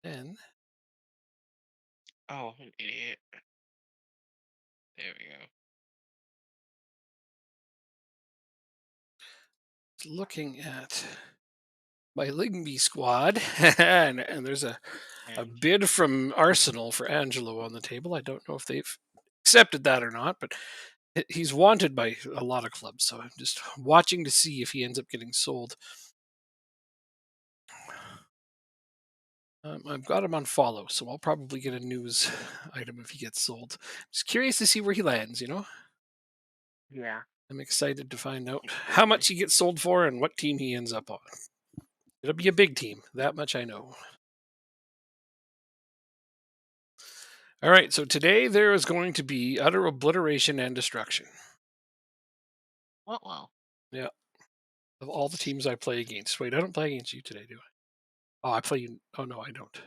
Then Oh, I'm an idiot. There we go. looking at my Ligby squad, and there's a And bid from Arsenal for Angelo on the table. I don't know if they've accepted that or not, but he's wanted by a lot of clubs. So I'm just watching to see if he ends up getting sold. I've got him on follow, so I'll probably get a news item if he gets sold. Just curious to see where he lands. yeah, I'm excited to find out how much completely. he gets sold for and what team he ends up on. It'll be a big team, that much I know. All right, so today there is going to be utter obliteration and destruction. Well, Yeah, of all the teams I play against. Wait, I don't play against you today, do I? Oh, I play you. Oh no, I don't.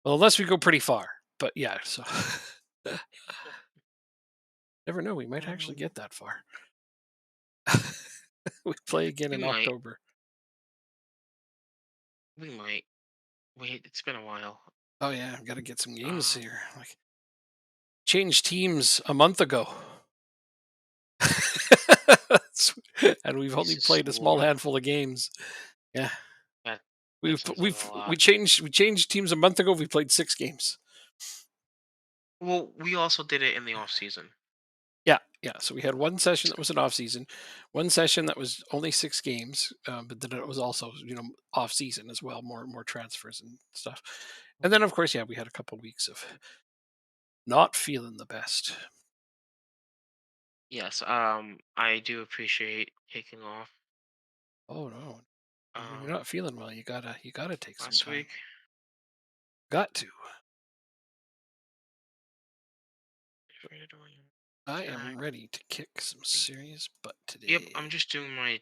Well, unless we go pretty far. But yeah, so never know. We might actually um, get that far. We play again we in might. October. We might. Wait, it's been a while. Oh yeah, I've got to get some games Um, here. Like changed teams a month ago, and we've only Jesus played a small Lord, handful of games. Yeah, that that we've sounds like a we've lot. we changed teams a month ago. We played 6 games. Well, we also did it in the off season. Yeah, yeah. So we had one session that was an off season, one session that was only 6 games, but then it was also off season as well, more transfers and stuff. And then Mhm. of course, yeah, we had a couple weeks of not feeling the best. Yes. I do appreciate taking off. Oh no, when you're Um, not feeling well, you gotta take some last time. week. Got to. I am Jack. ready to kick some serious butt Yep. I'm today. just doing my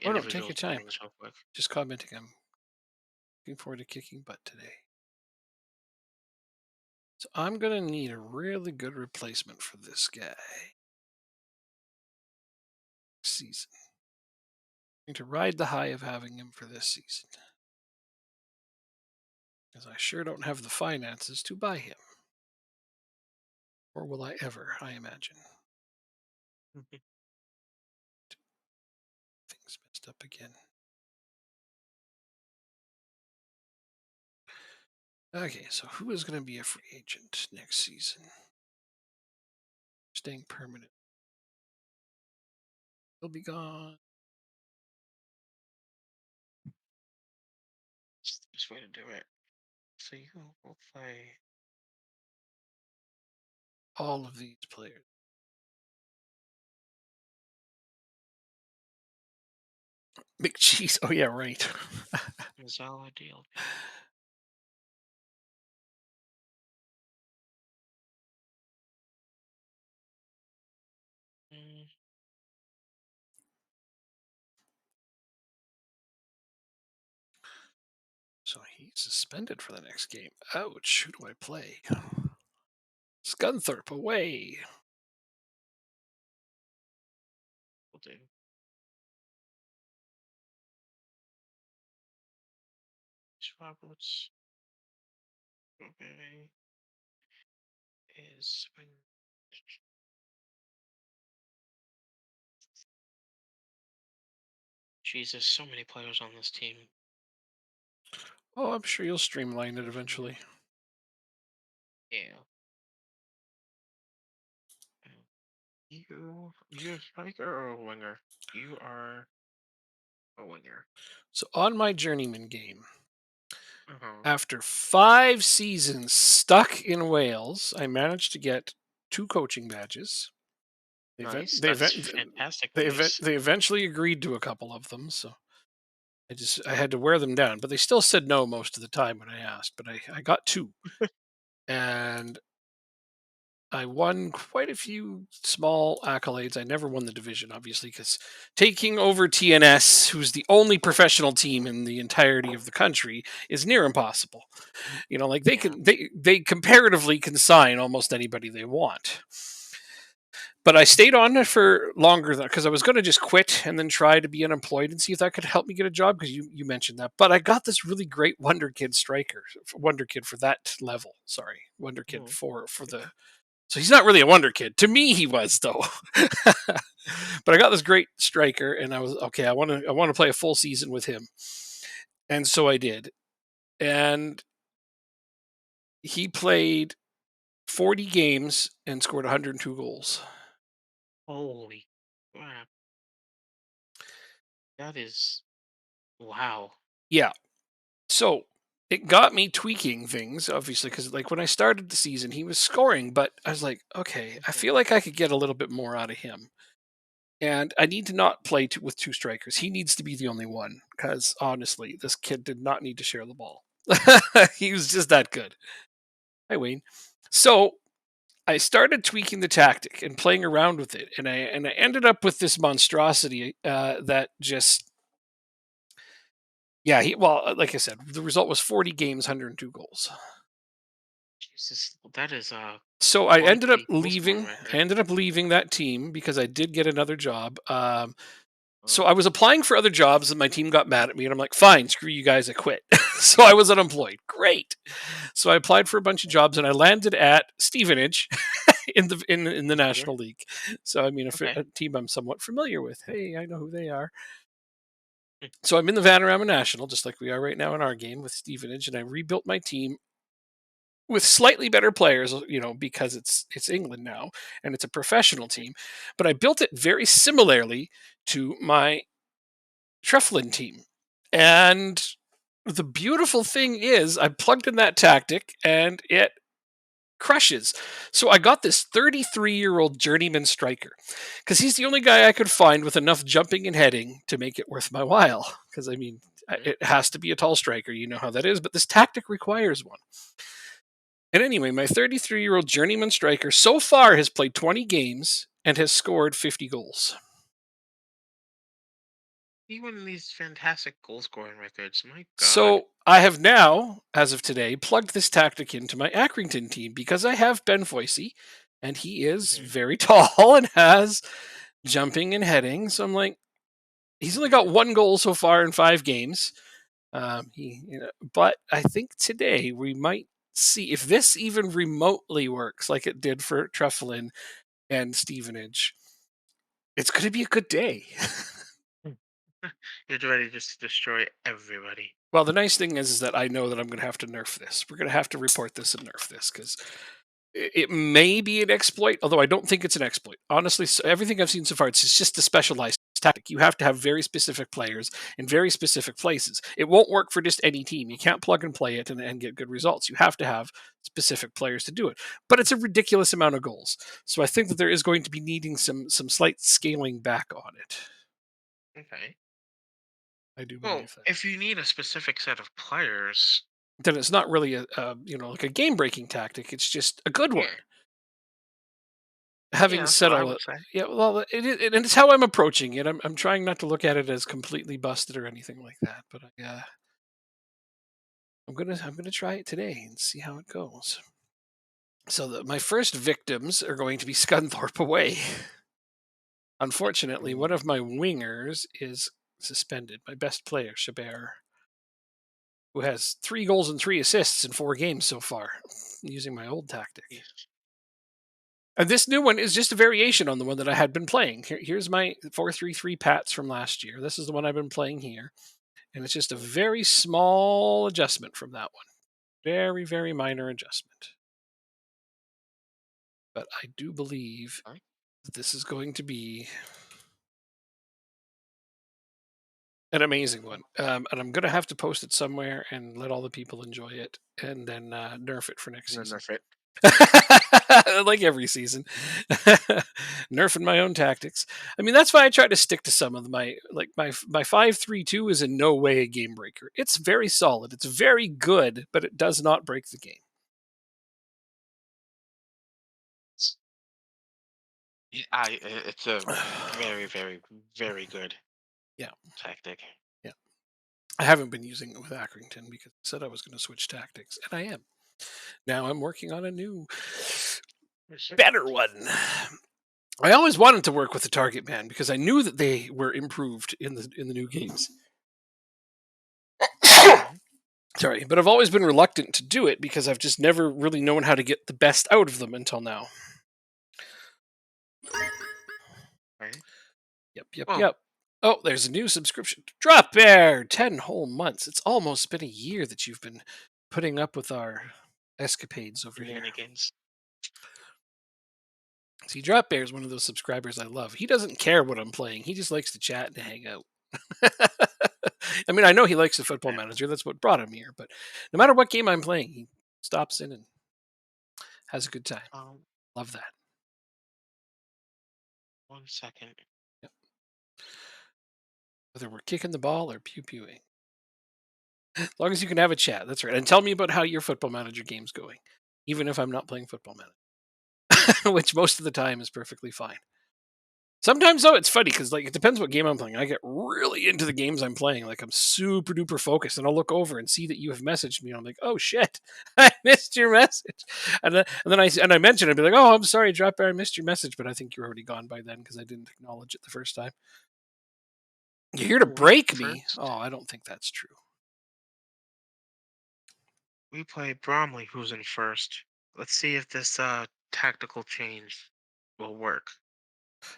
Oh no, take individual your time. settings real quick. Just commenting. I'm looking forward to kicking butt today. So I'm gonna need a really good replacement for this guy season. Going to ride the high of having him for this season, because I sure don't have the finances to buy him. Or will I ever, I imagine. Things messed up again. Okay, so who is going to be a free agent next season? Staying permanent. He'll be gone. It's the best way to do it. So you will play. All of these players. McCheese. Oh, yeah, right. Mazala deal. Mm, So he's suspended for the next game. Ouch. Who do I play? Scunthorpe away. will do. Roberts. Okay. Is Jesus, so many players on this team. Oh, I'm sure you'll streamline it eventually. Yeah. You a striker or a winger? You are a winger. So on my journeyman game, Uh-huh. after 5 seasons stuck in Wales, I managed to get 2 coaching badges. They event, Nice. they That's event, fantastic they event, news. they eventually agreed to a couple of them. So I had to wear them down, but they still said no most of the time when I asked. But I got 2, and I won quite a few small accolades. I never won the division, obviously, because taking over TNS, who's the only professional team in the entirety of the country, is near impossible. Like they Yeah. can they comparatively can sign almost anybody they want. but I stayed on it for longer because I was going to just quit and then try to be unemployed and see if that could help me get a job because you mentioned that. But I got this really great Wonder Kid striker, Wonder Kid for that level. Sorry, Wonder Kid Oh, for the. So he's not really a Wonder Kid to me. He was though. But I got this great striker, and I was okay. I want to play a full season with him, and so I did. And he played 40 games and scored 102 goals. holy crap! That is wow. Yeah. So it got me tweaking things, obviously, because like when I started the season, he was scoring, but I was like, okay, I Mhm. feel like I could get a little bit more out of him. And I need to not play with two strikers. He needs to be the only one because honestly, this kid did not need to share the ball. He was just that good. Hi, Wayne. So I started tweaking the tactic and playing around with it, and I ended up with this monstrosity that just yeah. Like I said, the result was 40 games, 102 goals. Jesus, that is So I quite ended up a goal scoring leaving. I record. ended up leaving that team because I did get another job. So Oh, I was applying for other jobs, and my team got mad at me, and I'm like, "Fine, screw you guys, I quit." So I was unemployed. Great. So I applied for a bunch of okay. jobs, and I landed at Stevenage in the Okay. National League. So I mean, Okay. a team I'm somewhat familiar with. Hey, I know who they are. Hmm. So I'm in the Vanarama National, just like we are right now in our game with Stevenage, and I rebuilt my team with slightly better players, because it's England now and it's a professional Okay. team. But I built it very similarly to my Treflin team. And the beautiful thing is I plugged in that tactic and it crushes. So I got this 33-year-old journeyman striker because he's the only guy I could find with enough jumping and heading to make it worth my while. Because I mean, Okay. it has to be a tall striker, you know how that is, but this tactic requires one. And anyway, my 33-year-old journeyman striker so far has played 20 games and has scored 50 goals. Even these fantastic goal scoring records, my God. So I have now, as of today, plugged this tactic into my Accrington team because I have Ben Foisey, and he is Hmm. very tall and has jumping and heading. So I'm like, he's only got Hmm. one goal so far in 5 games. But I think today we might see if this even remotely works like it did for Treflin and Stevenage. It's going to be a good day. You're ready just to destroy everybody. Well, the nice thing is that I know that I'm going to have to nerf this. We're going to have to report this and nerf this because it may be an exploit, although I don't think it's an exploit. Honestly, everything I've seen so far, it's just a specialized tactic. You have to have very specific players in very specific places. It won't work for just any team. You can't plug and play it and get good results. You have to have specific players to do it. But it's a ridiculous amount of goals. So I think that there is going to be needing some slight scaling back on it. Okay. I do Well, believe that. if you need a specific set of players, Then it's not really like a game breaking tactic. It's just a good one. yeah, yeah, Having that's said what I all would that, say. yeah, well, and it's how I'm approaching it. I'm trying not to look at it as completely busted or anything like that. But I'm gonna try it today and see how it goes. So my first victims are going to be Scunthorpe away. Unfortunately, one Ooh. of my wingers is suspended. My best player, Chabert, who has 3 goals and 3 assists in 4 games so far, using my old tactic. Yes. And this new one is just a variation on the one that I had been playing. Here's my 4-3-3 Pats from last year. This is the one I've been playing here. And it's just a Mm. very small adjustment from that one. Very, very minor adjustment. But I do believe Huh? that this is going to be an amazing one. And I'm going to have to post it somewhere and let all the people enjoy it and then nerf it for next And then season. nerf it. Like every season, nerfing my own tactics. I mean, that's why I try to stick to some of my 5-3-2 is in no way a game breaker. It's very solid. It's very good, but it does not break the game. It's, it's a very, very, very good Yeah, tactic. yeah. I haven't been using it with Accrington because I said I was going to switch tactics, and I am. Now I'm working on a new, For sure. better one. I always wanted to work with the target man because I knew that they were improved in the new games. Mhm. Sorry, but I've always been reluctant to do it because I've just never really known how to get the best out of them until now. Okay. Yep, yep, Oh, yep. Oh, there's a new subscription. Drop Bear, 10 whole months. It's almost been a year that you've been putting up with our escapades over here. shenanigans. See, Drop Bear is one of those subscribers I love. He doesn't care what I'm playing. He just likes to chat and hang out. I mean, I know he likes the football Okay. manager. That's what brought him here. But no matter what game I'm playing, he stops in and has a good time. Um, Love that. 1 second. Yep. Whether we're kicking the ball or pew pewing. As long as you can have a chat. That's right. And tell me about how your football manager game's going, even if I'm not playing football manager, which most of the time is perfectly fine. Sometimes though, it's funny because like it depends what game I'm playing. I get really into the games I'm playing, like I'm super duper focused, and I'll look over and see that you have messaged me. And I'm like, oh shit, I missed your message, and I mentioned, I'd be like, oh, I'm sorry, Drop Bear, I missed your message, but I think you're already gone by then because I didn't acknowledge it the first time. You're here to Oh, we break me? Oh, first I don't think that's true. we play Bromley, who's in first. Let's see if this tactical change will work.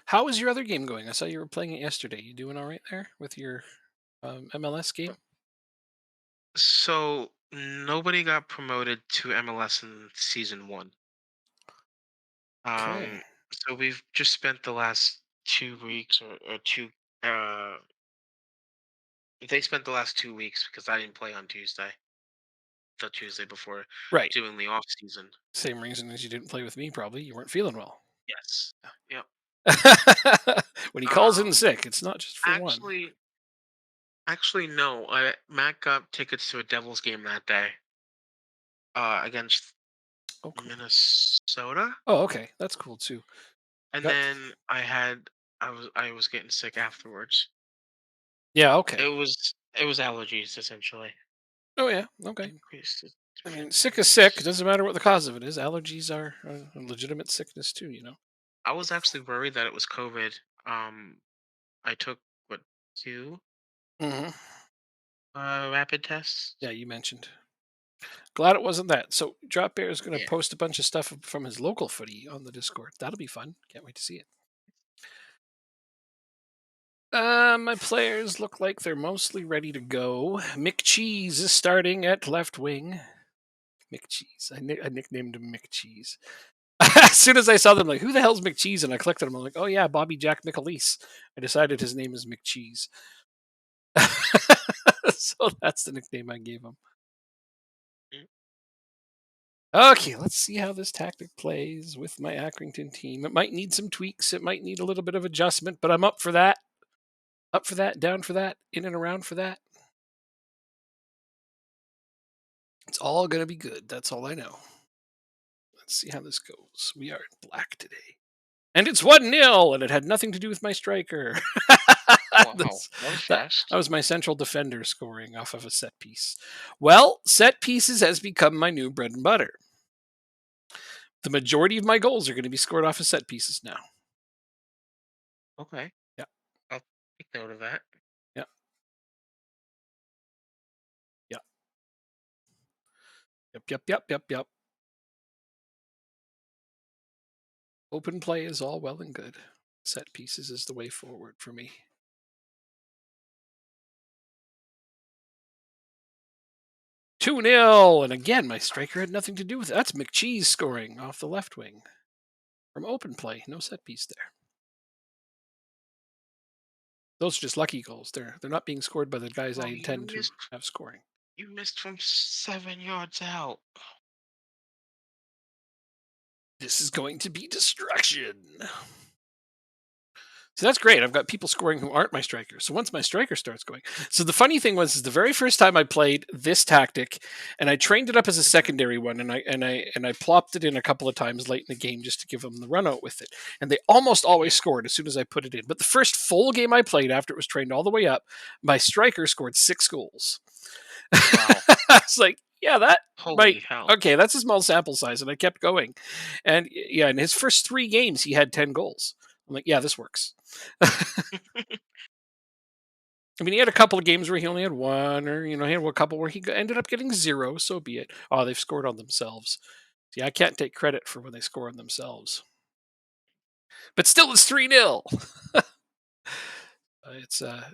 How is your other game going? I saw you were playing it yesterday. You doing all right there with your MLS game? So nobody got promoted to MLS in season one. Okay. So we've just spent the last 2 weeks or two. Uh, they spent the last 2 weeks because I didn't play on Tuesday, the Tuesday before Right. doing the off season. Same reason as you didn't play with me, probably. You weren't feeling well. Yes. Yep. When he calls in Um, sick, it's not just for one. actually, actually no. Matt got tickets to a Devils game that day. Against Oh, cool. Minnesota, Oh, okay. That's cool too. and Got. then I was getting sick afterwards. Yeah. It Okay. was it was allergies essentially. Oh, yeah. Okay. Increased I mean, sick is sick. It defenders. doesn't matter what the cause of it is. Allergies are a legitimate sickness too. I was actually worried that it was COVID. I took what, two Hmm. rapid tests. Yeah, you mentioned. Glad it wasn't that. So, Drop Bear is going to Yeah. post a bunch of stuff from his local footy on the Discord. That'll be fun. Can't wait to see it. My players look like they're mostly ready to go. McCheese is starting at left wing. McCheese. I nicknamed him McCheese. As soon as I saw them, like, who the hell's McCheese? And I clicked on him. I'm like, oh yeah, Bobby Jack McAleese. I decided his name is McCheese. So that's the nickname I gave him. Mm. Okay, let's see how this tactic plays with my Accrington team. It might need some tweaks. It might need a little bit of adjustment, but I'm up for that. Up for that, down for that, in and around for that. It's all going to be good. That's all I know. Let's see how this goes. We are in black today. And it's 1-0, and it had nothing to do with my striker. Wow, This- that was that fast. was my central defender scoring off of a set piece. Well, set pieces has become my new bread and butter. The majority of my goals are going to be scored off of set pieces now. Okay, Yeah, I'll take note of that. yeah, yeah. Yep, yep, yep, yep, yep. Open play is all well and good. Set pieces is the way forward for me. 2-0, and again, my striker had nothing to do with it. That's McCheese scoring off the left wing from open play. No set piece there. Those are just lucky goals. They're not being scored by the guys I Oh, intend to have scoring. you missed from 7 yards out. This is going to be destruction. So that's great. I've got people scoring who aren't my strikers. So once my striker starts going. So the funny thing was is the very first time I played this tactic and I trained it up as a Mhm. secondary one and I plopped it in a couple of times late in the game just to give them the run out with it. And they almost always Yeah. scored as soon as I put it in. But the first full game I played after it was trained all the way up, my striker scored 6 goals. Wow. I was like, yeah, that might Holy hell. okay, that's a small sample size, and I kept going. And yeah, in his first 3 games, he had 10 goals. I'm like, yeah, this works. I mean, he had a couple of games where he only had one, or he had a couple where he ended up getting zero. So be it. Oh, they've scored on themselves. See, I can't take credit for when they score on themselves, but still, it's 3-0.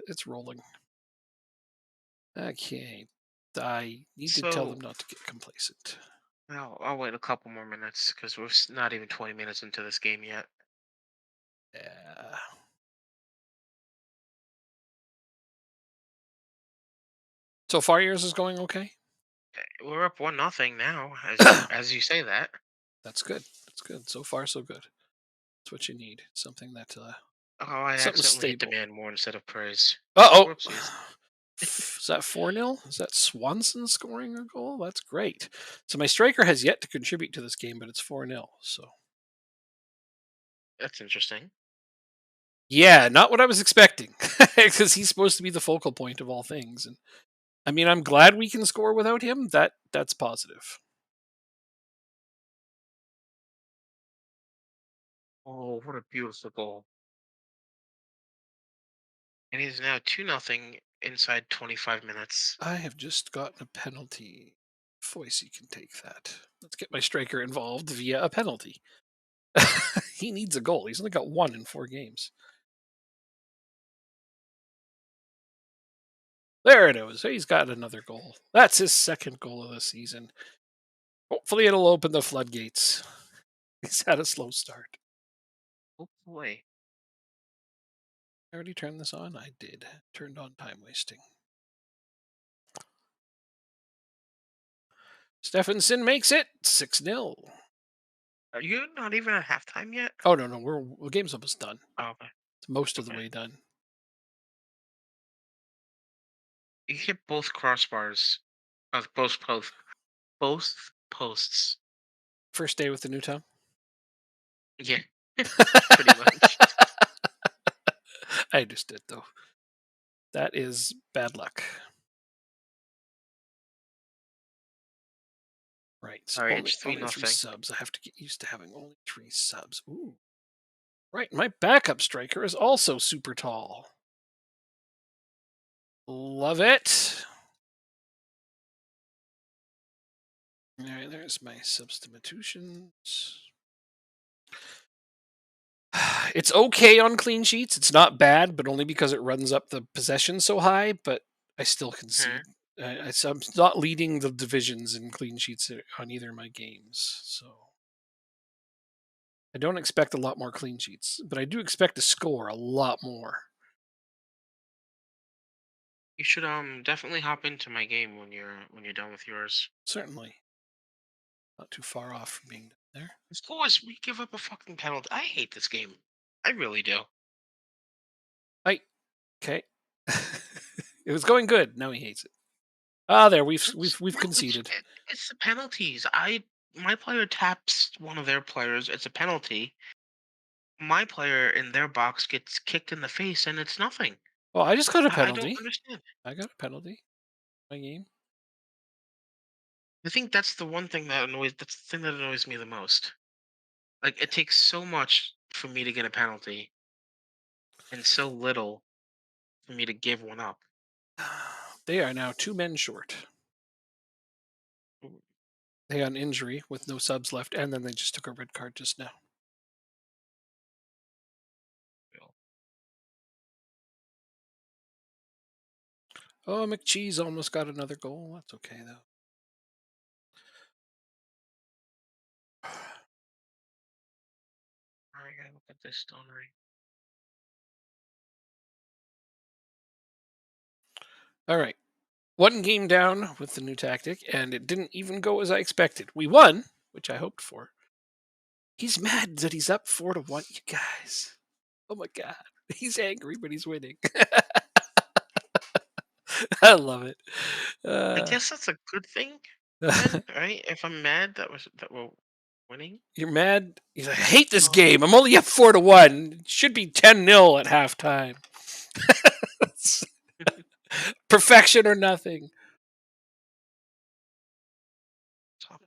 It's rolling. Okay, I need to tell them So, not to get complacent. I'll wait a couple more minutes because we're not even 20 minutes into this game yet. Yeah. So far, yours is going okay. We're up 1-0 now, as you say that. That's good. That's good. So far, so good. That's what you need. Something that Oh, I something accidentally hit stable. demand more instead of praise. Uh oh. Whoopsies. Is that 4-0? Is that Swanson scoring a goal? That's great. So my striker has yet to contribute to this game, but it's 4-0. So That's interesting. yeah, not what I was expecting, because he's supposed to be the focal point of all things. And I mean, I'm glad we can score without him. That's positive. Oh, what a beautiful goal! And it is now 2-0 inside 25 minutes. I have just gotten a penalty. Foyce can take that. Let's get my striker involved via a penalty. He needs a goal. He's only got one in 4 games. There it is. He's got another goal. That's his second goal of the season. Hopefully, it'll open the floodgates. He's had a slow start. Oh boy. I already turned this on? I did. Turned on time wasting. Stephenson makes it 6-0. Are you not even at halftime yet? Oh, no, no. The game's almost done. Oh, okay. It's most of the Okay. way done. You hit both crossbars of both posts. First day with the new town. Yeah, pretty much. I just did, though. That is bad luck. Right. So All right, only it's three only 3 nothing. subs. I have to get used to having only 3 subs. Ooh. Right. My backup striker is also super tall. Love it. All right, there's my substitutions. It's okay on clean sheets. It's not bad, but only because it runs up the possession so high. But I still concede. Hmm. I'm not leading the divisions in clean sheets on either of my games. So I don't expect a lot more clean sheets, but I do expect to score a lot more. You should definitely hop into my game when you're done with yours. Certainly. Not too far off from being done there. Of course, we give up a fucking penalty. I hate this game. I really do. I okay. It was going good. Now he hates it. Ah, there we've No, conceded. it's the penalties. My player taps one of their players. It's a penalty. My player in their box gets kicked in the face, and it's nothing. Well, I just got a I don't penalty. understand. I got a penalty. My game. I think that's the one thing that annoys. That's the thing that annoys me the most. Like it takes so much for me to get a penalty, and so little for me to give one up. They are now 2 men short. Ooh, They had an injury with no subs left, and then they just took a red card just now. Bill. Oh, McCheese almost got another goal. That's okay though. I gotta look at this, don't I? All right. 1 game down with the new tactic, and it didn't even go as I expected. We won, which I hoped for. He's mad that he's up 4-1. You guys. Oh my god. He's angry, but he's winning. I love it. I Uh, guess that's a good thing then, right? If I'm mad that we're winning. you're mad. He's like, I hate this Oh, game. I'm only up 4-1. It should be 10-0 at halftime. Perfection or nothing. top.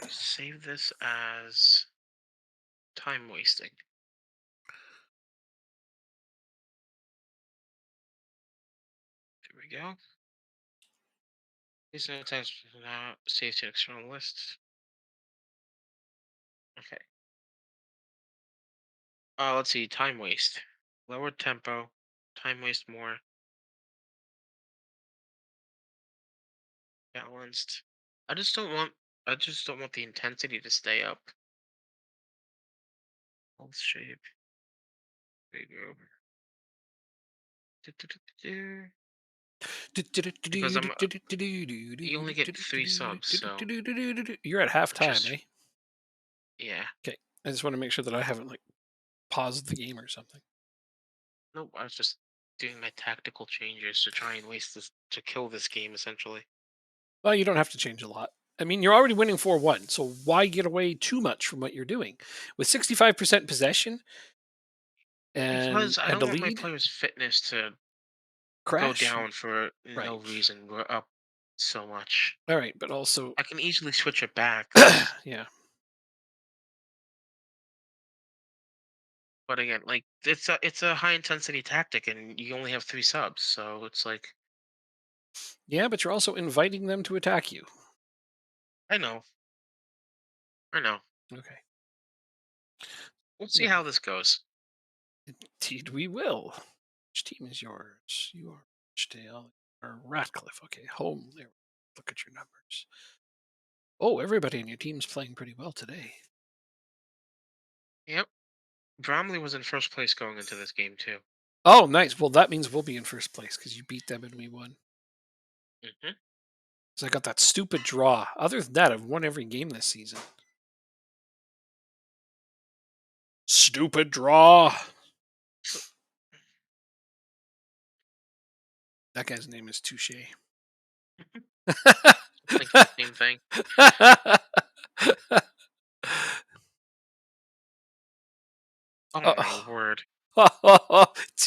Save this as Time wasting. There we go. These no text now save to external lists. Okay. Let's see. Time waste. Lower tempo. Time waste more. Balanced. I just don't want. I just don't want the intensity to stay up. Pulse shape. There you go. Du-du-du-du-du. Because you only get 3 subs, so You're at which halftime, is eh? yeah. Okay. I just want to make sure that I haven't like paused the game or something. Nope. I was just doing my tactical changes to try and waste this to kill this game essentially. Well, you don't have to change a lot. I mean, you're already winning 4-1, so why get away too much from what you're doing? With 65% possession Because I and don't a want my lead, players' fitness to go crash. down for no Right. reason. We're up so much. All right, but also I can easily switch it back. This, yeah. but again, like it's a high intensity tactic, and you only have 3 subs, so it's like Yeah, but you're also inviting them to attack you. I know, I know. Okay. We'll see Now, how this goes. indeed we will. Which team is yours? You are Rochdale or Ratcliffe. Okay, home there. Look at your numbers. Oh, everybody in your team's playing pretty well today. Yep, Bromley was in first place going into this game too. Oh, nice. Well, that means we'll be in first place because you beat them and we won. Hmm. So I got that stupid draw. Other than that, I've won every game this season. Stupid draw. That guy's name is Touche. Thinking the same thing. Oh my Oh. word!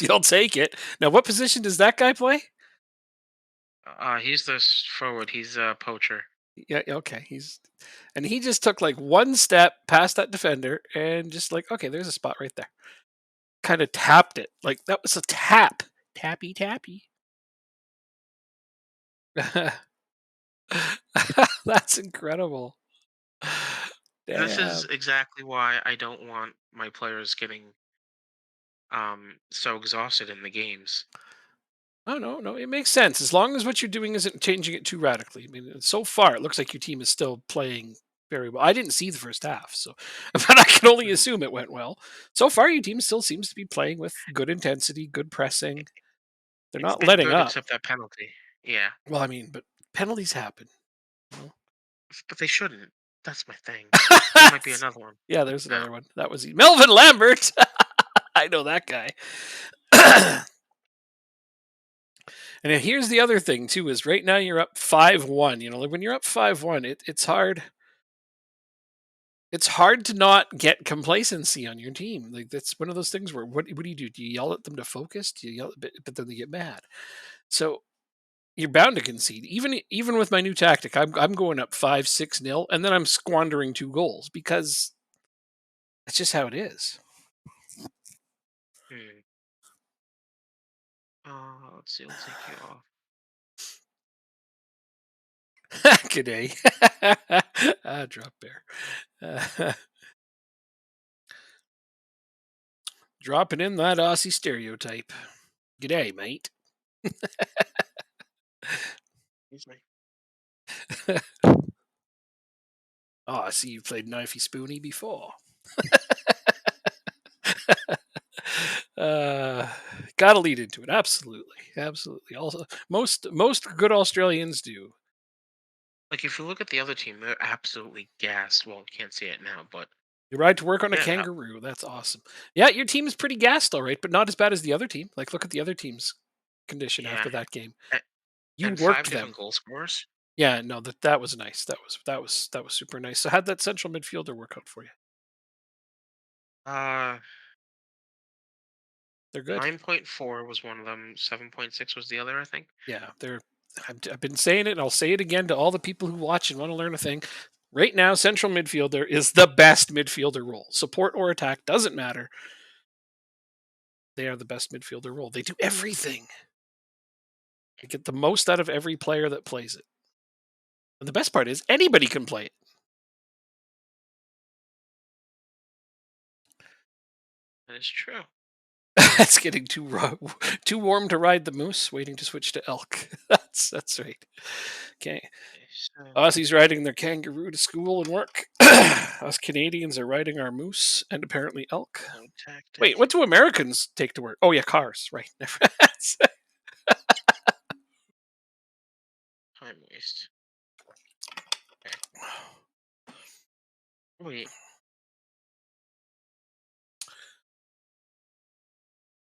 You'll take it. Now, what position does that guy play? He's the forward. He's a poacher. Yeah, okay. He just took like one step past that defender and just like, okay, there's a spot right there. Kind of tapped it. Like that was a tap. Tappy tappy. That's incredible. This is Damn. exactly why I don't want my players getting so exhausted in the games. Oh no, no, it makes sense as long as what you're doing isn't changing it too radically. I mean, so far it looks like your team is still playing very well. I didn't see the first half, so but I can only Mhm. assume it went well. So far, your team still seems to be playing with good intensity, good pressing. They're It's not been letting good up. except that penalty. Yeah, Well, I mean, but penalties happen. You know? but they shouldn't. That's my thing. There might be another one Yeah, there's now. another one. That was Melvin Lambert. I know that guy. And then here's the other thing too: is right now you're up 5-1. You know, like when you're up 5-1, it's hard. It's hard to not get complacency on your team. Like that's one of those things where what do you do? Do you yell at them to focus? Do you yell, but then they get mad. So you're bound to concede. Even with my new tactic, I'm going up 5-6 nil, and then I'm squandering 2 goals because that's just how it is. Hmm. Let's see. We'll take you off. G'day. Drop bear. Dropping in that Aussie stereotype. G'day, mate. Excuse me. Oh, I see you played Knifey Spoony before. uh, Gotta lead into it. Absolutely, absolutely. Also, most good Australians do. Like if you look at the other team, they're absolutely gassed. Well, you can't see it now, but You ride to work on a yeah, kangaroo. That's awesome. Yeah, your team is pretty gassed, all right, but not as bad as the other team. Like, look at the other team's condition yeah, after that game. a- You and five worked them. different goal scorers. Yeah, no, that was nice. That was super nice. So, how'd that central midfielder work out for you? Uh, They're good. 9.4 was one of them. 7.6 was the other, I think. Yeah, they're. I've been saying it, and I'll say it again to all the people who watch and want to learn a thing. Right now, central midfielder is the best midfielder role. Support or attack doesn't matter. They are the best midfielder role. They do everything. They get the most out of every player that plays it. And the best part is anybody can play it. That is true. It's getting too warm to ride the moose. Waiting to switch to elk. That's right. Okay. Okay, so Aussies riding their kangaroo to school and work. Us Canadians are riding our moose and apparently elk. no tactic. Wait, what do Americans take to work? Oh yeah, cars. Right. Time waste. Okay. Wait.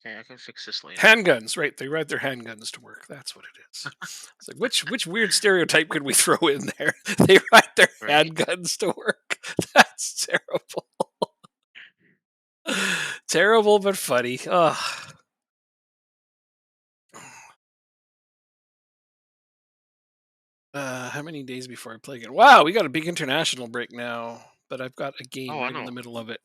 Okay, I can fix this later. Handguns, right? They ride their handguns to work. That's what it is. It's like which weird stereotype could we throw in there? They ride their Right. handguns to work. That's terrible. Terrible but funny. Ugh. How many days before I play again? Wow, we got a big international break now, but I've got a game Oh, I right in know. the middle of it.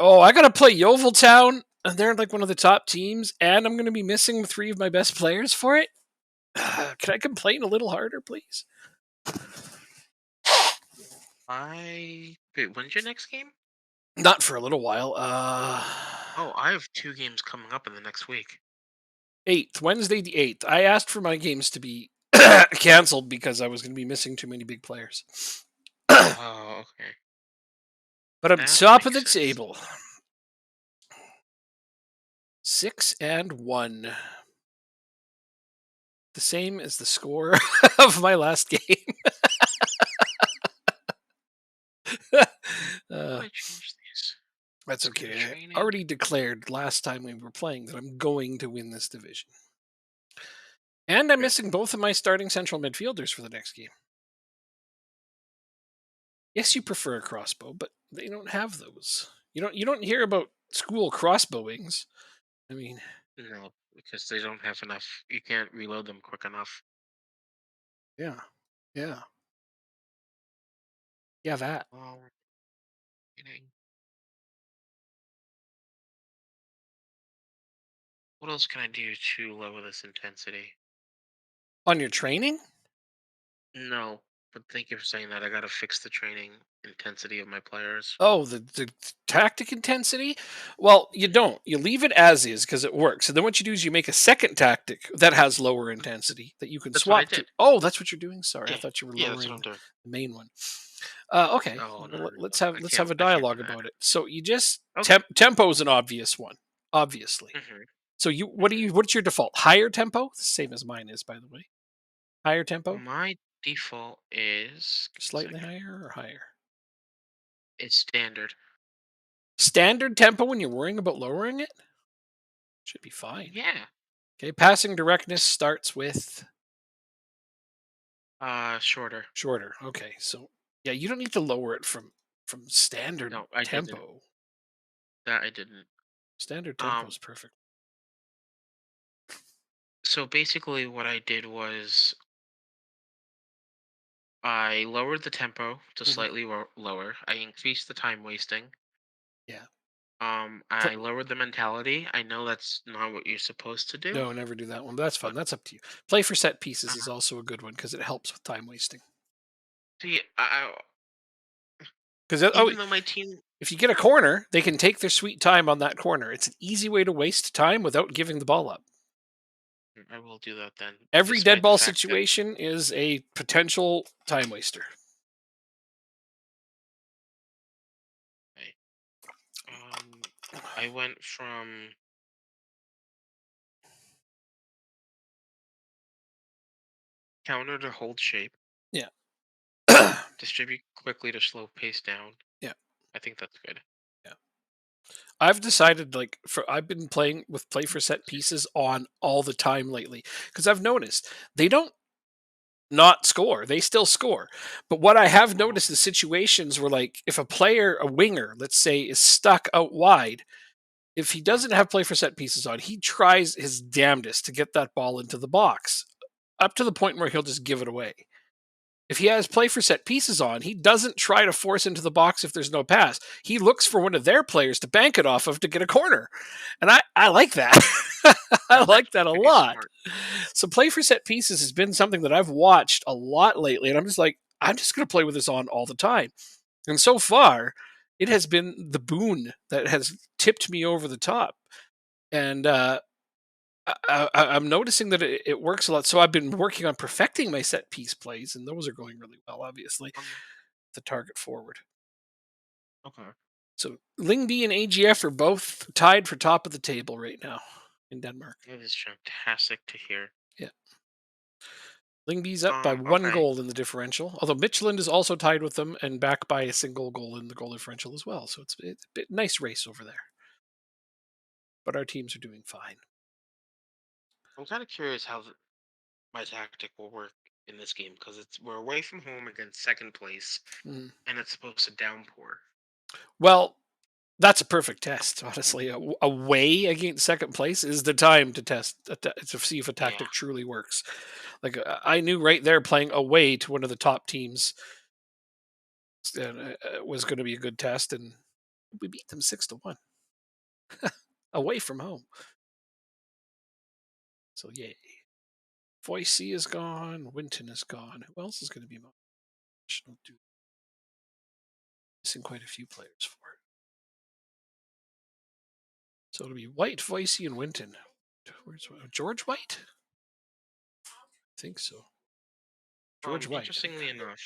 Oh, I got to play Yeovil Town, and they're like one of the top teams, and I'm going to be missing three of my best players for it. Can I complain a little harder, please? When's your next game? Not for a little while. Oh, I have 2 games coming up in the next week. 8th, Wednesday the 8th. I asked for my games to be canceled because I was going to be missing too many big players. But Oh, okay. I'm That top of the makes sense. table. 6-1. The same as the score of my last game. How do uh, I change these? that's Let's go to okay. I training. already declared last time we were playing that I'm going to win this division. And I'm Good. missing both of my starting central midfielders for the next game. Yes, you prefer a crossbow, but they don't have those. You don't hear about school crossbowings. I mean, No, because they don't have enough. You can't reload them quick enough. yeah. Yeah. Yeah, that. Oh, training. What else can I do to lower this intensity? On your training? No, but thank you for saying that. I gotta fix the training intensity of my players. Oh, the tactic intensity? Well, you Mhm. don't. You leave it as is because it works. And then what you do is you make a second tactic that has lower intensity that you can That's what I swap to. did. Oh, that's what you're doing. Sorry, I Yeah, thought you were yeah, that's what lowering I'm doing. the main one. Okay, Oh no, well, no, let's no! have let's have a I can't do dialogue that. about it. So you just Okay. tempo is an obvious one, obviously. Hmm. So you Hmm. what's your default? Higher tempo? Same as mine is, by the way. Higher tempo? My default is, give me a Slightly second. higher or higher? It's standard. Standard tempo when you're worrying about lowering it? Should be fine. Yeah. Okay, passing directness starts with Shorter. shorter. Okay, so yeah, you don't need to lower it from standard No, I didn't. tempo. That I didn't. Standard tempo Um. is perfect. So basically, what I did was I lowered the tempo to Hmm. slightly lower. I increased the time wasting. Yeah. I lowered the mentality. I know that's not what you're supposed to do, No, never do that one. But that's fun. but That's up to you. Play for set pieces is uh, also a good one because it helps with time wasting. see, Because even though my team, if you get a corner, they can take their sweet time on that corner. It's an easy way to waste time without giving the ball up. I will do that then, Every dead despite the ball fact that situation is a potential time waster. I, um, I went from counter to hold shape, Yeah. distribute quickly to slow pace down. Yeah. I think that's good. Yeah. I've decided like for I've been playing with play for set pieces on all the time lately because I've noticed they don't not score. They still score. But what I have Uh-huh. noticed is situations where like if a player, a winger, let's say, is stuck out wide, if he Uh-huh. doesn't have play for set pieces on, he tries his damnedest to get that ball into the box up to the point where he'll just give it away. If he has play for set pieces on, he doesn't try to force into the box if there's no pass. He looks for one of their players to bank it off of to get a corner. And I like that. I That's like actually that a pretty lot. smart. So play for set pieces has been something that I've watched a lot lately. And I'm just like, I'm just going to play with this on all the time. And so far, it has been the boon that has tipped me over the top. And I'm noticing that it works a lot. So I've been working on perfecting my set piece plays, and those are going really well, obviously, Um, the target forward. okay. So Lingby and AGF are both tied for top of the table right now in Denmark. That is fantastic to hear. Yeah. Lingby's up by one Okay. goal in the differential, although Michelin is also tied with them and back by a single goal in the goal differential as well. So it's a bit nice race over there. But our teams are doing fine. I'm kind of curious how my tactic will work in this game because we're away from home against second place, Mm. and it's supposed to downpour. Well, that's a perfect test, honestly. Away against second place is the time to test to see if a Yeah. tactic truly works. Like I knew right there, playing away to one of the top teams was going to be a good test, and we beat them 6-1 away from home. So yay! Foyce is gone. Winton is gone. Who else is going to be national duty? Missing quite a few players for it. So it'll be White, Foyce, and Winton. Where's George White? I think so. George White. I think. Interestingly enough,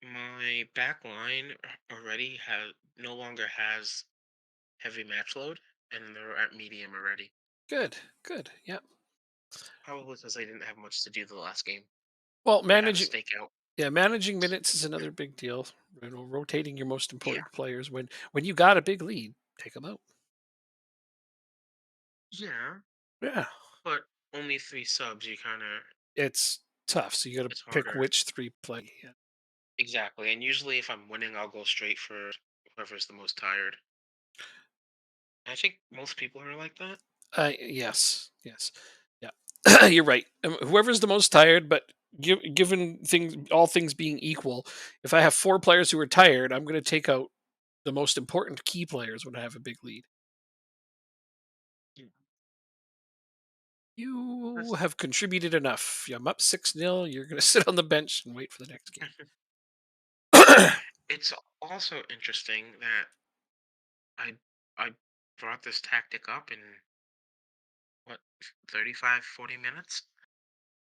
my back line already has no longer has heavy match load, and they're at medium already. Good. Good. Yeah. Probably because I didn't have much to do the last game. Well, I had a managing stakeout. yeah, managing minutes is another big deal. Rotating your most Yeah. important players when you got a big lead, take them out. Yeah. Yeah, But only three subs. You kind of it's tough. So you got to it's pick harder. which three play. Yeah. Exactly. And usually, if I'm winning, I'll go straight for whoever's the most tired. I think most people are like that. Yes, yes, yeah. You're right. Whoever's the most tired, but given things, all things being equal, if I have four players who are tired, I'm going to take out the most important key players when I have a big lead. Yeah. You That's have contributed enough. I'm up 6-0. You're going to sit on the bench and wait for the next game. it's also interesting that I brought this tactic up in what 35, 40 minutes.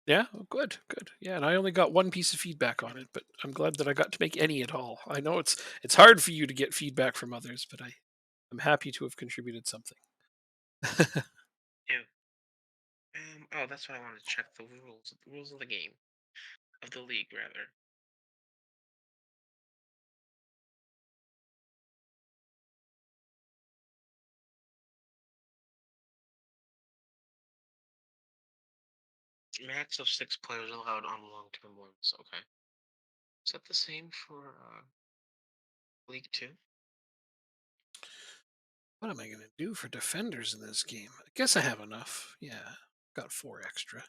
Yeah, oh, good, good. Yeah, and I only got one piece of feedback on it, but I'm glad that I got to make any at all. I know it's hard for you to get feedback from others, but I'm happy to have contributed something. Yeah. Oh, that's why I wanted to check the rules of the game, of the league, rather. Max of six players allowed on long-term loans. Okay. Is that the same for League Two? What am I going to do for defenders in this game? I guess I have enough. Yeah, got four extra.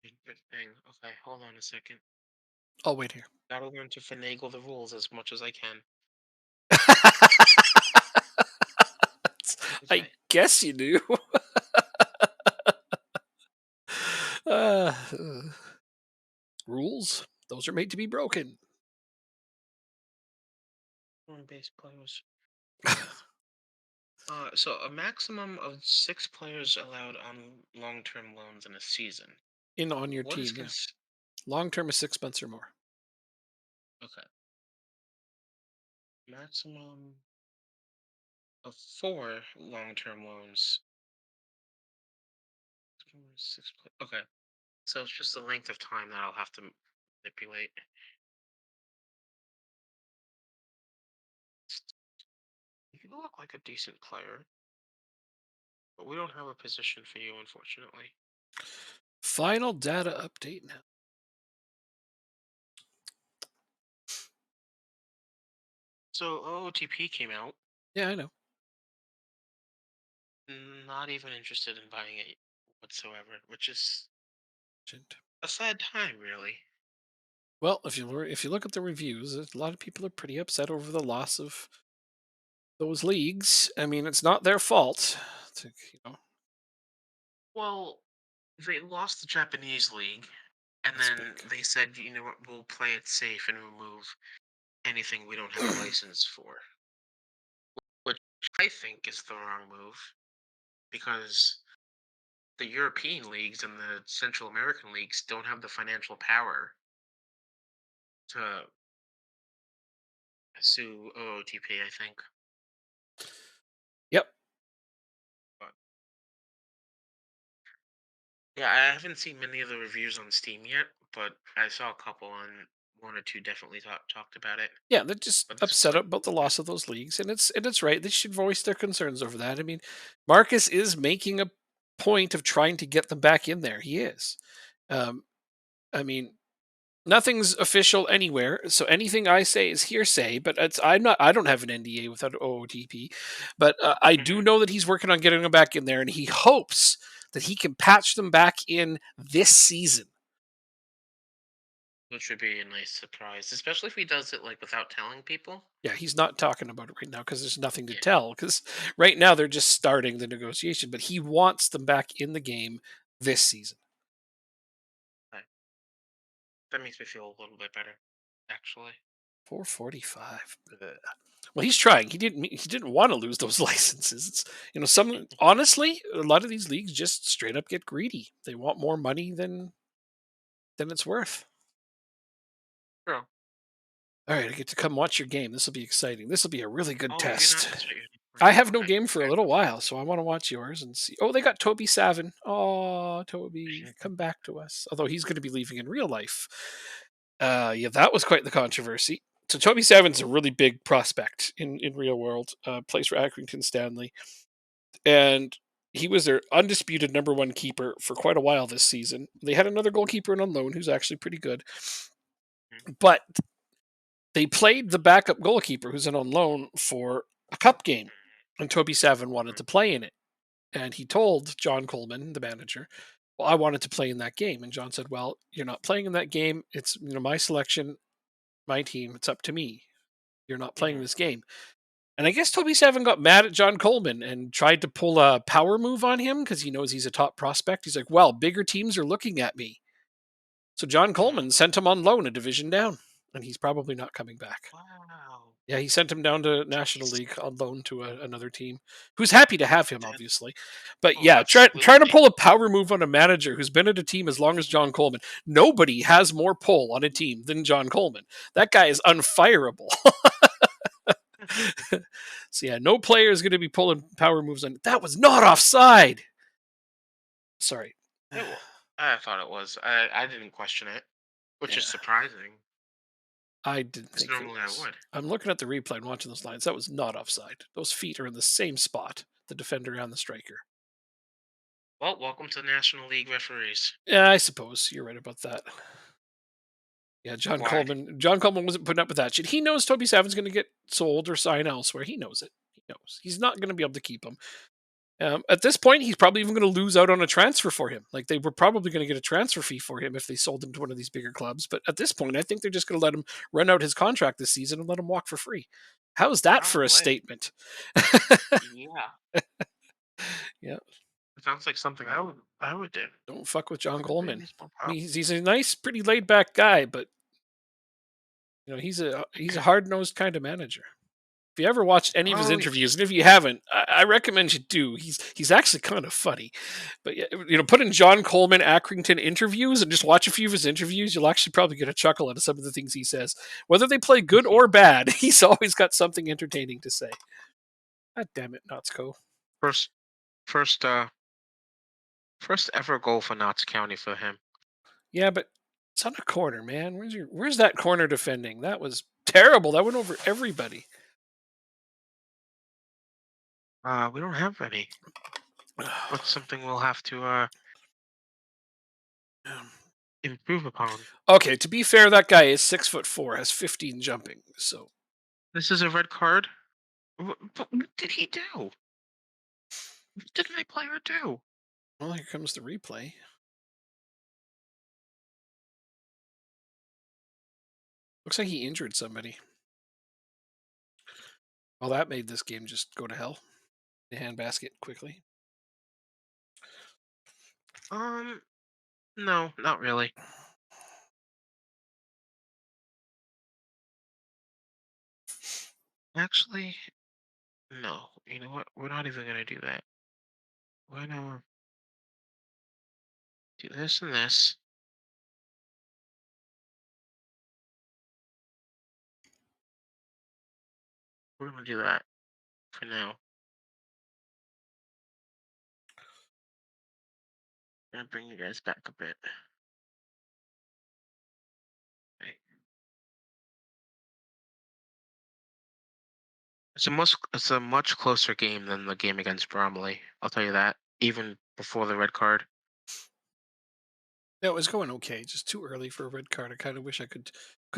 Interesting. Okay, hold on a second. I'll wait here. Gotta learn to finagle the rules as much as I can. I Okay. guess you do. uh, rules, those are made to be broken. On base players. So a maximum of six players allowed on long-term loans in a season. In on your What is team, yeah. cons? Long term is 6 months or more. Okay. Maximum of four long-term loans. Okay. So it's just the length of time that I'll have to manipulate. You look like a decent player, but we don't have a position for you, unfortunately. Final data update now. So OOTP came out. Yeah, I know. not even interested in buying it whatsoever, which is a sad time, really. Well, if you look at the reviews, a lot of people are pretty upset over the loss of those leagues. I mean, it's not their fault. To, you know, Well, they lost the Japanese league, and that's then big. they said, you know what, we'll play it safe and remove anything we don't have a license for, which I think is the wrong move because the European leagues and the Central American leagues don't have the financial power to sue OOTP, I think. Yep. But yeah, I haven't seen many of the reviews on Steam yet, but I saw a couple on one or two definitely talked about it. Yeah, they're just But this was upset like, about the loss of those leagues, and it's right. They should voice their concerns over that. I mean, Marcus is making a point of trying to get them back in there. He is. Um, I mean, nothing's official anywhere, so anything I say is hearsay. But I'm not. I don't have an NDA without OOTP, but I do mhm, know that he's working on getting them back in there, and he hopes that he can patch them back in this season. which would be a nice surprise, especially if he does it like without telling people. Yeah, he's not talking about it right now because there's nothing to Yeah, tell. Because right now they're just starting the negotiation, but he wants them back in the game this season. that, that makes me feel a little bit better, actually. 445. Well, he's trying. He didn't want to lose those licenses. Some honestly, a lot of these leagues just straight up get greedy. They want more money than it's worth. True. All right, I get to come watch your game. This will be exciting. This will be a really good Oh, you're not. test. That's right. You're not I playing. have no Okay. game for a Okay. little while, so I want to watch yours and see. Oh, they got Toby Savin. Oh, Toby, come back to us. Although he's going to be leaving in real life. Yeah, that was quite the controversy. So Toby Savin's a really big prospect in real world. Plays for Accrington Stanley, and he was their undisputed number one keeper for quite a while this season. They had another goalkeeper in on loan who's actually pretty good, Mhm, but they played the backup goalkeeper who's in on loan for a cup game, and Toby Savin wanted mhm, to play in it. And he told John Coleman, the manager, well, I wanted to play in that game. And John said, well, you're not playing in that game. It's my selection, my team. It's up to me. You're not playing mhm, this game. And I guess Toby Seven got mad at John Coleman and tried to pull a power move on him because he knows he's a top prospect. He's like, well, bigger teams are looking at me. So John mhm. Coleman sent him on loan a division down, and he's probably not coming back. Wow. Yeah, he sent him down to National Jeez. League on loan to another team, who's happy to have him, That- obviously. But oh, yeah, trying to absolutely. pull a power move on a manager who's been at a team as long as John Coleman. Nobody has more pull on a team than John Coleman. That guy is unfireable. So yeah, no player is going to be pulling power moves on. That was not offside. Sorry. I thought it was. I didn't question it, which Yeah, is surprising, I didn't because think it normally I was. would. I'm looking at the replay and watching those lines. That was not offside. Those feet are in the same spot, the defender and the striker. Well, welcome to National League referees. Yeah, I suppose you're right about that. Yeah, John Why? Coleman. John Coleman wasn't putting up with that shit. He knows Toby Savin's going to get sold or sign elsewhere. He knows it. He knows he's not going to be able to keep him. At this point, he's probably even going to lose out on a transfer for him. Like they were probably going to get a transfer fee for him if they sold him to one of these bigger clubs. But at this point, I think they're just going to let him run out his contract this season and let him walk for free. How's that for a Probably. statement? Yeah. Yeah, It sounds like something I would do. don't fuck with John Wouldn't be Coleman. any small I mean, problem. he's a nice, pretty laid back guy, but he's a hard nosed kind of manager. If you ever watched any of his Oh, interviews, and if you haven't, I recommend you do. He's actually kind of funny. But yeah, put in John Coleman Accrington interviews and just watch a few of his interviews. You'll actually probably get a chuckle out of some of the things he says. Whether they play good or bad, he's always got something entertaining to say. God damn it, Notsko. first, first, first ever goal for Notts County for him. Yeah, but it's on a corner, man. Where's that corner defending? That was terrible. That went over everybody. We don't have any. That's something we'll have to improve upon. Okay, to be fair, that guy is 6'4", has 15 jumping. So This is a red card. But what did he do? What did my player do? Well, here comes the replay. Looks like he injured somebody. Well, that made this game just go to hell. The handbasket quickly. Um, no, not really. Actually, no. You know what? We're not even gonna do that. We're gonna do this and this. We're gonna do that for now. Gonna bring you guys back a bit. Okay. It's a much closer game than the game against Bromley. I'll tell you that. Even before the red card. Yeah, it was going okay. Just too early for a red card. I kind of wish I could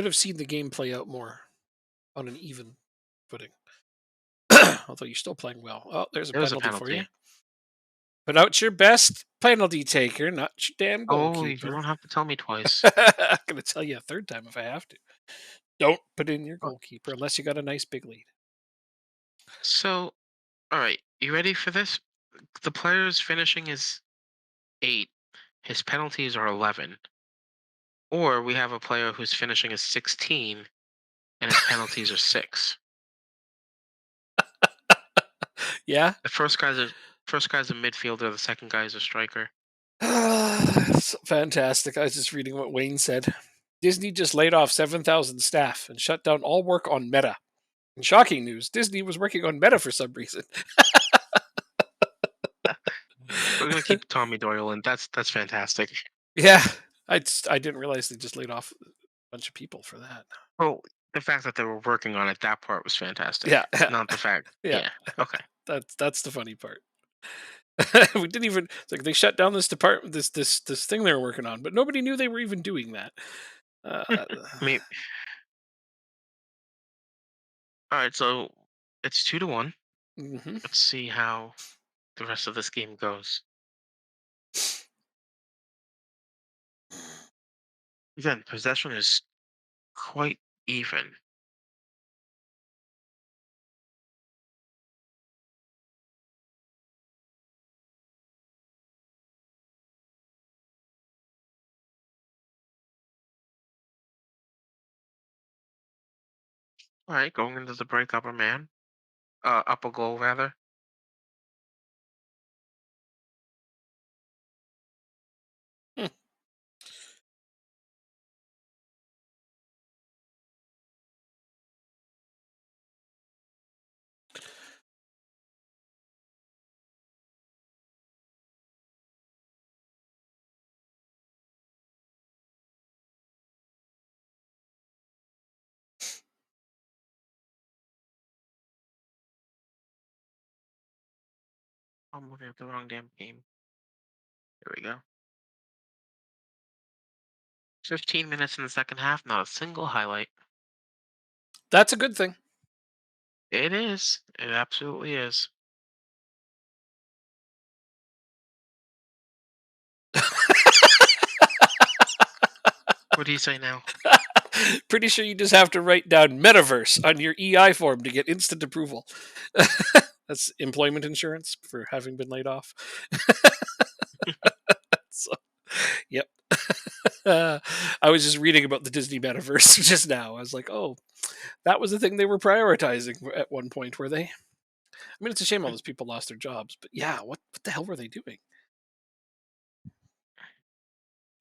have seen the game play out more on an even footing. Although you're still playing well. Oh, there's a There was a penalty for you. penalty. Put out your best penalty taker, not your damn Oh, you goalkeeper. don't have to tell me twice. I'm gonna tell you a third time if I have to. Don't put in your Oh, goalkeeper unless you got a nice big lead. so, all right, you ready for this? The player's finishing is 8. His penalties are 11. Or we have a player who's finishing is 16 and his penalties are 6. Yeah. The first guy's a midfielder, the second guy's a striker. It's fantastic. I was just reading what Wayne said. Disney just laid off 7,000 staff and shut down all work on Meta. In shocking news, Disney was working on Meta for some reason. We're gonna keep Tommy Doyle, and that's fantastic. Yeah, I didn't realize they just laid off a bunch of people for that. Well, the fact that they were working on it, that part was fantastic. Yeah, yeah, Not the fact. yeah. Yeah. Okay. That's the funny part. We didn't even it's like they shut down this department, this thing they were working on, but nobody knew they were even doing that. Uh, I mean, all right. So it's 2-1. mhm. Let's see how the rest of this game goes. Again, possession is quite even. All right, going into the break, upper man, up a goal rather. I'm looking at the wrong damn game. There we go. 15 minutes in the second half, not a single highlight. That's a good thing. It is. It absolutely is. What do you say now? Pretty sure you just have to write down metaverse on your EI form to get instant approval. That's employment insurance for having been laid off. So, yep. I was just reading about the Disney metaverse just now. I was like, oh, that was the thing they were prioritizing at one point, were they? I mean, it's a shame all those people lost their jobs, but yeah, what the hell were they doing?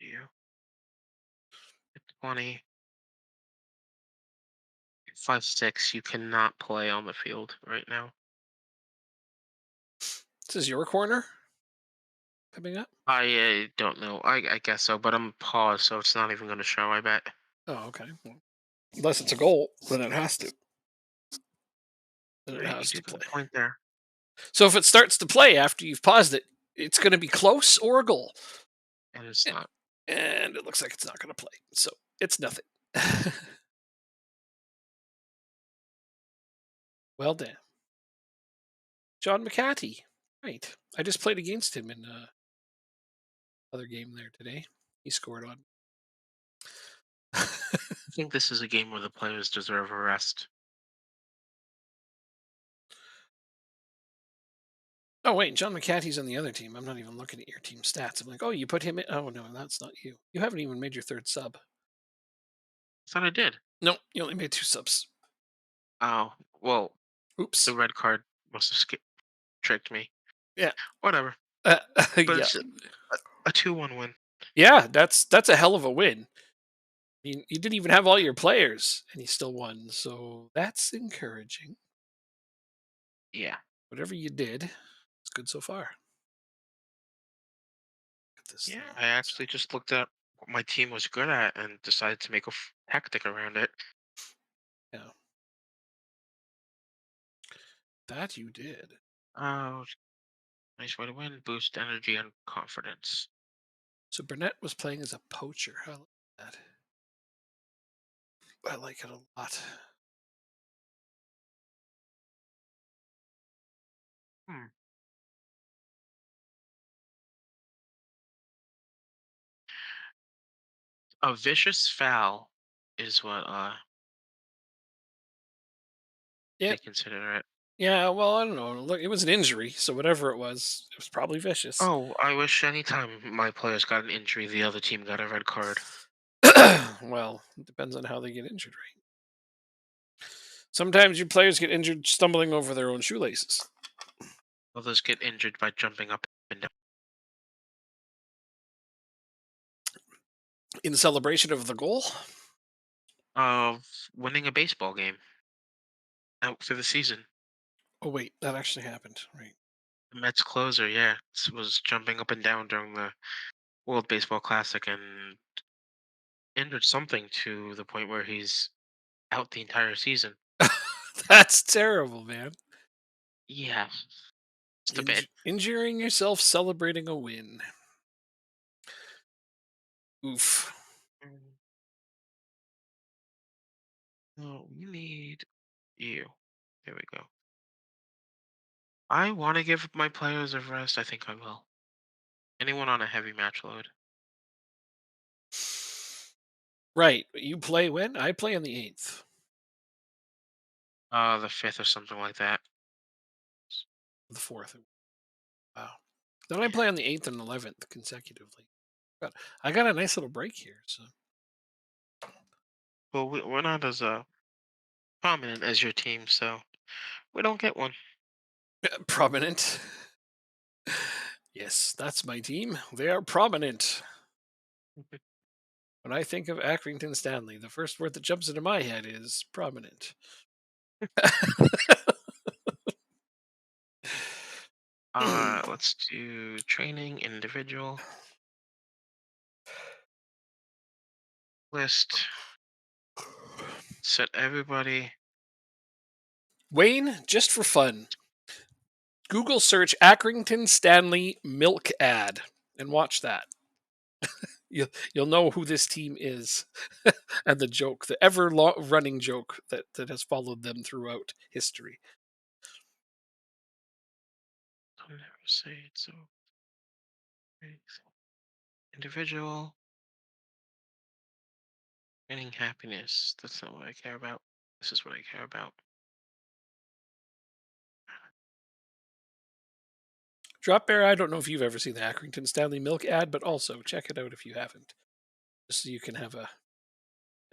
You 20, 5-6. You cannot play on the field right now. This is your corner coming up. I don't know. I guess so, but I'm paused, so it's not even going to show. I bet. Oh, okay. Well, unless it's a goal, then it has to. Then it You has do to have play. a point there. So if it starts to play after you've paused it, it's going to be close or a goal. And it's not. And it looks like it's not going to play. So it's nothing. Well done. John McCarthy. Right. I just played against him in other game there today. He scored on. I think this is a game where the players deserve a rest. Oh wait, John McCarthy's on the other team. I'm not even looking at your team stats. I'm like, oh, you put him in. Oh no, that's not you. You haven't even made your third sub. I thought I did. No, you only made two subs. Oh, well, the Oops. red card must have tricked me. Yeah. Whatever. Uh, But yeah. it's a 2-1 win. Yeah. That's a hell of a win. I mean, you didn't even have all your players, and you still won. So that's encouraging. Yeah. Whatever you did, it's good so far. Look at this Yeah, thing. I actually just looked at what my team was good at and decided to make a tactic around it. Yeah, that you did. Oh, nice way to win. Boost energy and confidence. So Burnett was playing as a poacher. I like that. I like it a lot. Hmm. A vicious foul is what Yeah, they consider it. yeah. Well, I don't know. Look, it was an injury, so whatever it was probably vicious. Oh, I wish anytime my players got an injury, the other team got a red card. Well, it depends on how they get injured, right? Sometimes your players get injured stumbling over their own shoelaces. Others get injured by jumping up and down In celebration of the goal. of winning a baseball game out for the season. Oh wait, that actually happened, right? The Mets closer, yeah, was jumping up and down during the World Baseball Classic and injured something to the point where he's out the entire season. That's terrible, man. Yeah, it's the bad. Injuring yourself celebrating a win. Oof. Mm, no, we need you. There we go. I want to give my players a rest. I think I will. Anyone on a heavy match load? Right. You play when? I play on the 8th. The fifth or something like that. The 4th. Wow. Then I play on the 8th and 11th consecutively. I got a nice little break here. So Well, we're not as prominent as your team, so we don't get one. prominent. Yes, that's my team. They are prominent. When I think of Accrington Stanley, the first word that jumps into my head is prominent. Let's do training individual list. Set everybody. Wayne, just for fun, Google search Accrington Stanley milk ad and watch that. You'll know who this team is and the joke, the ever running joke that has followed them throughout history. I'll never say it. So individual training happiness. That's not what I care about. This is what I care about. Drop Bear, I don't know if you've ever seen the Accrington Stanley milk ad, but also check it out if you haven't, just so you can have a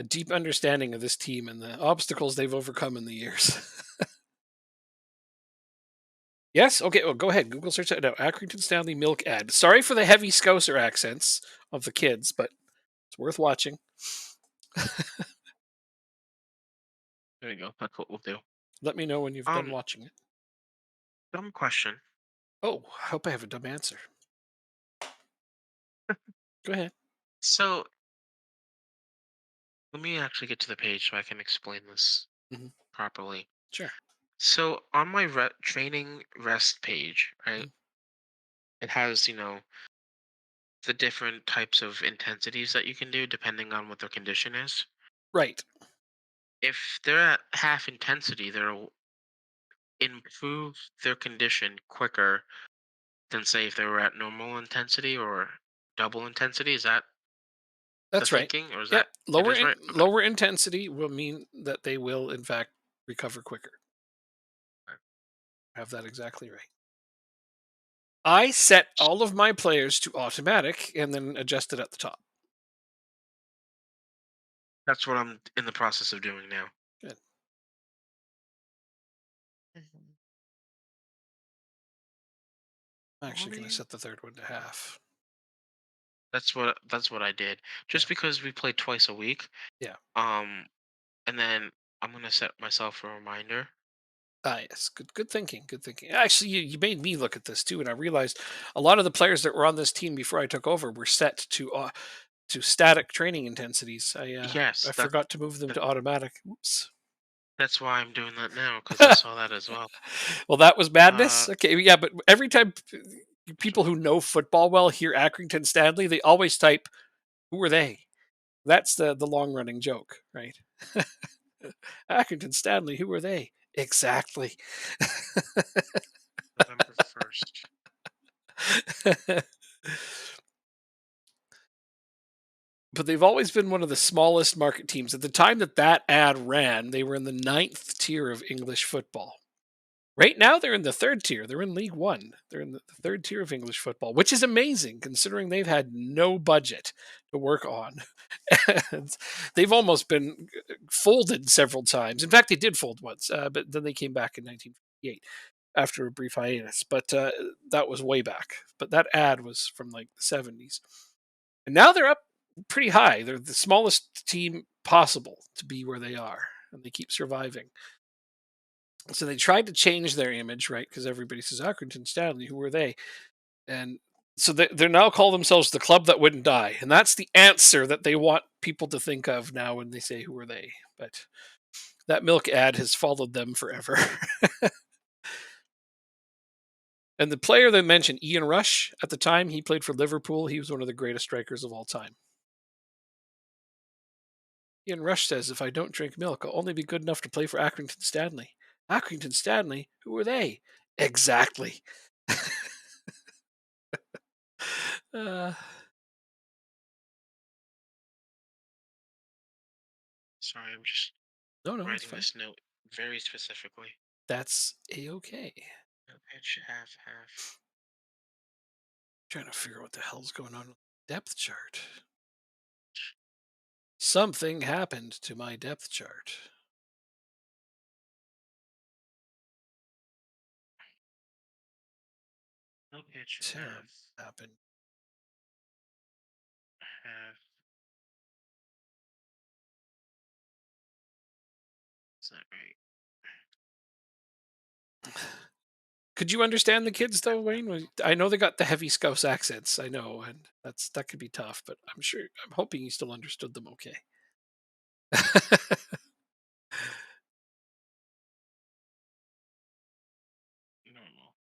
deep understanding of this team and the obstacles they've overcome in the years. Yes? Okay, well, go ahead. Google search it now. Accrington Stanley milk ad. Sorry for the heavy Scouser accents of the kids, but it's worth watching. There you go. That's what we'll do. Let me know when you've done Um, watching it. dumb question. Oh, I hope I have a dumb answer. Go ahead. So let me actually get to the page so I can explain this Hmm. properly. Sure. So on my training rest page, right? Mhm. It has, the different types of intensities that you can do depending on what their condition is. Right. If they're at half intensity, they'll improve their condition quicker than say if they were at normal intensity or double intensity. Is that the That's right. thinking, or is Yep. that it is right? Okay. Lower intensity will mean that they will in fact recover quicker. Okay. Have that exactly right. I set all of my players to automatic and then adjusted at the top. That's what I'm in the process of doing now. Good. Mhm. I'm How actually going to many? set the third one to half. That's what I did. Yeah. Just because we play twice a week, Yeah. um, and then I'm gonna set myself a reminder. Ah, yes. Good thinking. Good thinking. Actually, you made me look at this too, and I realized a lot of the players that were on this team before I took over were set to static training intensities. I Yes, forgot to move them that to automatic. Oops. that's why I'm doing that now because I saw that as well. Well, that was Uh, madness. Okay, yeah, but every time people who know football well hear Accrington Stanley, they always type, "Who are they?" That's the long running joke, right? Accrington Stanley, who are they? Exactly. November 1st. But they've always been one of the smallest market teams. At the time that that ad ran, they were in the ninth tier of English football. Right now, they're in the third tier. They're in League One. They're in the third tier of English football, which is amazing considering they've had no budget to work on. And they've almost been folded several times. In fact, they did fold once, but then they came back in 1958 after a brief hiatus. But that was way back. But that ad was from like the 70s. And now they're up pretty high. They're the smallest team possible to be where they are, and they keep surviving. So they tried to change their image, right? Because everybody says Accrington Stanley, who are they? And so they're now call themselves the club that wouldn't die, and that's the answer that they want people to think of now when they say who are they. But that milk ad has followed them forever. And the player they mentioned, Ian Rush, at the time he played for Liverpool. He was one of the greatest strikers of all time. Ian Rush says, "If I don't drink milk, I'll only be good enough to play for Accrington Stanley." Accrington Stanley? Who are they? Exactly. uh, Sorry, I'm just no, no, it's writing fine. this note very specifically. That's a okay. No pitch, half, half. Trying to figure out what the hell's going on with the depth chart. Something happened to my depth chart. No pitch, Terrible happened. half. Is that right? Could you understand the Okay, kids half, though, half. Wayne? I know they got the heavy Scouse accents. I know, and that could be tough. But I'm hoping you still understood them okay. Normal.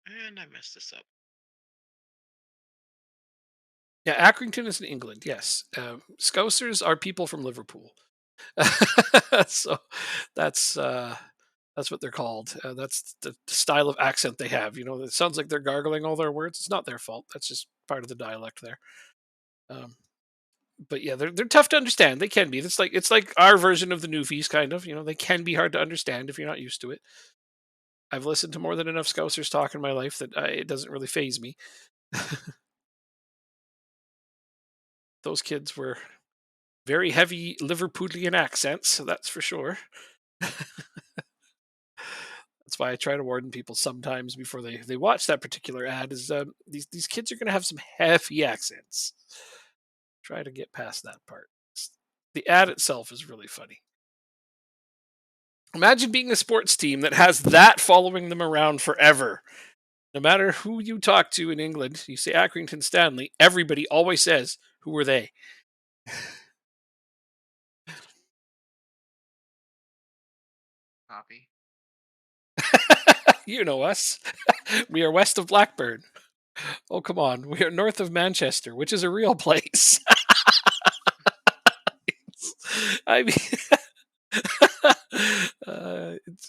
And I messed this up. Yeah, Accrington is in England. Yes, Scousers are people from Liverpool. So that's uh, that's what they're called. That's the style of accent they have. You know, it sounds like they're gargling all their words. It's not their fault. That's just part of the dialect there. Um, but yeah, they're tough to understand. They can be. It's like our version of the Newfies, kind of. You know, they can be hard to understand if you're not used to it. I've listened to more than enough Scousers talk in my life that it doesn't really phase me. Those kids were very heavy Liverpoolian accents, so that's for sure. That's why I try to warn people sometimes before they watch that particular ad. Is these kids are going to have some heavy accents. Try to get past that part. The ad itself is really funny. Imagine being a sports team that has that following them around forever. No matter who you talk to in England, you say Accrington Stanley, everybody always says, "Who are they?" Copy. You know us. We are west of Blackburn. Oh, come on. We are north of Manchester, which is a real place. I mean,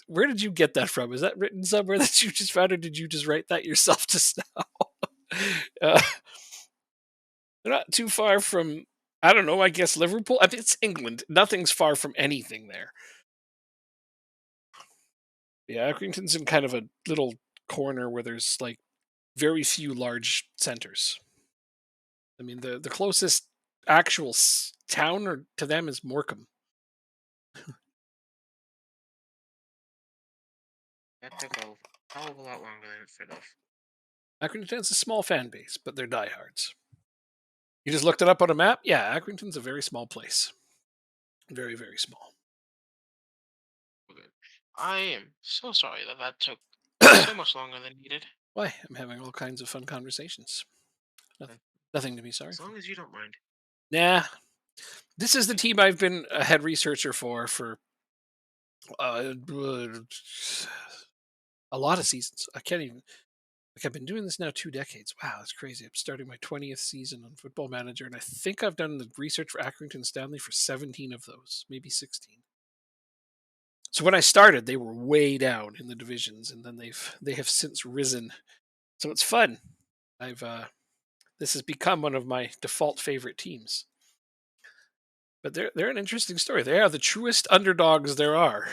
where did you get that from? Is that written somewhere that you just found, or did you just write that yourself just now? uh, they're not too far from, I don't know, I guess Liverpool. I mean, it's England. Nothing's far from anything there. Yeah, Accrington's in kind of a little corner where there's like very few large centers. I mean, the closest actual town or to them is Morecambe. That took a hell of a lot longer than it should have. Accrington has a small fan base, but they're diehards. You just looked it up on a map? Yeah, Accrington's a very small place. Very, very small. Okay. I am so sorry that that took so much longer than needed. Why? I'm having all kinds of fun conversations. Uh, Nothing, nothing to be sorry As for. long as you don't mind. Nah, this is the team I've been a head researcher for uh, a lot of seasons. I can't even. Like I've been doing this now 2 decades. Wow, that's crazy. I'm starting my 20th season on Football Manager, and I think I've done the research for Accrington Stanley for 17 of those, maybe 16. So when I started, they were way down in the divisions, and then they have since risen. So it's fun. I've This has become one of my default favorite teams. But they're an interesting story. They are the truest underdogs there are.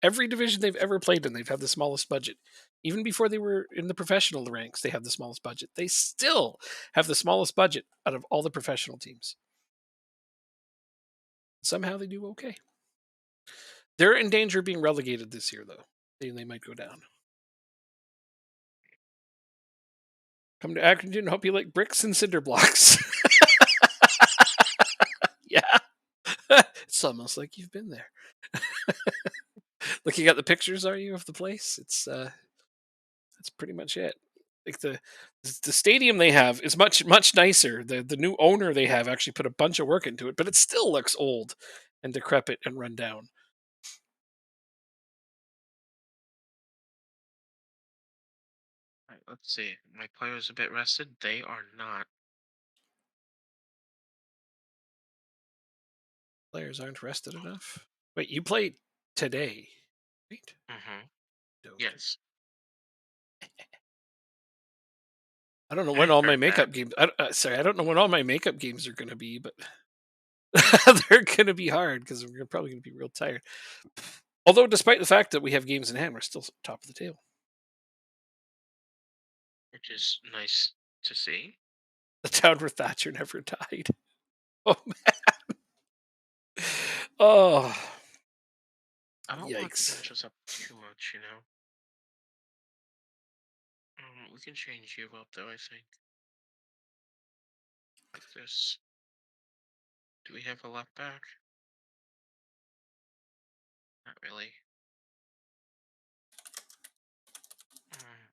Every division they've ever played in, they've had the smallest budget. Even before they were in the professional ranks, they had the smallest budget. They still have the smallest budget out of all the professional teams. Somehow they do okay. They're in danger of being relegated this year, though. They might go down. Come to Accrington, hope you like bricks and cinder blocks. Yeah. It's almost like you've been there. Looking at the pictures, are you, of the place? It's that's pretty much it. Like the stadium they have is much nicer. The new owner they have actually put a bunch of work into it, but it still looks old and decrepit and run down. Right, let's see. My player's a bit rested. They are not. Players aren't rested enough. Wait, you played today, right? Mm-hmm. Joking. Yes. I don't know I when all my heard that. makeup games. Sorry, I don't know when all my makeup games are going to be, but they're going to be hard because we're probably going to be real tired. Although, despite the fact that we have games in hand, we're still top of the table. Which is nice to see. The town where Thatcher never died. Oh man. Oh, I don't want to yikes. bunch us up too much, you know. We can change you up though. I think like this. Do we have a left back? Not really. Mm,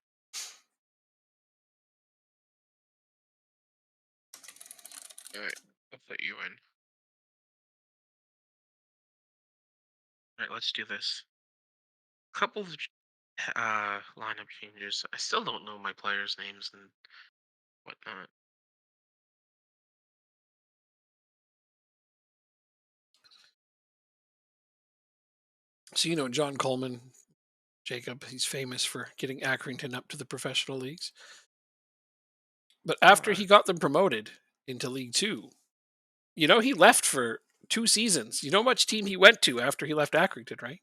all right, I'll put you in. All right, let's do this. Couple of lineup changes. I still don't know my players' names and whatnot. So, you know, John Coleman, Jacob, he's famous for getting Accrington up to the professional leagues. But Oh, after he got them promoted into League Two, you know, he left for 2 seasons. You know, much team he went to after he left Accrington, right?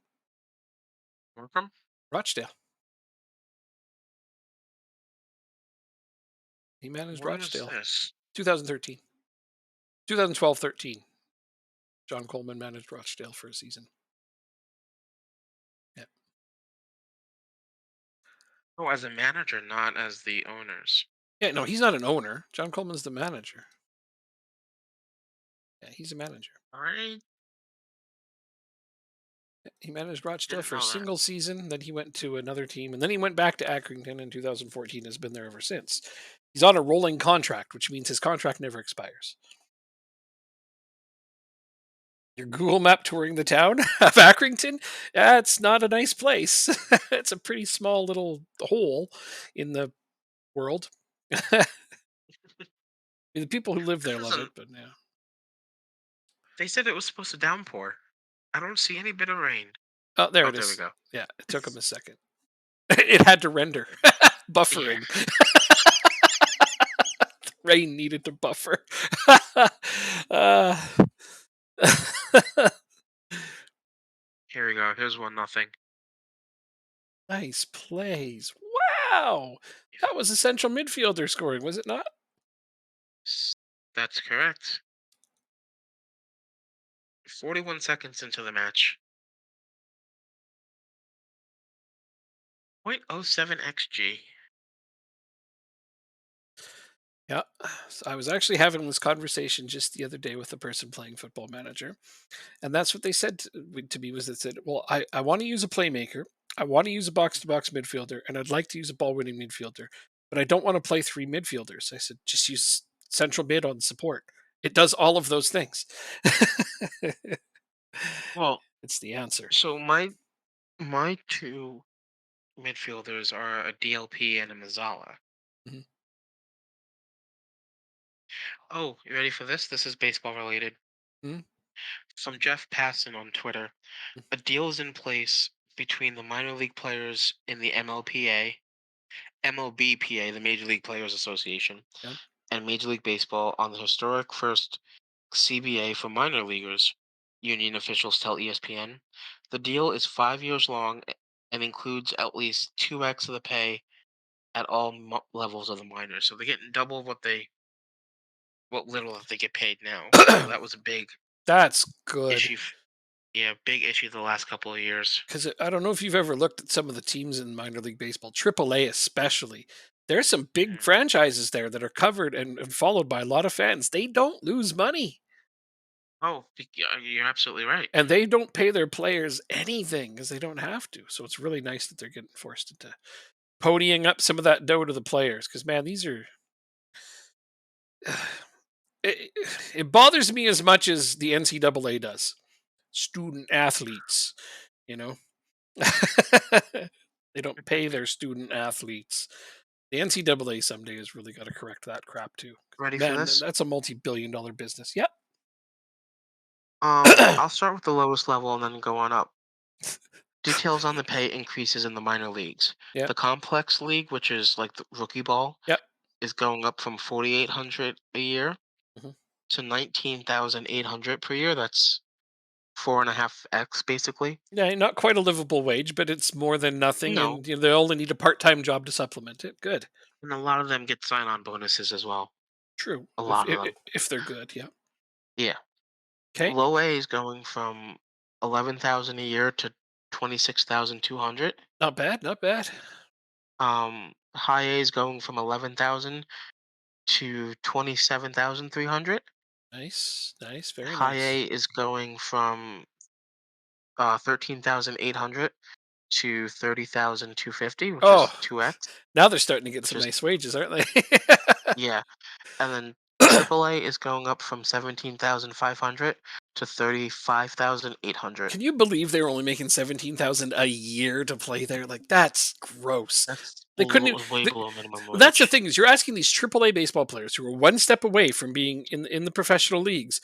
Markham? Rochdale. He managed When was Rochdale. this? 2013. 2012-13. John Coleman managed Rochdale for a season. Yeah. Oh, as a manager, not as the owners. Yeah, no, he's not an owner. John Coleman's the manager. Yeah, he's a manager. I He managed Rochdale didn't for a know that. single season. Then he went to another team, and then he went back to Accrington in 2014. Has been there ever since. He's on a rolling contract, which means his contract never expires. Your Google Map touring the town of Accrington, yeah, it's not a nice place. It's a pretty small little hole in the world. The people who live This there love it, isn't but yeah. They said it was supposed to downpour. I don't see any bit of rain. Oh, there Oh, it there we is. go. Yeah, it took him a second. It had to render. Yeah. Buffering. Rain needed to buffer. uh, Here we go. Here's 1-0. nice plays. Wow. That was a central midfielder scoring, was it not? That's correct. 41 seconds into the match. 0.07 xg. Yeah. So I was actually having this conversation just the other day with a person playing Football Manager. And that's what they said to me was they said, well, I want to use a playmaker. I want to use a box to box midfielder, and I'd like to use a ball winning midfielder, but I don't want to play three midfielders. I said, just use central mid on support. It does all of those things. Well, It's the answer. so my two midfielders are a DLP and a Mazzala. Mhm. Oh, you ready for this? This is baseball related. Mhm. From Jeff Passan on Twitter. A deal is in place between the minor league players in the MLBPA, the Major League Players Association, Yeah. and Major League Baseball on the historic first CBA for minor leaguers, union officials tell ESPN. The deal is 5 years long and includes at least 2x of the pay at all levels of the minors. So they're getting double what little that they get paid now. So that was a big That's good. issue. Yeah, big issue the last couple of years. Because I don't know if you've ever looked at some of the teams in minor league baseball, AAA especially. There's some big Mhm. franchises there that are covered and followed by a lot of fans. They don't lose money. Oh, yeah, you're absolutely right. And they don't pay their players anything because they don't have to. So it's really nice that they're getting forced into ponying up some of that dough to the players. Because man, these are it, it bothers me as much as the NCAA does. Student athletes, you know, they don't pay their student athletes. The NCAA someday has really got to correct that crap too. Ready for Man, this? that's a multi-billion-dollar business. Yep. I'll start with the lowest level and then go on up. Details on the pay increases in the minor leagues. Yep. The complex league, which is like the rookie ball, Yep. is going up from 4,800 a year Mhm. to 19,800 per year. That's 4.5x basically. Yeah, not quite a livable wage, but it's more than nothing, No, and they only need a part-time job to supplement it. Good. and a lot of them get sign-on bonuses as well. True. A If lot of if, them. if they're good, yeah. Yeah. Okay. Low A is going from 11,000 a year to 26,200. Not bad. Not bad. High A is going from 11,000 to 27,300. Nice. Nice. Very High nice. A is going from 13,800 to 30,250, which Oh, is 2x, now they're starting to get which some is nice wages, aren't they? yeah. And then AAA is going up from 17,500 to 35,800. Can you believe they were only making 17,000 a year to play there? Like that's gross. That's They couldn't. way They, below minimum that's the wage. thing is you're asking these AAA baseball players who are one step away from being in the professional leagues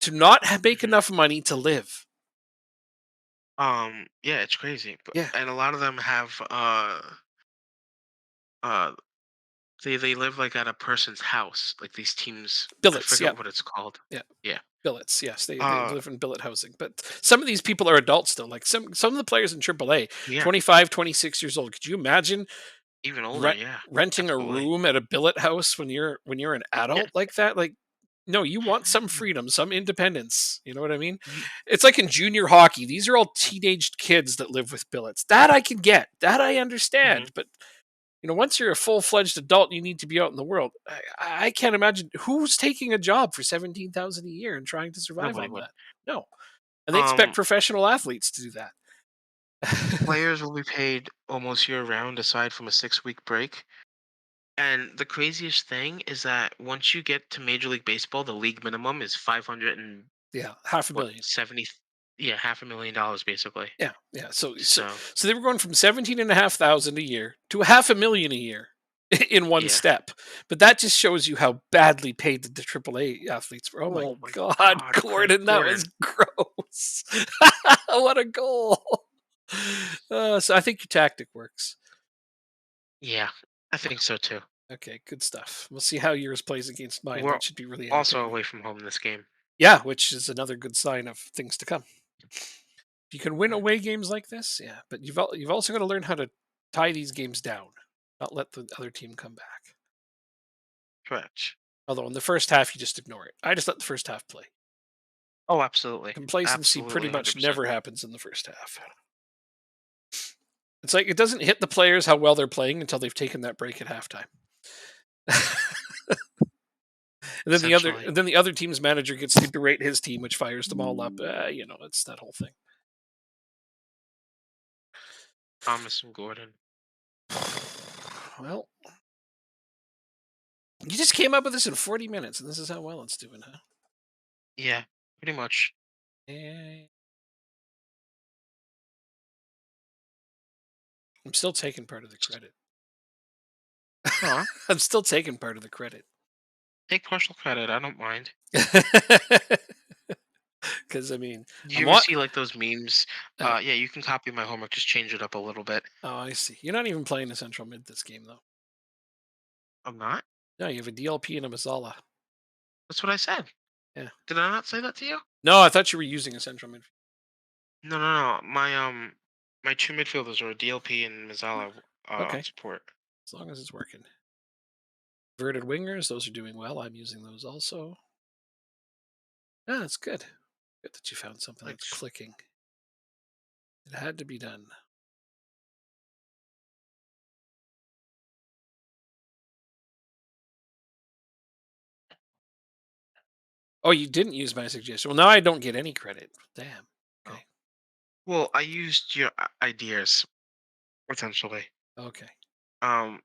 to not make Mhm. enough money to live. Yeah, it's crazy. Yeah, And a lot of them have uh they live like at a person's house. Like these teams, I billets. forget Yeah, what it's called. yeah, Yeah. billets. Yes, they Uh live in billet housing. But some of these people are adults still. Like some of the players in AAA, yeah, 25, 26 years old. Could you imagine even older, rent, yeah. renting a Absolutely. room at a billet house when you're an Yeah. adult like that? Like, no, you want some freedom, some independence. You know what I mean? You, It's like in junior hockey. These are all teenage kids that live with billets. That I can get. That I mhm. understand. But once you're a full-fledged adult, you need to be out in the world. I can't imagine who's taking a job for 17,000 a year and trying to survive Nobody on would. that. No, and they expect Um professional athletes to do that. Players will be paid almost year round aside from a 6-week break. And the craziest thing is that once you get to Major League Baseball, the league minimum is 500 and Yeah, half a what billion. 70, yeah, half $1 million basically. Yeah, yeah. So So they were going from 17,500 a year to a half a million a year. in one Yeah. step. But that just shows you how badly paid the AAA athletes were. Oh my Oh my God, God, Gordon, that was Gordon. gross. What a goal. So I think your tactic works. Yeah, I think so too. Okay, good stuff. We'll see how yours plays against mine. We're That should be really also entertaining. away from home this game. Yeah, which is another good sign of things to come. If you can win Mm, away games like this, yeah, but you've also got to learn how to tie these games down, not let the other team come back. correct. Although in the first half, you just ignore it. I just let the first half play. Oh, absolutely. Complacency pretty Absolutely, much 100%. never happens in the first half. It's like it doesn't hit the players how well they're playing until they've taken that break at halftime. Essentially. And then the other team's manager gets to berate his team, which fires them all up. It's that whole thing. Thomas and Gordon. Well, you just came up with this in 40 minutes, and this is how well it's doing, huh? Yeah, pretty much. Eh, I'm still taking part of the credit. Huh? I'm still taking part of the credit. Take partial credit. I don't mind. Because I mean, Do I'm you ever what? see like those memes? Uh, Yeah, you can copy my homework, just change it up a little bit. oh, I see. You're not even playing a central mid this game, though. I'm not. No, you have a DLP and a Mazzala. That's what I said. Yeah. Did I not say that to you? No, I thought you were using a central mid. No, no, no. My two midfielders are DLP and Mazzala on Okay, support. as long as it's working. Verted wingers, those are doing well. I'm using those also. Yeah, that's good. Good that you found something that's Thanks. clicking. It had to be done. Oh, you didn't use my suggestion. Well, now I don't get any credit. Damn. Oh. Okay. Well, I used your ideas essentially. Okay. Um.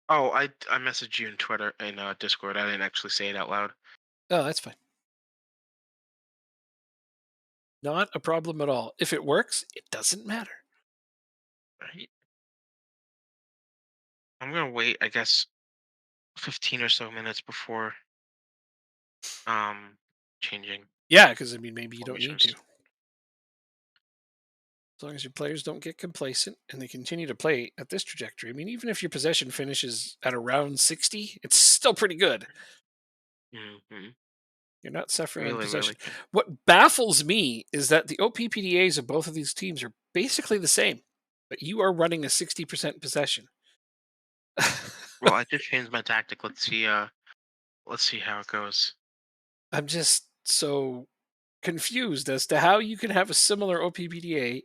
Oh, I messaged you in Twitter and Discord. I didn't actually say it out loud. Oh, that's fine. Not a problem at all. If it works, it doesn't matter. Right. I'm gonna wait. I guess 15 or so minutes before um changing Yeah, because I mean, maybe you don't need to. formations. As long as your players don't get complacent and they continue to play at this trajectory. I mean, even if your possession finishes at around 60, it's still pretty good. Hmm. You're not suffering on Really, really possession. good. What baffles me is that the OPPDAs of both of these teams are basically the same, but you are running a 60% possession. Well, I did change my tactic. Let's see how it goes. I'm just so confused as to how you can have a similar OPPDA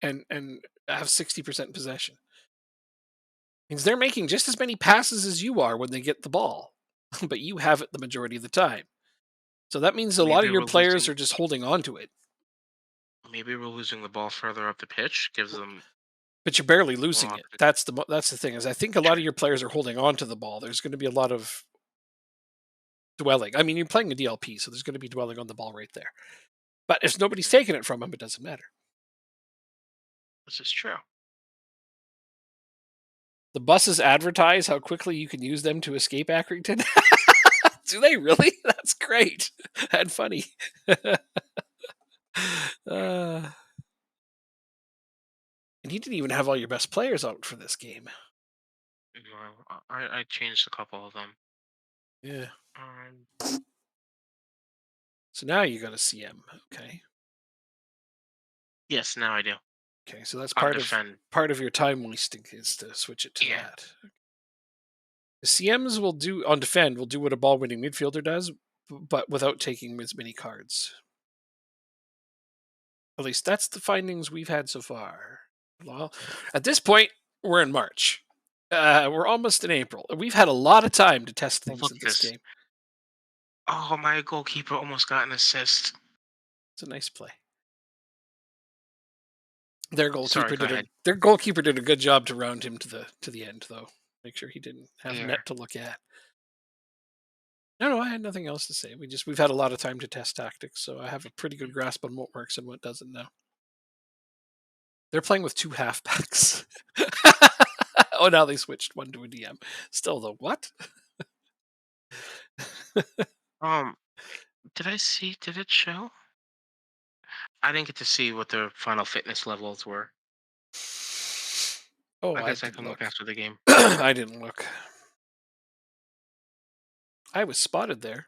and have 60% possession. Means they're making just as many passes as you are when they get the ball, but you have it the majority of the time. So that means a lot of Maybe your we're players losing. are just holding on to it, Maybe we're losing the ball further up the pitch. Gives them but you're barely more losing it. opportunity. That's the thing is I think a lot of your players are holding on to the ball. There's going to be a lot of dwelling. I mean, you're playing a DLP, so there's going to be dwelling on the ball right there. But if nobody's Mhm. taking it from them, it doesn't matter. This is true. The buses advertise how quickly you can use them to escape Accrington. Do they really? That's great and funny. uh, and you didn't even have all your best players out for this game. No, I changed a couple of them. Yeah. Um, So now you got a CM. Okay. yes, now I do. Okay. So that's On defend. part of your time wasting is to switch it to Yeah. that. The CMs will do on defend will do what a ball winning midfielder does, but without taking as many cards. At least that's the findings we've had so far. Well, at this point, we're in March. We're almost in April. We've had a lot of time to test Oh, things look in at this this. game. Oh, my goalkeeper almost got an assist. It's a nice play. Sorry, go ahead. Their goalkeeper did a good job to round him to the end, though. Make sure he didn't have There. net to look at. No, I had nothing else to say. We've had a lot of time to test tactics, so I have a pretty good grasp on what works and what doesn't now. They're playing with two halfbacks. Oh, now they switched one to a DM. Still though, what? Um, did I see? Did it show? I didn't get to see what their final fitness levels were. Oh, I I guess I didn't can look look. after the game. I didn't look. I was spotted there.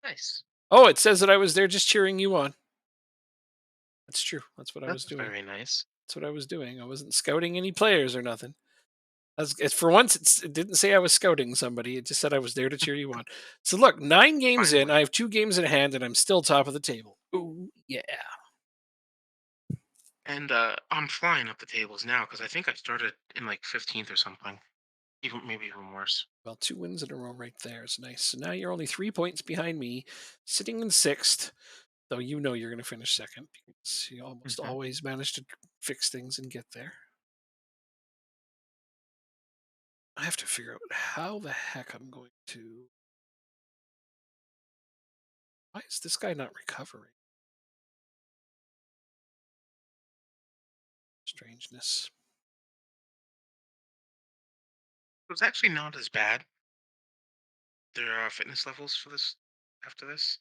Nice. Oh, it says that I was there just cheering you on. That's true. That's what I was That's doing. very nice. That's what I was doing. I wasn't scouting any players or nothing. For once, it didn't say I was scouting somebody. It just said I was there to cheer you on. So look, 9 games in, Finally. I have 2 games in hand, and I'm still top of the table. Ooh, yeah. And I'm flying up the tables now because I think I started in like 15th or something. Even maybe even worse. Well, 2 wins in a row right there is nice. So now you're only 3 points behind me, sitting in sixth. Though you know you're going to finish second because you almost Hmm. always manage to fix things and get there. I have to figure out how the heck I'm going to. Why is this guy not recovering? Strangeness. It was actually not as bad. Their fitness levels for this after this.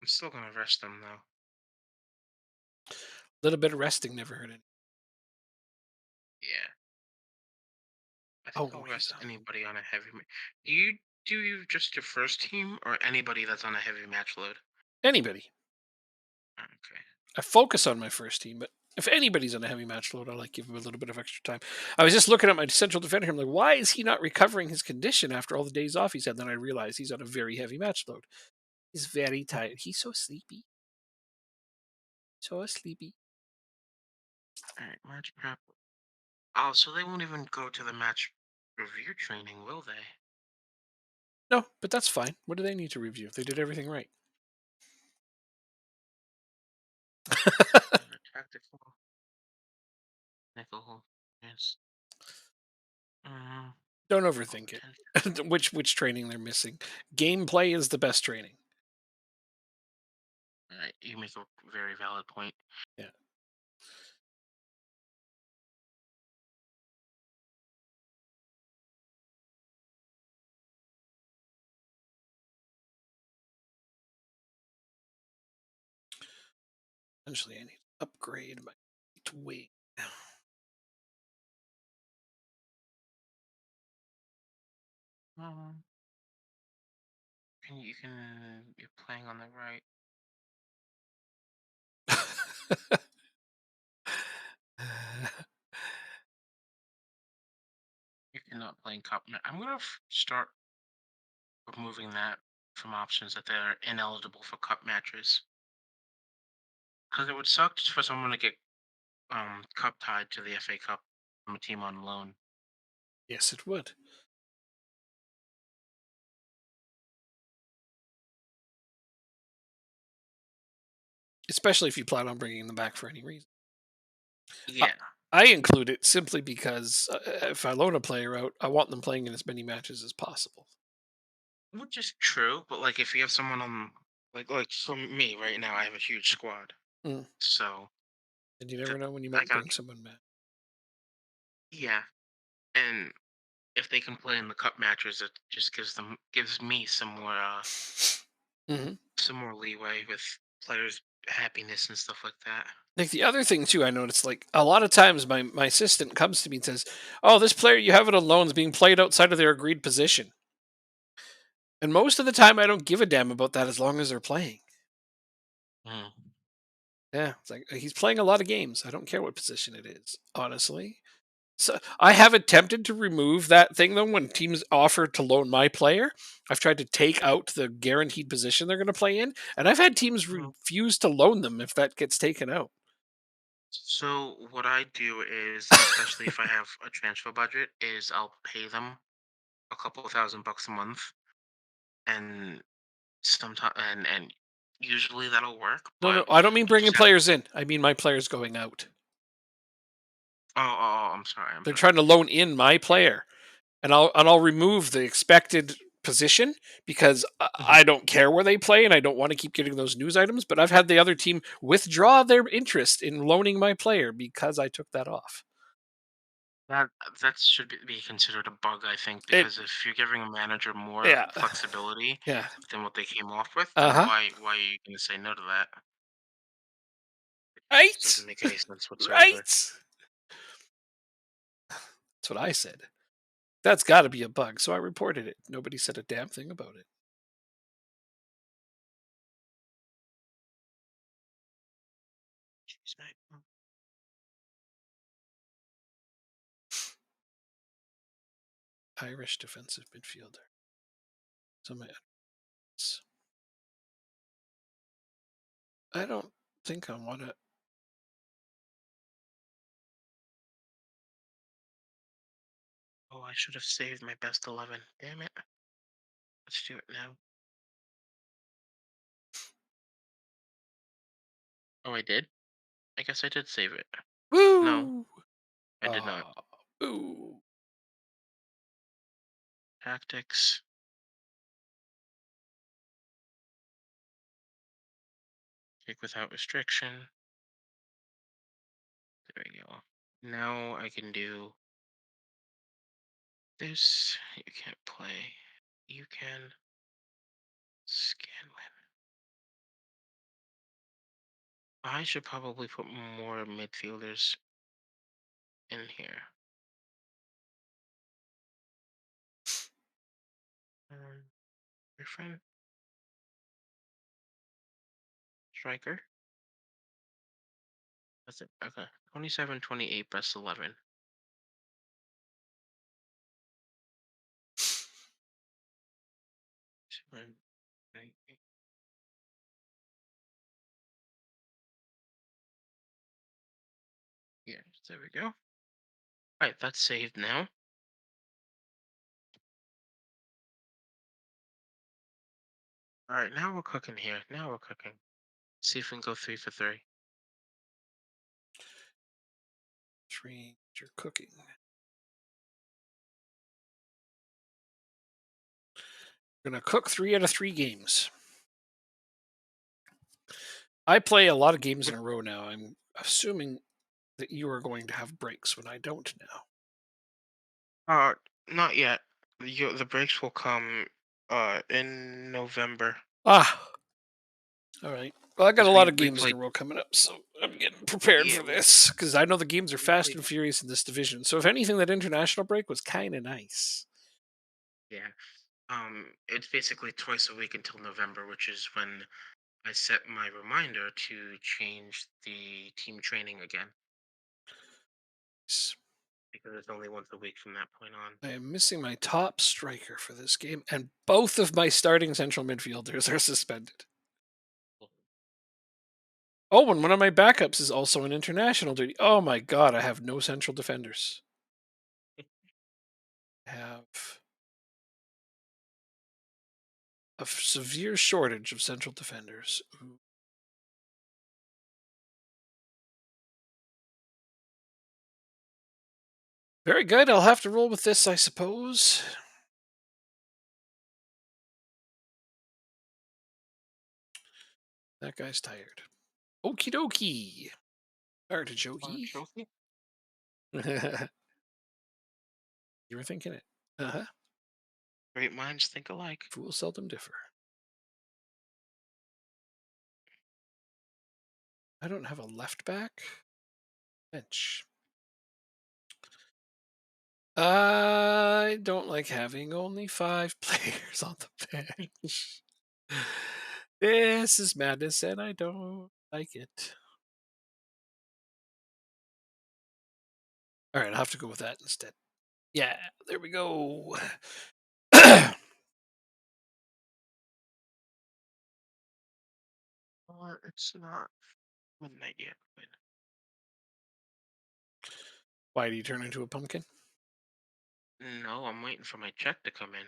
I'm still gonna rest them though. A little bit of resting never hurt any. Yeah, I think Oh, I'll he's rest anybody on a heavy. Do you just your first team or anybody that's on a heavy match load? anybody. Okay. I focus on my first team, but if anybody's on a heavy match load, I like give him a little bit of extra time. I was just looking at my central defender. I'm like, why is he not recovering his condition after all the days off he's had? Then I realized he's on a very heavy match load. He's very tired. He's so sleepy. So sleepy. All right, match prep. Oh, so they won't even go to the match review training, will they? No, but that's fine. What do they need to review? They did everything right. Tactical, nickel, yes. Uh, Don't all overthink potential. it. which training they're missing? Gameplay is the best training. All right, you make a very valid point. Yeah. Eventually, I need to upgrade my wing. Um, and you're playing on the right. If you're not playing cup, I'm gonna start removing that from options that they're ineligible for cup matches. Because it would suck just for someone to get cup tied to the FA Cup from a team on loan. Yes, it would. Especially if you plan on bringing them back for any reason. I Yeah, I include it simply because if I loan a player out, I want them playing in as many matches as possible. which is true. But like, if you have someone on, like for me right now, I have a huge squad. Mm. So And you the, never know when you I might got bring someone back. yeah, and if they can play in the cup matches, it just gives me Hmm. some more leeway with players' happiness and stuff like that. Like the other thing too, I noticed like a lot of times my assistant comes to me and says, "Oh, this player you have it on loan is being played outside of their agreed position." And most of the time, I don't give a damn about that as long as they're playing. Mm. Yeah, it's like he's playing a lot of games. I don't care what position it is, honestly. So I have attempted to remove that thing though when teams offer to loan my player. I've tried to take out the guaranteed position they're going to play in, and I've had teams Mhm. refuse to loan them if that gets taken out. So what I do is, especially if I have a transfer budget, is I'll pay them a couple of $1,000 a month, and sometimes and usually that'll work. No, no, But I don't mean you bringing just have players in. I mean my players going out. I'm sorry, I'm They're sorry. trying to loan in my player, and I'll remove the expected position because Mhm. I don't care where they play and I don't want to keep getting those news items. But I've had the other team withdraw their interest in loaning my player because I took that off. That that should be considered a bug, I think, It because if you're giving a manager more yeah. flexibility Yeah. than what they came off with, then Uh-huh. why are you gonna say no to that? This Right? doesn't make any sense whatsoever. Right? That's what I said. That's gotta be a bug, so I reported it. Nobody said a damn thing about it. Jeez, mate. Irish defensive midfielder. So my I don't think I wanna Oh, I should have saved my best 11. Damn it. Let's do it now. Oh, I did? I guess I did save it. No, Woo! I did not. Ah, boo. Tactics. Kick without restriction. There we go. Now I can do this. You can't play. You can scan win. I should probably put more midfielders in here. Your friend striker. That's it. Okay. 27, 28, best 11. Seven, eight, eight. Yeah, there we go. All right, that's saved now. All right, now we're cooking here. Now we're cooking. See if we can go 3 for 3. Three, you're cooking. Gonna cook 3 out of 3 games. I play a lot of games in a row now. I'm assuming that you are going to have breaks when I don't now. Uh, Not yet. The breaks will come in November. Ah, all right. Well, I got a Because lot of we games in played. a row coming up, so I'm getting prepared Yeah, for this because I know the games are we fast played. and furious in this division. So if anything, that international break was kind of nice. Yeah. It's basically twice a week until November, which is when I set my reminder to change the team training again, S- because it's only once a week from that point on. I am missing my top striker for this game, and both of my starting central midfielders are suspended. Oh, and one of my backups is also in international duty. Oh my god, I have no central defenders. I have a severe shortage of central defenders. Ooh. Very good. I'll have to roll with this, I suppose. That guy's tired. Okie dokie. Artichoke. Trophy? You were thinking it. Uh huh. Great minds think alike. Fools seldom differ. I don't have a left back. Bench. I don't like having only 5 players on the bench. This is madness, and I don't like it. All right, I'll have to go with that instead. Yeah, there we go. It's not midnight yet. But Why do you turn into a pumpkin? no, I'm waiting for my check to come in.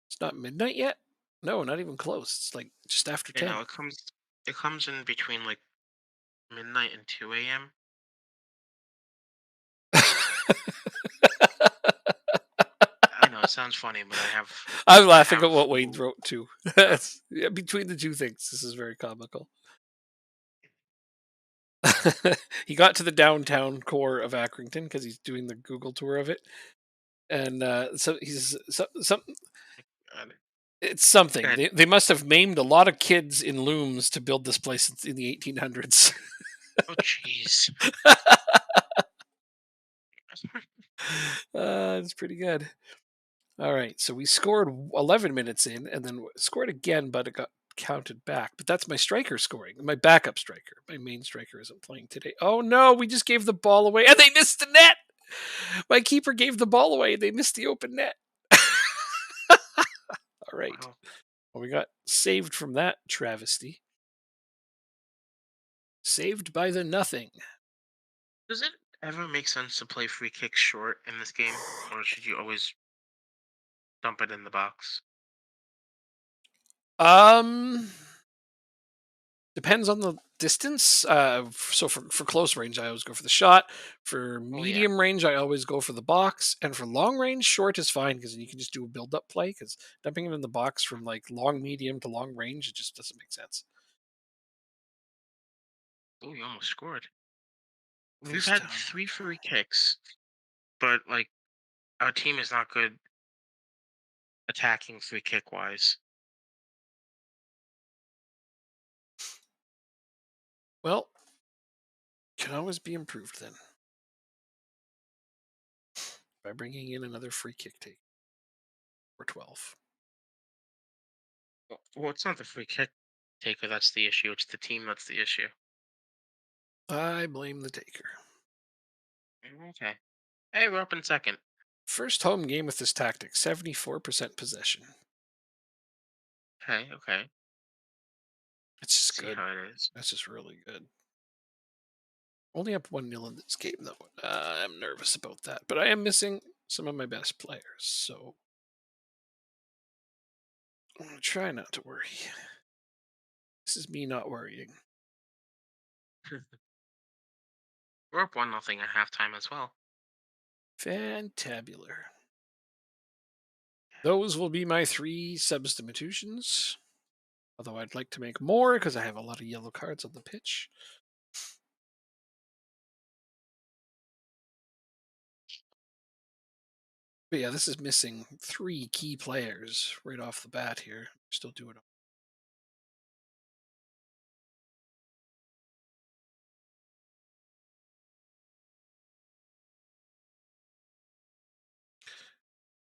It's not midnight yet? No, not even close. It's like just after You know, 10. it comes in between like midnight and 2 a.m. I know it sounds funny, but I'm I laughing at have what Wayne wrote too. Yeah, between the two things, this is very comical. He got to the downtown core of Accrington because he's doing the Google tour of it, and so he's some God. it's something. God. They must have maimed a lot of kids in looms to build this place in the 1800s. Oh, jeez. It's pretty good. All right, so we scored 11 minutes in, and then scored again, but it got counted back. But that's my striker scoring. My backup striker. My main striker isn't playing today. Oh no, we just gave the ball away, and they missed the net. My keeper gave the ball away. They missed the open net. All right. Wow. Well, we got saved from that travesty. Saved by the nothing. Does it ever make sense to play free kicks short in this game, or should you always dump it in the box? Um, Depends on the distance. So for close range, I always go for the shot. For Oh yeah. medium range, I always go for the box. And for long range, short is fine because you can just do a build up play. Because dumping it in the box from like long medium to long range, it just doesn't make sense. Oh, you almost scored. We've This had time, 3 free kicks, but like our team is not good attacking free kick wise. well, can always be improved then by bringing in another free kick take for 12. Well, it's not the free kick taker that's the issue. It's the team that's the issue. I blame the taker. Okay. Hey, we're up in second. First home game with this tactic, 74% possession. Okay, okay. It's just See good. how it is. That's just really good. Only up 1-0 in this game, though. I'm nervous about that, but I am missing some of my best players, so I'm going to try not to worry. This is me not worrying. We're up 1-0 at halftime as well. Fantabular. Those will be my 3 substitutions. Although I'd like to make more because I have a lot of yellow cards on the pitch. But yeah, this is missing 3 key players right off the bat here. Still doing it.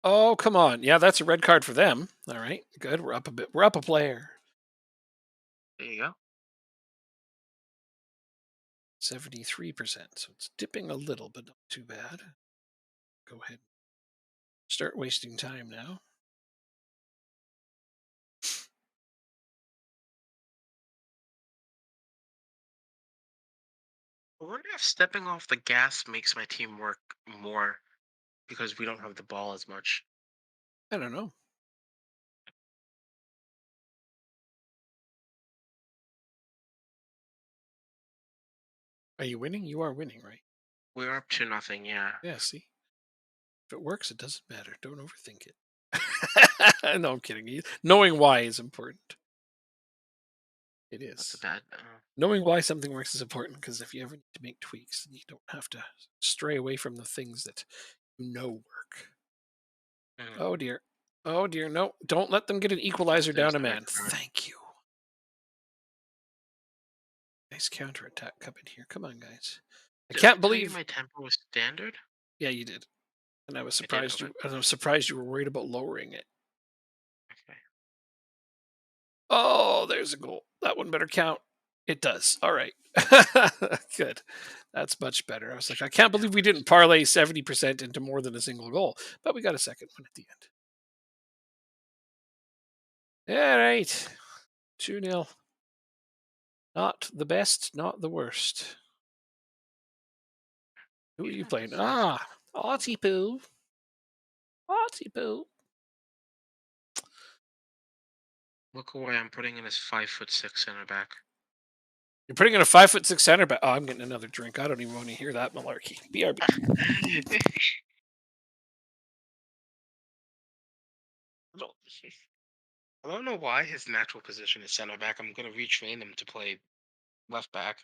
Oh, come on. Yeah, that's a red card for them. All right, good. We're up a bit. We're up a player. There you go. 73%. So it's dipping a little, but not too bad. Go ahead. Start wasting time now. I wonder if stepping off the gas makes my team work more because we don't have the ball as much. I don't know. Are you winning? You are winning, right? We're up 2-0, yeah. Yeah, see? If it works, it doesn't matter. Don't overthink it. No, I'm kidding. Knowing why is important. It That's a is. bad. Knowing why something works is important because if you ever need to make tweaks, you don't have to stray away from the things that you know work. Mm, Oh dear. Oh dear. No, don't let them get an equalizer there's down a the red man. card. Thank you. Nice counterattack coming here. Come on, guys. I Did I can't tell you believe. my tempo was standard? Yeah, you did. And I was I did. surprised Okay. you. And I was surprised you were worried about lowering it. Okay. Oh, there's a goal. That one better count. It does. All right. Good. That's much better. I was like, I can't Now believe we it's didn't parlay 70% into more than a single goal, but we got a second one at the end. All right. 2-0. Not the best, not the worst. Who are you playing? Ah, Artie Poo. Artie Poo. look away. I'm putting in his 5'6" center back. You're putting in a 5'6" center back. Oh, I'm getting another drink. I don't even want to hear that malarkey. BRB. I don't I don't know why his natural position is center back. I'm gonna retrain him to play left back.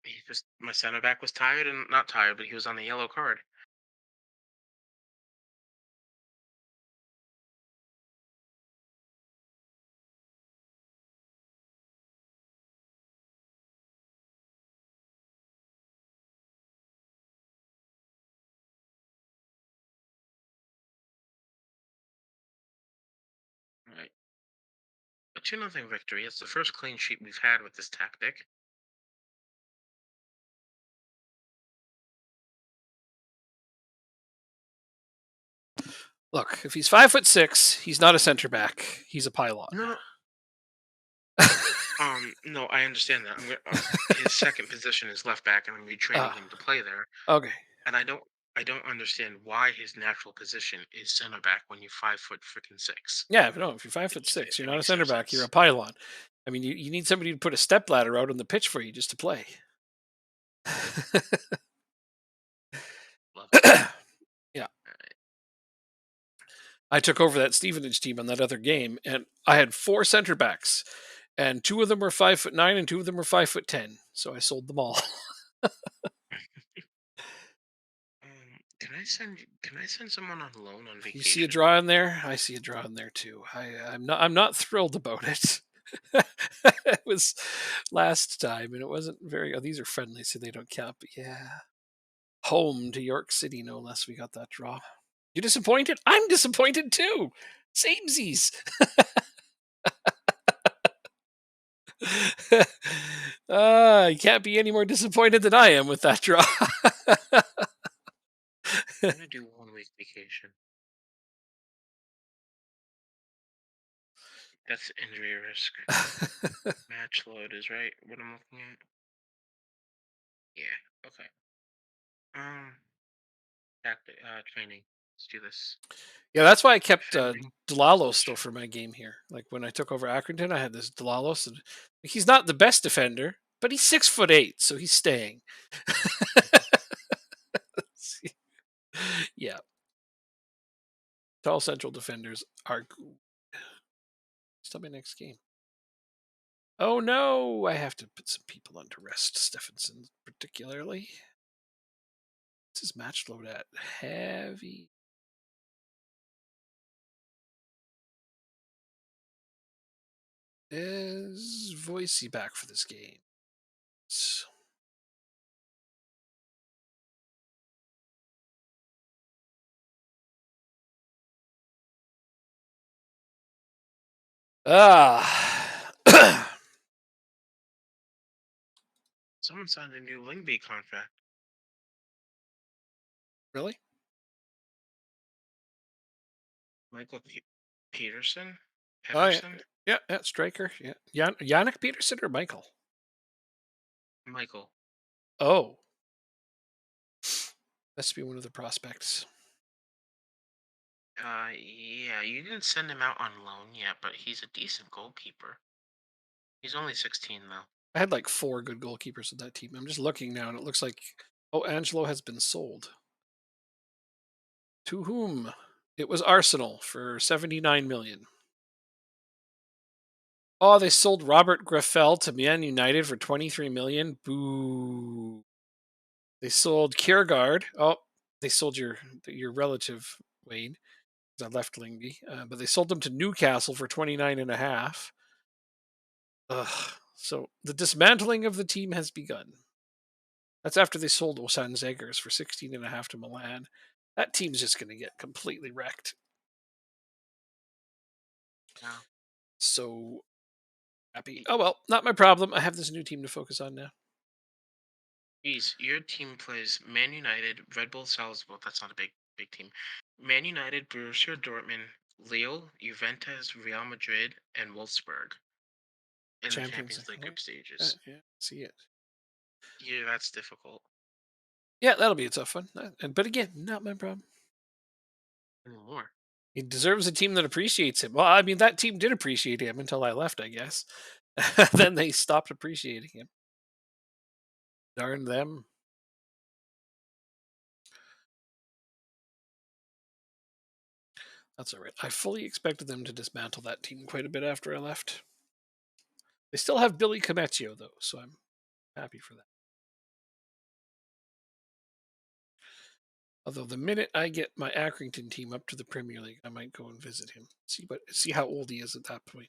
He just my center back was tired and not tired, but he was on the yellow card. Right. A 2-0 victory. It's the first clean sheet we've had with this tactic. Look, if he's 5'6", he's not a center back. He's a pylon. No, no, no, I understand that. His second position is left back, and I'm retraining Ah, him to play there. okay. And I don't understand why his natural position is center back when you're 5 foot freaking 6. Yeah, but no, if you're five It foot just six, you're it not a makes no center back. You're a sense. pylon. I mean, you need somebody to put a step ladder out on the pitch for you just to play. Love it. Yeah, Alright. I took over that Stevenage team on that other game, and I had four center backs, and two of them were 5'9", and two of them were 5'10". So I sold them all. Can I send someone on loan on You see a vacation? draw in there? I see a draw in there too. I'm not thrilled about it. It was last time, and it wasn't very. Oh, these are friendly, so they don't count. But yeah, home to York City, no less. We got that draw. You disappointed? I'm disappointed too. Samesies. You can't be any more disappointed than I am with that draw. I'm gonna do 1 week vacation. That's injury risk. Match load is right. What I'm looking at. Yeah. Okay. Um. Training. Let's do this. Yeah, that's why I kept Defending Delalos still position. for my game here. Like when I took over Accrington, I had this Delalos, and he's not the best defender, but he's 6'8", so he's staying. Yeah, tall central defenders are good. Still my next game. Oh no, I have to put some people under rest. Stephenson particularly. What's his match load at? Heavy. Is Voicey back for this game? Ah. Someone signed a new Lingby contract. Really? Michael Peterson. Oh yeah, Pedersen. yeah, striker. Yeah, Yannick Peterson or Michael? Michael. Oh, must be one of the prospects. Yeah, you didn't send him out on loan yet, but he's a decent goalkeeper. He's only 16 though. I had like four good goalkeepers with that team. I'm just looking now, and it looks like Angelo has been sold. To whom? It was Arsenal for 79 million. Oh, they sold Robert Graffel to Man United for 23 million. Boo. They sold Kiergaard. Oh, they sold your relative Wayne. I left Lingby, but they sold him to Newcastle for 29 and a half. Ugh. So the dismantling of the team has begun. That's after they sold Osan Zegers for 16 and a half to Milan. That team's just going to get completely wrecked. Wow. So happy. Oh well, not my problem. I have this new team to focus on now. Geez, your team plays Man United, Red Bull Salzburg. That's not a big team. Man United, Borussia Dortmund, Lille, Juventus, Real Madrid, and Wolfsburg in the Champions Champions League. League Oh, group yeah, stages. yeah, see it. Yeah, that's difficult. Yeah, that'll be a tough one. But again, not my problem. Anymore. He deserves a team that appreciates him. Well, I mean, that team did appreciate him until I left, I guess. Then they stopped appreciating him. Darn them. That's all right. I fully expected them to dismantle that team quite a bit after I left. They still have Billy Comecchio, though, so I'm happy for that. Although the minute I get my Accrington team up to the Premier League, I might go and visit him. See how old he is at that point.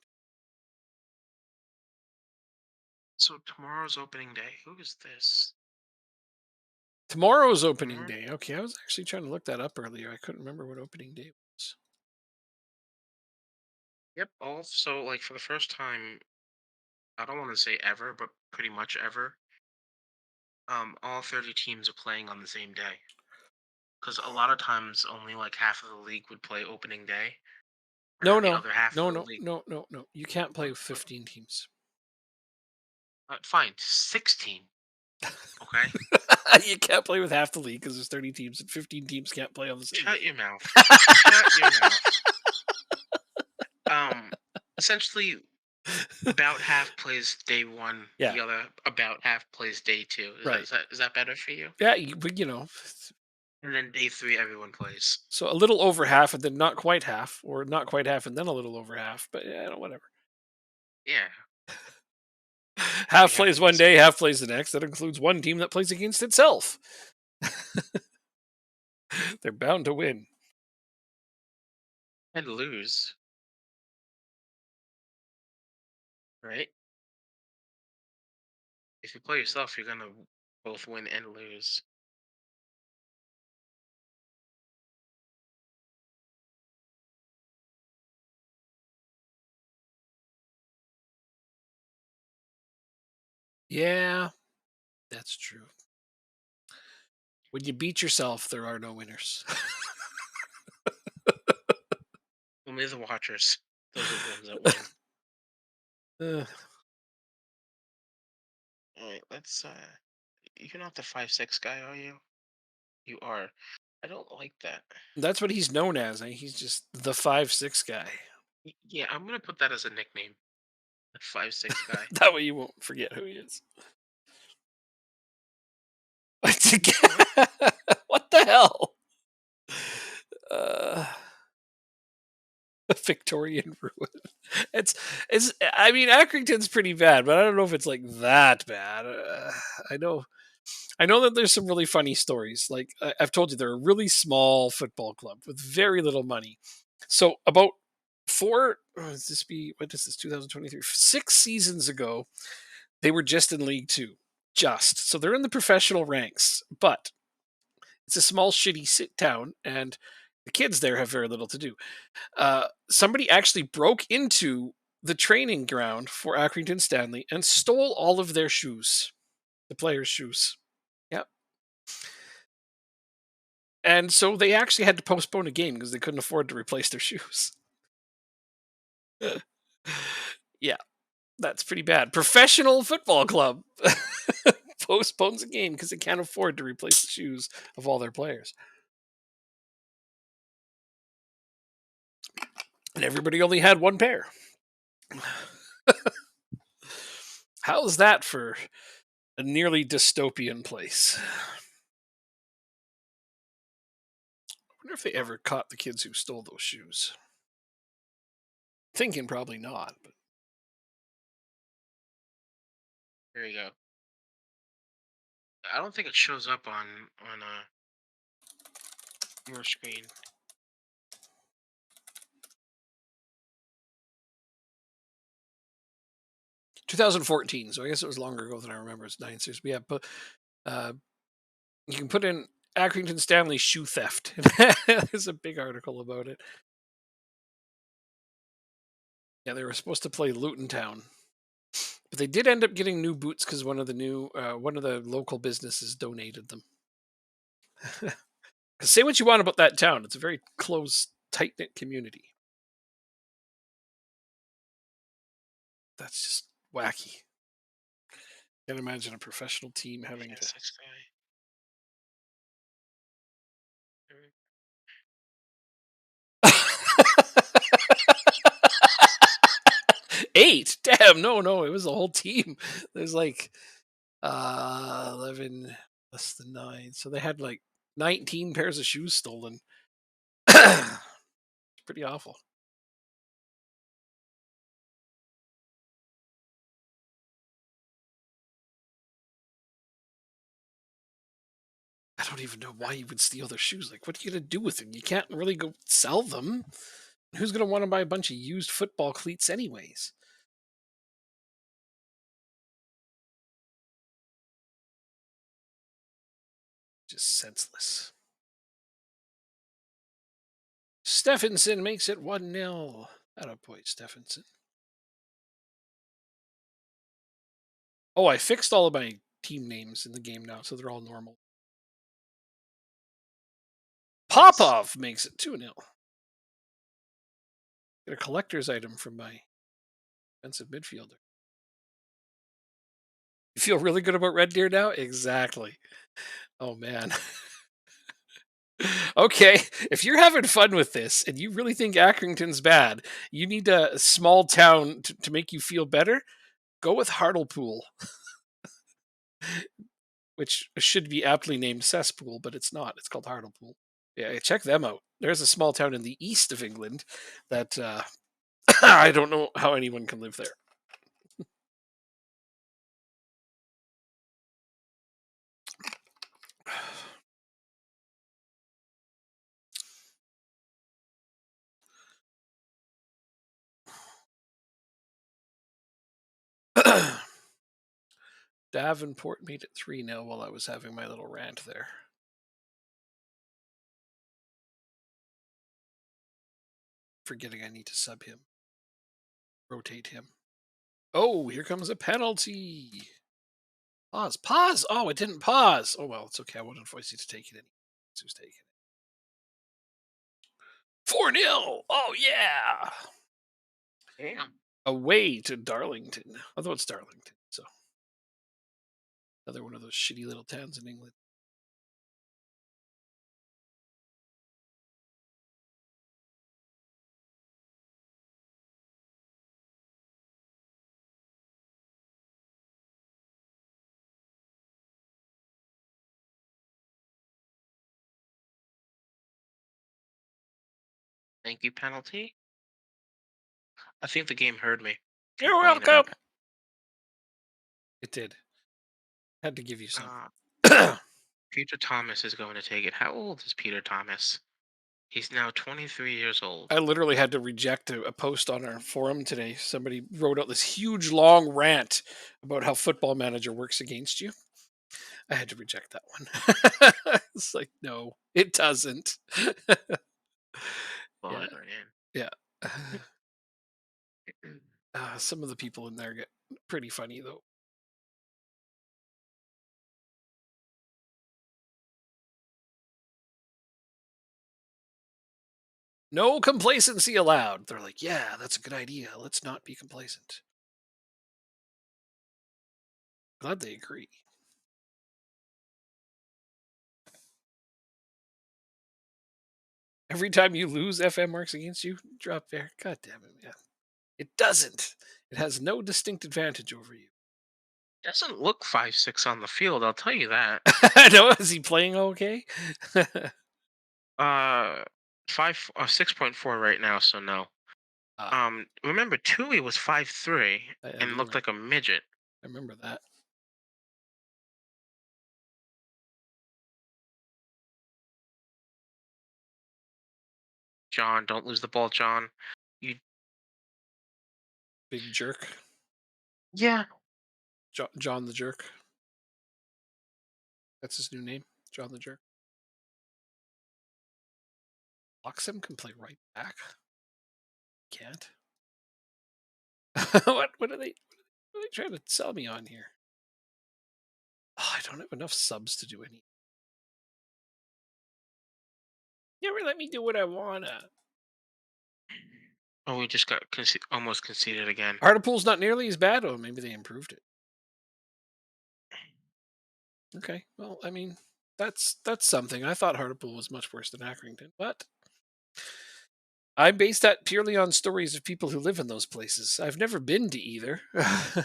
So tomorrow's opening day. Who is this? Tomorrow's opening Tomorrow? day. Okay, I was actually trying to look that up earlier. I couldn't remember what opening day was. Yep. Also, like for the first time, I don't want to say ever, but pretty much ever, all 30 teams are playing on the same day. Because a lot of times, only like half of the league would play opening day, and No, then the no, other half of no, the no, league. no, no, no. You can't play What? with 15 teams. Fine, 16. Okay. You can't play with half the league because there's 30 teams and 15 teams can't play on the same Shut day. your mouth. Shut your mouth. Um, essentially, about half plays day one, Yeah, the other about half plays day two. Is that right. is that, is that better for you? Yeah, but And then day three, everyone plays. so a little over half and then not quite half, or not quite half and then a little over half. But yeah, whatever. Yeah, Half it plays one happens. day, half plays the next. That includes one team that plays against itself. They're bound to win. And lose, right? If you play yourself, you're gonna both win and lose. Yeah, that's true. When you beat yourself, there are no winners. Only the watchers. Those are the ones that win. Uh, All right, let's. You're not the 5'6" guy, are you? You are. I don't like that. that's what he's known as. He's just the 5'6" guy. Yeah, I'm gonna put that as a nickname. The 5'6" guy. That way you won't forget who he is. What? What the hell? Uh, Victorian ruin. It's I mean, Accrington's pretty bad, but I don't know if it's like that bad. I know I know that there's some really funny stories. Like I've told you, they're a really small football club with very little money. So about does this be what is this 2023? 6 seasons ago, they were just in League Two, just so they're in the professional ranks, but it's a small shitty sit town, and the kids there have very little to do. Somebody actually broke into the training ground for Accrington Stanley and stole all of their shoes, the players' shoes. Yep. And so they actually had to postpone a game because they couldn't afford to replace their shoes. Yeah, that's pretty bad. Professional football club postpones a game because they can't afford to replace the shoes of all their players. And everybody only had one pair. How's that for a nearly dystopian place? I wonder if they ever caught the kids who stole those shoes. Thinking probably not, but There you go. I don't think it shows up on your screen. 2014. So I guess it was longer ago than I remember. It's 9 years. But yeah, but uh, you can put in Accrington Stanley shoe theft. There's a big article about it. Yeah, they were supposed to play Luton Town, but they did end up getting new boots because one of the local businesses donated them. 'Cause say what you want about that town, it's a very close, tight knit community. That's just wacky. Can't imagine a professional team having to. 5'6" guy. Mm. 8? Damn, no, no, it was the whole team. There's like 11 less than 9. So they had like 19 pairs of shoes stolen. Pretty awful. I don't even know why you would steal their shoes. Like, what are you gonna do with them? You can't really go sell them. Who's gonna want to buy a bunch of used football cleats anyways? Just senseless. Stephenson makes it 1-0. Attaboy, Stephenson. Oh, I fixed all of my team names in the game now, so they're all normal. Nice. Popov makes it 2-0. Get a collector's item from my defensive midfielder. You feel really good about Red Deer now? Exactly. Oh man. Okay, if you're having fun with this and you really think Accrington's bad, you need a small town to make you feel better. Go with Hartlepool, which should be aptly named Cesspool, but it's not. It's called Hartlepool. Yeah, check them out. There's a small town in the east of England that I don't know how anyone can live there. Davenport made it 3-0 while I was having my little rant there. Forgetting I need to sub him. Rotate him. Oh, here comes a penalty. Pause. Pause. Oh, it didn't pause. Oh, well, it's okay. I wanted Voicey to take it in. Who's taking it? 4-0. Oh, yeah. Damn. Away to Darlington. Although it's Darlington. So another one of those shitty little towns in England. Thank you, penalty. I think the game heard me. Keep You're playing it welcome. up. It did. Had to give you some. Uh, Peter Thomas is going to take it. How old is Peter Thomas? He's now 23 years old. I literally had to reject a post on our forum today. Somebody wrote out this huge long rant about how Football Manager works against you. I had to reject that one. It's like, no, it doesn't. Yeah, But, yeah. Some of the people in there get pretty funny though. No complacency allowed. They're like, yeah, that's a good idea. Let's not be complacent. Glad they agree. Every time you lose, FM marks against you. Drop there. God damn it, man. It doesn't. It has no distinct advantage over you. doesn't look 5'6" on the field, I'll tell you that. I know. Is he playing okay? Uh, 6.4 right now, so no. Ah, Remember Tui was 5'3" I and do. looked like a midget. I remember that. John, don't lose the ball, John. You, Big jerk. yeah. John the jerk. That's his new name. John the jerk. Loxham can play right back. Can't. What are they trying to sell me on here? Oh, I don't have enough subs to do any. Never let me do what I wanna. Oh, we just got almost conceded again. Hartlepool's not nearly as bad. Oh, maybe they improved it. Okay. Well, I mean, that's something. I thought Hartlepool was much worse than Accrington, but I base that purely on stories of people who live in those places. I've never been to either. Tell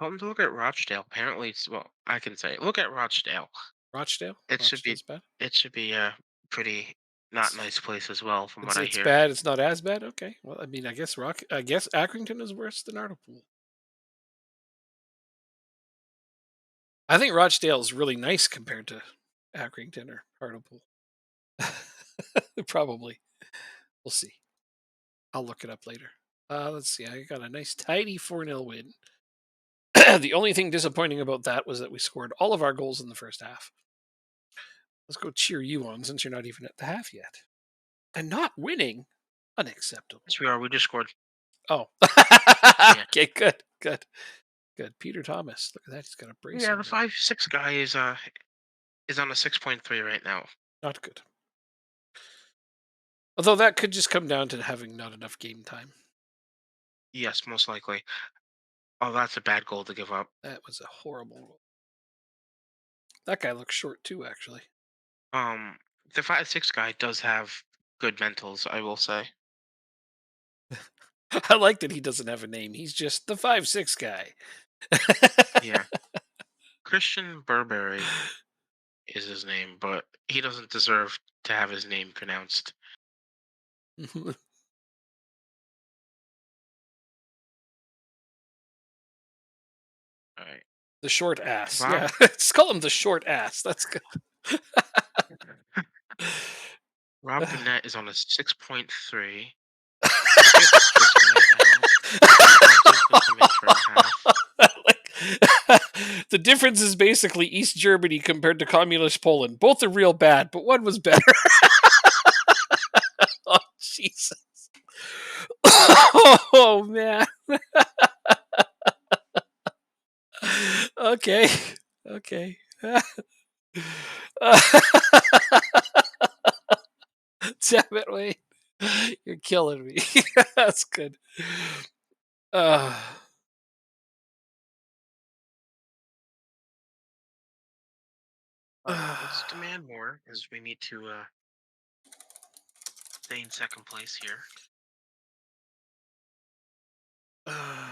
them to look at Rochdale. Apparently, well, I can say, look at Rochdale. Rochdale? It should be, Rochdale's bad. it should be a pretty not It's nice place as well, from what I it's hear. bad. It's not as bad. Okay. Well, I mean, I guess Accrington is worse than Hartlepool. I think Rochdale is really nice compared to Accrington or Hartlepool. Probably. We'll see. I'll look it up later. Let's see. I got a nice tidy 4-0 win. The only thing disappointing about that was that we scored all of our goals in the first half. Let's go cheer you on since you're not even at the half yet. And not winning? Unacceptable. Yes, we are. We just scored. Oh. Yeah. Okay, good, good, good. Peter Thomas. Look at that. He's got a brace Yeah, on the now. 5-6 guy is on a 6.3 right now. Not good. Although that could just come down to having not enough game time. Yes, most likely. Oh, that's a bad goal to give up. That was a horrible goal. That guy looks short too, actually. Um, the 5-6 guy does have good mentals, I will say. I like that he doesn't have a name. He's just the 5'6" guy. Yeah. Christian Burberry is his name, but he doesn't deserve to have his name pronounced. All right. The short ass. Rob Yeah. Let's call him the short ass. That's good. Rob Burnett is on a 6.3. Skip this guy out. Thompson can come in for a half. Like, the difference is basically East Germany compared to communist Poland. Both are real bad, but one was better. Oh, Jesus. Oh, man. Okay. Okay. Damn it, Wait. You're killing me. That's good. Uh, All right, let's demand more as we need to stay in second place here. uh,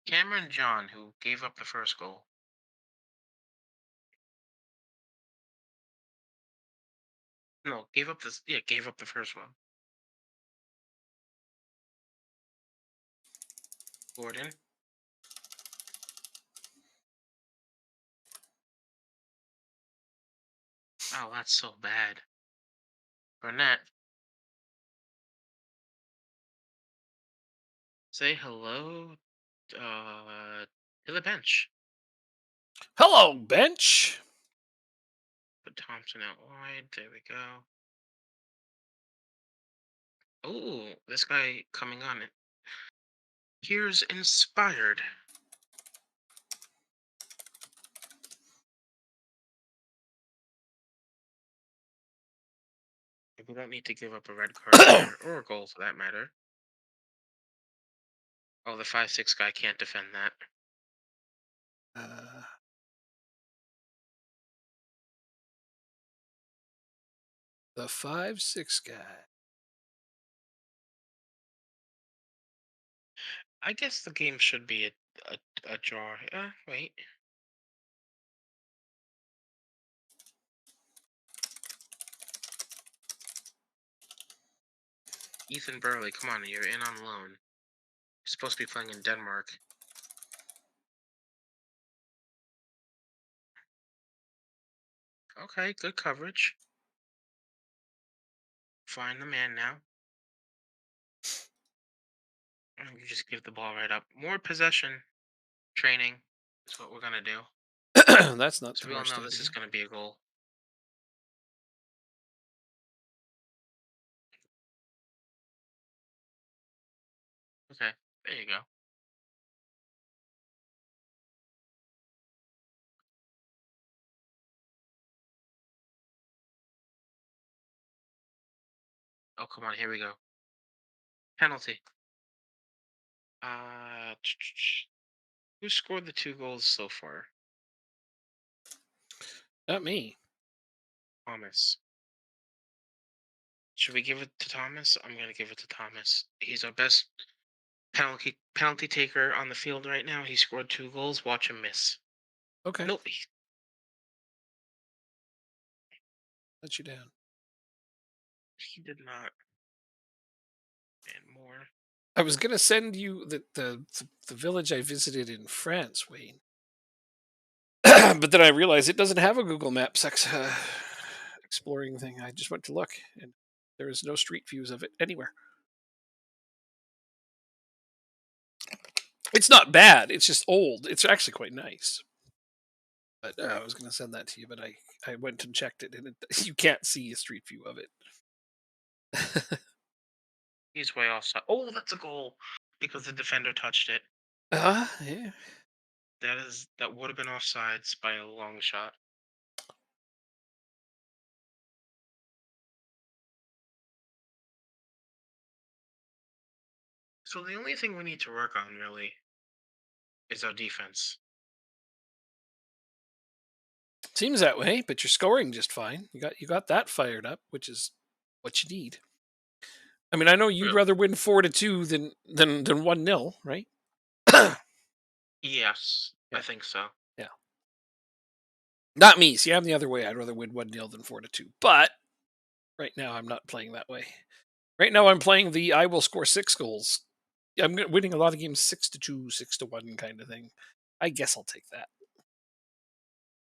Cameron John, who gave up the first goal. No, gave up this. Yeah, gave up the first one. Gordon. Oh, that's so bad. Burnett. Say hello to the bench. hello, bench. Put Thompson out wide. There we go. Oh, this guy coming on it. Here's inspired. We don't need to give up a red card here, or a goal for that matter. Oh, the 5-6 guy can't defend that. Uh, the 5'6" guy. I guess the game should be a draw. Wait. Ethan Burley, come on, you're in on loan. You're supposed to be playing in Denmark. Okay, good coverage. Find the man now. And you just give the ball right up. More possession training is what we're gonna do. That's not So the we all worst know this is idea. gonna be a goal. Okay, there you go. Oh, come on, here we go. Penalty. Uh, who scored the 2 goals so far? Not me. Thomas. Should we give it to Thomas? I'm gonna give it to Thomas. He's our best penalty taker on the field right now. He scored 2 goals. Watch him miss. Okay, Nope, let you down. he did not. And more. I was gonna send you the village I visited in France, Wayne, but then I realized it doesn't have a Google Maps exploring thing. I just went to look, and there is no street views of it anywhere. It's not bad. It's just old. It's actually quite nice. But I was going to send that to you, but I went and checked it, and you can't see a street view of it. He's way offside. Oh, that's a goal because the defender touched it. Yeah. That would have been offsides by a long shot. So the only thing we need to work on really is our defense. Seems that way, but you're scoring just fine. You got that fired up, which is what you need. I mean, I know you'd Real. rather win 4-2 than 1-0, right? Yes, Yeah, I think so. yeah. Not me. See, I'm the other way. I'd rather win 1-0 than 4-2. But right now, I'm not playing that way. Right now, I'm playing the I will score 6 goals. I'm winning a lot of games 6-2, 6-1 kind of thing. I guess I'll take that.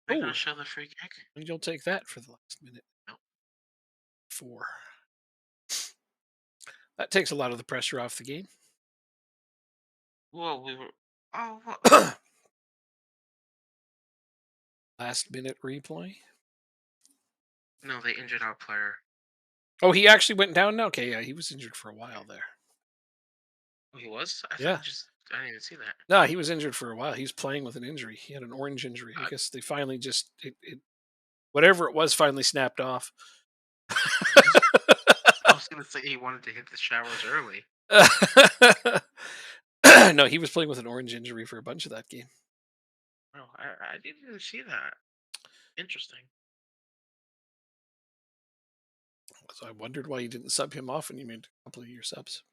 Are you gonna Oh, show the free kick? and you'll take that for the last minute. No. 4. That takes a lot of the pressure off the game. Well, we were. Oh, what? Last minute replay. No, they injured our player. Oh, he actually went down now? Okay, yeah, he was injured for a while there. Oh, he was. I thought Yeah. he just. I didn't even see that. No, he was injured for a while. He was playing with an injury. He had an orange injury. I I, guess they finally just whatever it was finally snapped off. I was gonna say he wanted to hit the showers early. No, he was playing with an orange injury for a bunch of that game. Oh, I didn't even see that. Interesting. So I wondered why you didn't sub him off when you made a couple of your subs.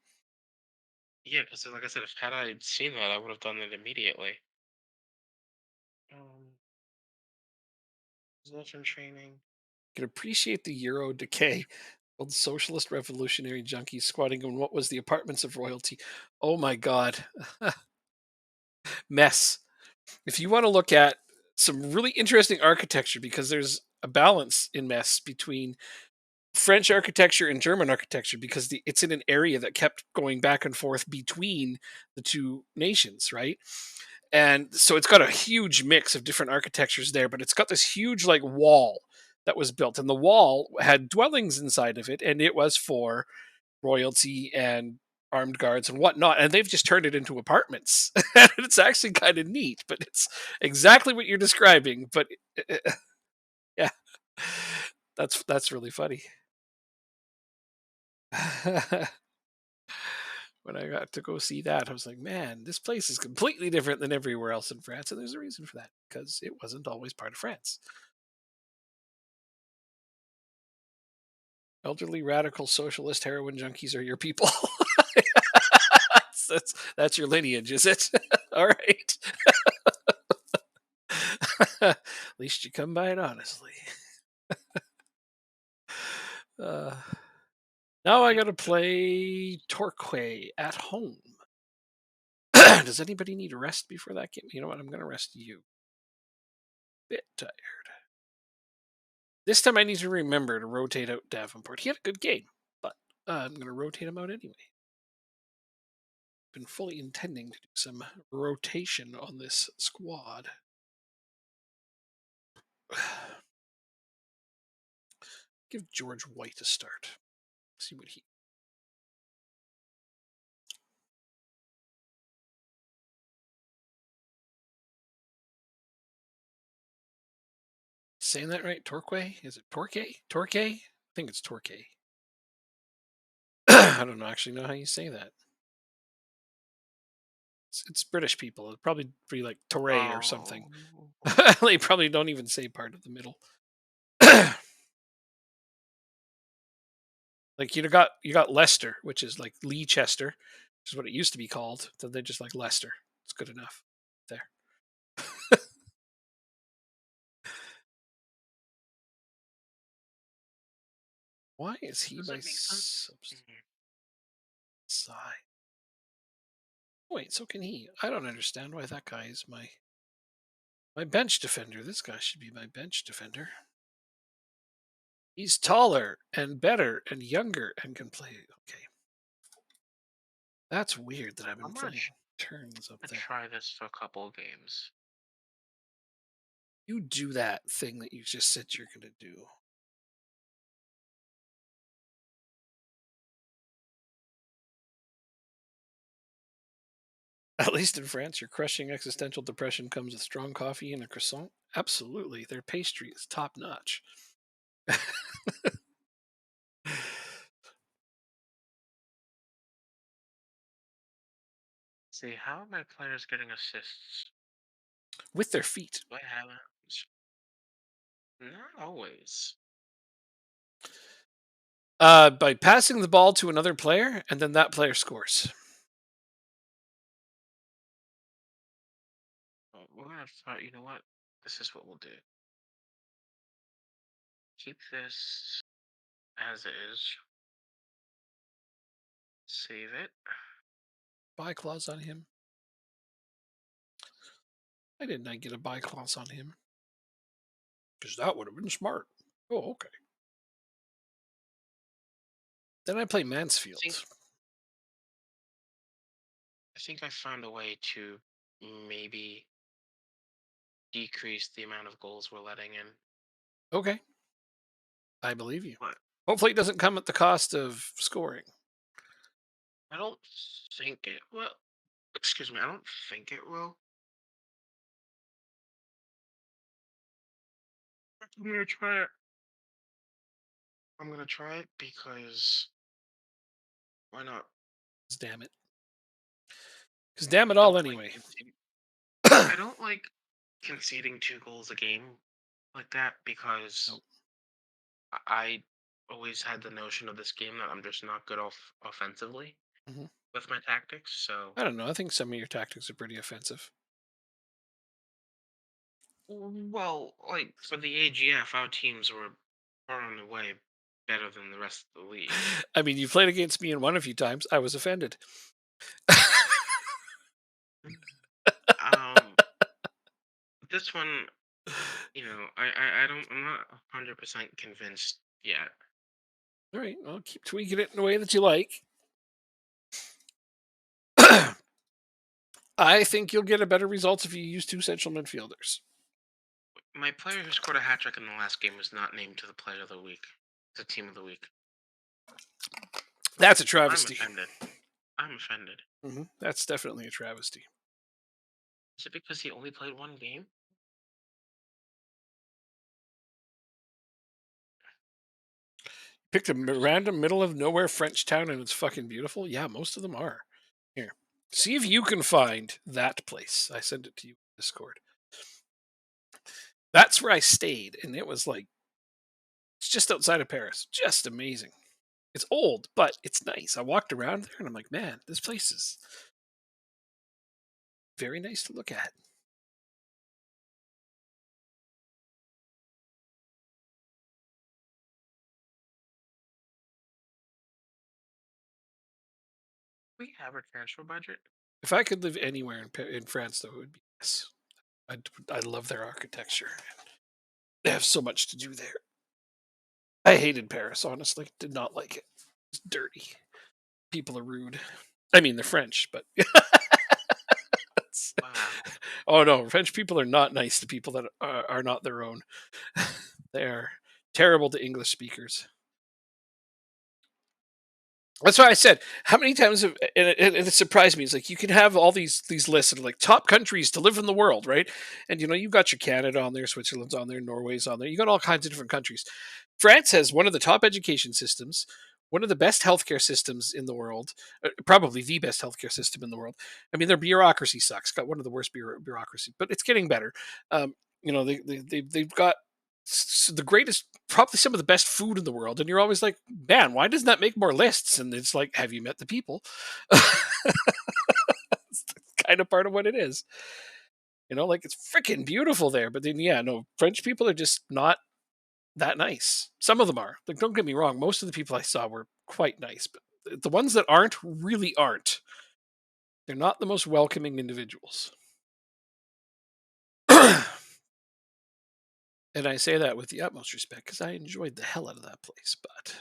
Yeah, because like I said, if had I seen that, I would have done it immediately. Possession training. Can appreciate the Euro decay. Old socialist revolutionary junkies squatting in what was the apartments of royalty. Oh my god. Mess. If you want to look at some really interesting architecture, because there's a balance in Mess between French architecture and German architecture, because it's in an area that kept going back and forth between the two nations, right? And so it's got a huge mix of different architectures there, but it's got this huge like wall that was built, and the wall had dwellings inside of it, and it was for royalty and armed guards and whatnot, and they've just turned it into apartments. And it's actually kind of neat, but it's exactly what you're describing. But yeah, that's really funny. When I got to go see that, I was like, man, this place is completely different than everywhere else in France, and there's a reason for that because it wasn't always part of France. Elderly, radical, socialist, heroin junkies are your people. That's your lineage, is it? All right. At least you come by it honestly. Uh, Now I got to play Torquay at home. Does anybody need a rest before that game? You know what? I'm going to rest you. Bit tired. This time I need to remember to rotate out Davenport. He had a good game, but I'm going to rotate him out anyway. Been fully intending to do some rotation on this squad. Give George White a start. See what he. Saying that right? Torquay? Is it Torquay? Torquay? I think it's Torquay. I don't know actually know how you say that. It's British people. It'd probably be like Torre or something. Oh, They probably don't even say part of the middle. Like you got Leicester, which is like Leicester, which is what it used to be called. So they're just like Leicester. It's good enough. There. Why is he Does my it make sense? side? Wait, so can he? I don't understand why that guy is my bench defender. This guy should be my bench defender. He's taller and better and younger and can play. Okay. That's weird that I've been I'm gonna playing turns up there. try this for a couple of games. You do that thing that you just said you're going to do. At least in France, your crushing existential depression comes with strong coffee and a croissant. Absolutely. Their pastry is top notch. See, how are my players getting assists? With their feet. Do I have it? Not always. By passing the ball to another player, and then that player scores. We're gonna start. You know what? This is what we'll do. Keep this as is. Save it. Buy clause on him. Why didn't I get a buy clause on him? Because that would have been smart. Oh, okay. Then I play Mansfield. I think I found a way to maybe decrease the amount of goals we're letting in. Okay. I believe you. But Hopefully it doesn't come at the cost of scoring. I don't think it will. Excuse me. I don't think it will. I'm gonna try it. I'm gonna try it because why not? Damn it. Because damn it I all don't like anyway. I don't like conceding 2 goals a game like that because Nope. I always had the notion of this game that I'm just not good offensively Mhm. with my tactics. So, I don't know. I think some of your tactics are pretty offensive. well, like for the AGF, our teams were far and away better than the rest of the league. I mean, you played against me in one a few times. I was offended. Um, this one, I don't, I'm not 100% convinced yet. All right. Well, keep tweaking it in a way that you like. I think you'll get a better results if you use two central midfielders. My player who scored a hat trick in the last game was not named to the player of the week, the team of the week. That's a I'm travesty. offended. I'm offended. That's definitely a travesty. Is it because he only played one game? Picked a random middle of nowhere French town and it's fucking beautiful. Yeah, most of them are. Here, see if you can find that place. I sent it to you in Discord. That's where I stayed, and it was like it's just outside of Paris. Just amazing. It's old, but it's nice. I walked around there and I'm like, man, this place is very nice to look at. We have a transfer budget. If I could live anywhere in France, though, it would be yes. I love their architecture. They have so much to do there. I hated Paris, honestly. Did not like it. It's dirty. People are rude. I mean, they're French, but Wow. oh no, French people are not nice to people that are not their own. They are terrible to English speakers. That's why I said, how many times have, and it surprised me. It's like you can have all these lists of like top countries to live in the world, right? And you've got your Canada on there, Switzerland's on there, Norway's on there. You got all kinds of different countries. France has one of the top education systems, one of the best healthcare systems in the world, probably the best healthcare system in the world. I mean, their bureaucracy sucks. Got one of the worst bureaucracy, but it's getting better. They've got the greatest, probably some of the best food in the world, and you're always like, man, why doesn't that make more lists? And it's like, have you met the people? It's kind of part of what it is. Like it's freaking beautiful there, but then yeah, no, French people are just not that nice. Some of them are. Like, don't get me wrong, most of the people I saw were quite nice, but the ones that aren't really aren't. They're not the most welcoming individuals. And I say that with the utmost respect because I enjoyed the hell out of that place. But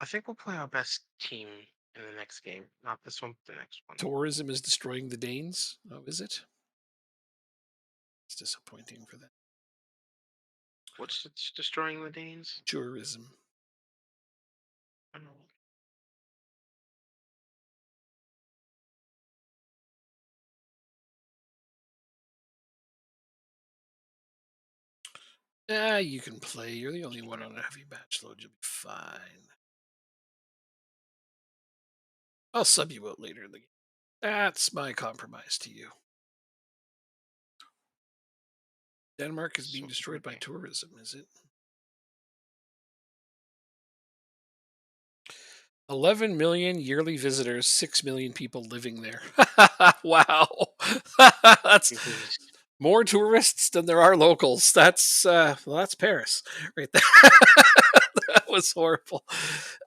I think we'll play our best team in the next game. Not this one, but the next one. tourism is destroying the Danes. Oh, is it? It's disappointing for them. What's destroying the Danes? Tourism. I don't know. Ah, you can play. You're the only one on a heavy batch load. You'll be fine. I'll sub you out later in the game. That's my compromise to you. Denmark is being So destroyed by tourism, is it? 11 million yearly visitors, 6 million people living there. Wow. That's please. more tourists than there are locals. That's Paris right there. That was horrible.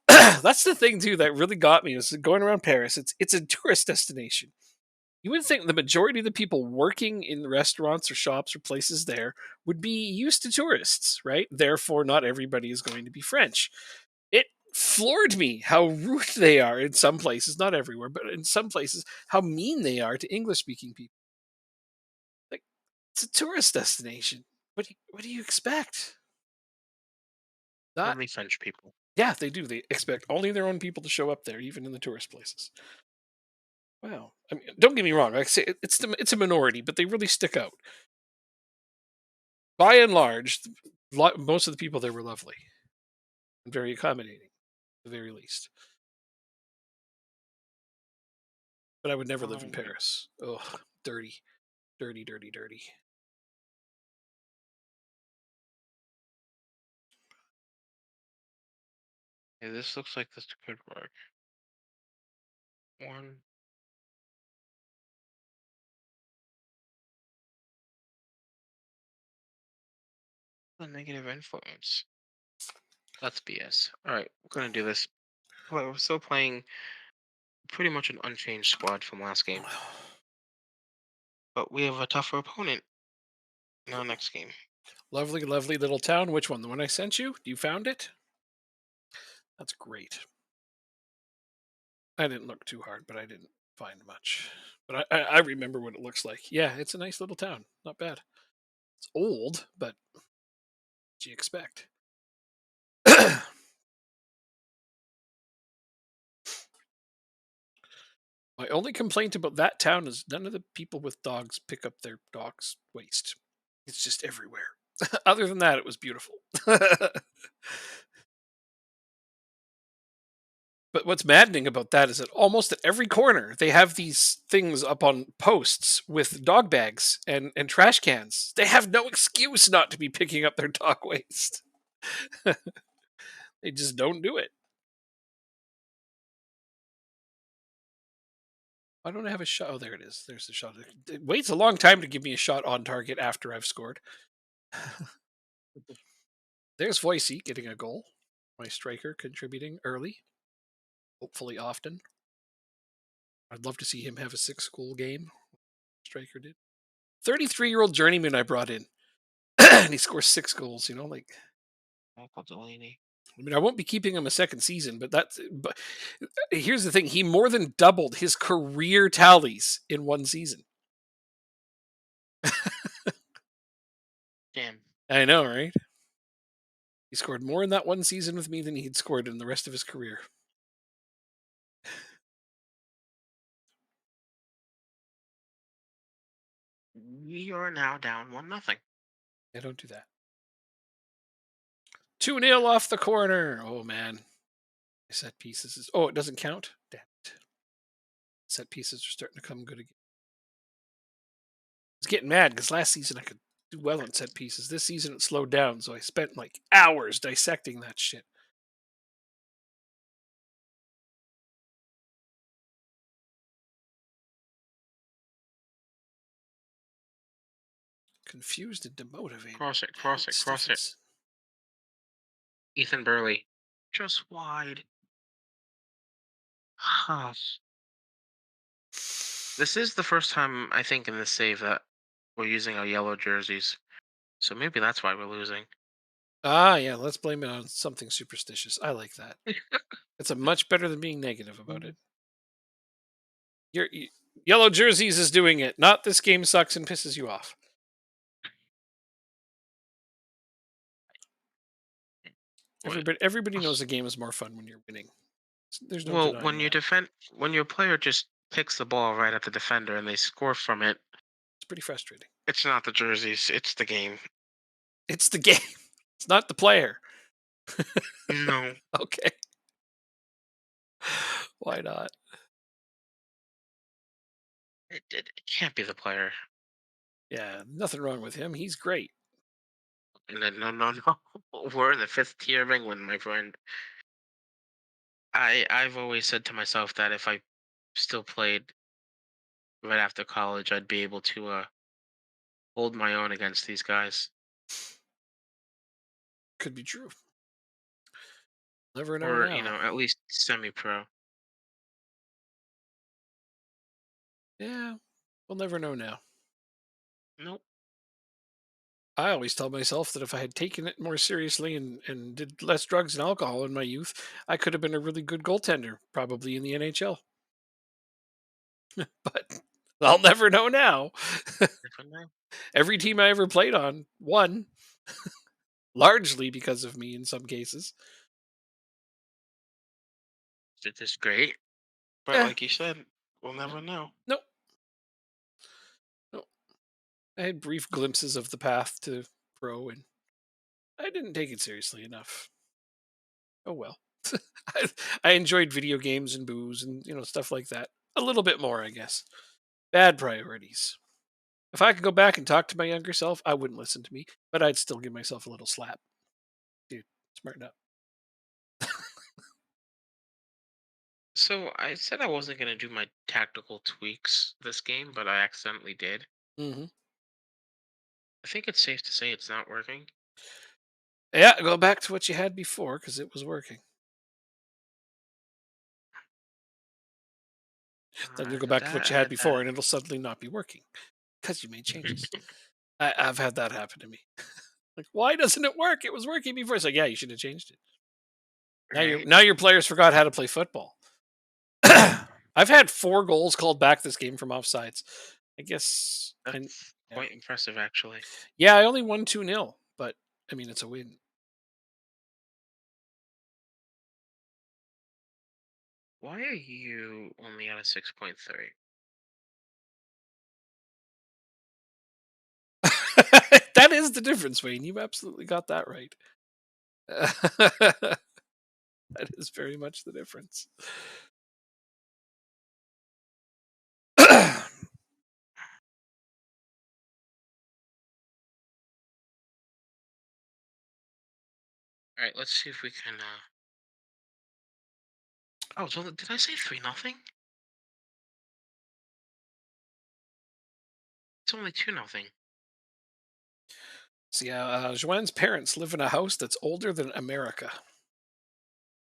That's the thing too that really got me was going around Paris. It's a tourist destination. You would think the majority of the people working in the restaurants or shops or places there would be used to tourists, right? Therefore, not everybody is going to be French. It floored me how rude they are in some places, not everywhere, but in some places, how mean they are to English speaking people. Like, it's a tourist destination. What do you expect? Not, Only French people. yeah, they do. They expect only their own people to show up there, even in the tourist places. Wow. I mean, don't get me wrong. Like I say, it's a minority, but they really stick out. By and large, most of the people there were lovely and very accommodating, at the very least. But I would never live in Um, Paris. Ugh, dirty, dirty, dirty, dirty. yeah, this looks like this could work. One. The negative influence. That's BS. All right, we're gonna do this. We're still playing pretty much an unchanged squad from last game, but we have a tougher opponent in our next game. Lovely, lovely little town. Which one? The one I sent you? You found it? That's great. I didn't look too hard, but I didn't find much. But I remember what it looks like. Yeah, it's a nice little town. Not bad. It's old, but what do you expect? My only complaint about that town is none of the people with dogs pick up their dogs' waste. It's just everywhere. Other than that, it was beautiful. But what's maddening about that is that almost at every corner they have these things up on posts with dog bags and trash cans. They have no excuse not to be picking up their dog waste. They just don't do it. Why don't I have a shot? Oh, there it is. There's the shot. It waits a long time to give me a shot on target after I've scored. There's Voicey getting a goal. My striker contributing early, hopefully often. I'd love to see him have a 6-goal game. Striker did. 33-year-old journeyman I brought in, and he scores 6 goals. Like Michael Delaney. I mean, I won't be keeping him a second season, but here's the thing: he more than doubled his career tallies in one season. Damn. I know, right? He scored more in that one season with me than he'd scored in the rest of his career. We are now down 1-0. Yeah, don't do that. 2-0 off the corner. Oh man, set pieces is. Oh, it doesn't count. Damn it. Set pieces are starting to come good again. was getting mad because last season I could do well on set pieces. This season it slowed down, so I spent like hours dissecting that shit. Confused and demotivated. Cross it, The hell cross it, cross it. Stephens. Ethan Burley. Just wide. Huh. This is the first time I think in this save that we're using our yellow jerseys. So maybe that's why we're losing. Ah, yeah, let's blame it on something superstitious. I like that. It's a much better than being negative about it. Yellow jerseys is doing it. Not this game sucks and pisses you off. What? Everybody knows the game is more fun when you're winning. There's no Well, denying that. when your player just picks the ball right at the defender and they score from it, It's pretty frustrating. it's not the jerseys, it's the game. It's the game. It's not the player. No, Okay. Why not? it can't be the player. Yeah, nothing wrong with him. He's great. And then no, no, no. We're in the fifth tier of England, my friend. I've always said to myself that if I still played right after college, I'd be able to hold my own against these guys, Could be true. Never know or now. at least semi-pro. Yeah, we'll never know now. Nope. I always tell myself that if I had taken it more seriously and did less drugs and alcohol in my youth, I could have been a really good goaltender, probably in the NHL. But I'll never know now. Never know. Every team I ever played on won, largely because of me in some cases. It is great, but Yeah, like you said, we'll never know. no, no. I had brief glimpses of the path to pro, and I didn't take it seriously enough. Oh well. I, I enjoyed video games and booze and stuff like that a little bit more, I guess. Bad priorities. If I could go back and talk to my younger self, I wouldn't listen to me, but I'd still give myself a little slap. Dude, smarten up. So I said I wasn't gonna do my tactical tweaks this game, but I accidentally did. Hmm. I think it's safe to say it's not working. Yeah, go back to what you had before because it was working. Then you'll go back to what you had before and it'll suddenly not be working because you made changes. I've had that happen to me. Like, why doesn't it work? It was working before. It's like, yeah, you should have changed it. Right? Now your players forgot how to play football. I've had 4 goals called back this game from offsides. I guess, and That's yeah, quite impressive, actually. yeah, I only won 2-0, but I mean, it's a win. Why are you only at a 6.3? That is the difference, Wayne. You've absolutely got that right. That is very much the difference. All right, let's see if we can. Oh, so did I say 3-0? It's only 2-0. See, Joanne's parents live in a house that's older than America.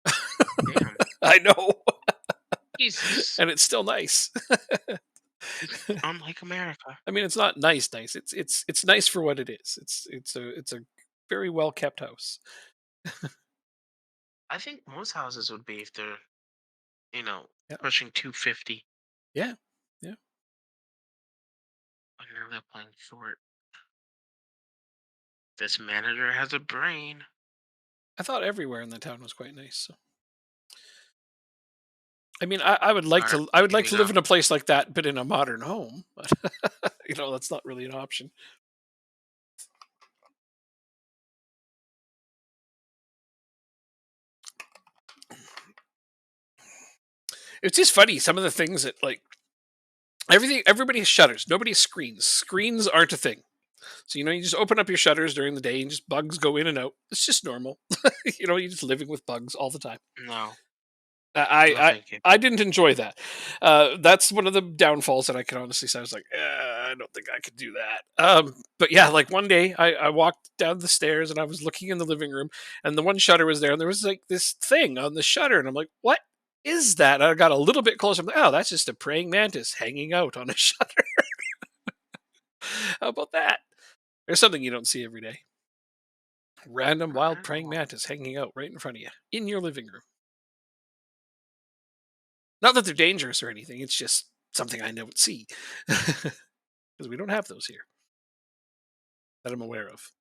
Damn. I know, Jesus. and it's still nice. It's unlike America. I mean, it's not nice, nice. It's nice for what it is. It's a very well kept house. I think most houses would be if they're, you know, Yeah, pushing 250. yeah, yeah. But now they're playing short. This manager has a brain. I thought everywhere in the town was quite nice. So. I mean, I would like All right, to. I would here like we to go. live in a place like that, but in a modern home. But that's not really an option. It's just funny some of the things that like Everybody has shutters. Nobody has screens. Screens aren't a thing. So you just open up your shutters during the day and just bugs go in and out. It's just normal. You're just living with bugs all the time. No, I no, I thank you. I didn't enjoy that. That's one of the downfalls that I can honestly say. I was like, I don't think I could do that. But yeah, like one day I walked down the stairs and I was looking in the living room, and the one shutter was there, and there was like this thing on the shutter, and I'm like, what is that? And I got a little bit closer. I'm like, oh, that's just a praying mantis hanging out on a shutter. How about that? There's something you don't see every day. Random wild praying Wow. mantis hanging out right in front of you in your living room. Not that they're dangerous or anything. It's just something I don't see because we don't have those here that I'm aware of.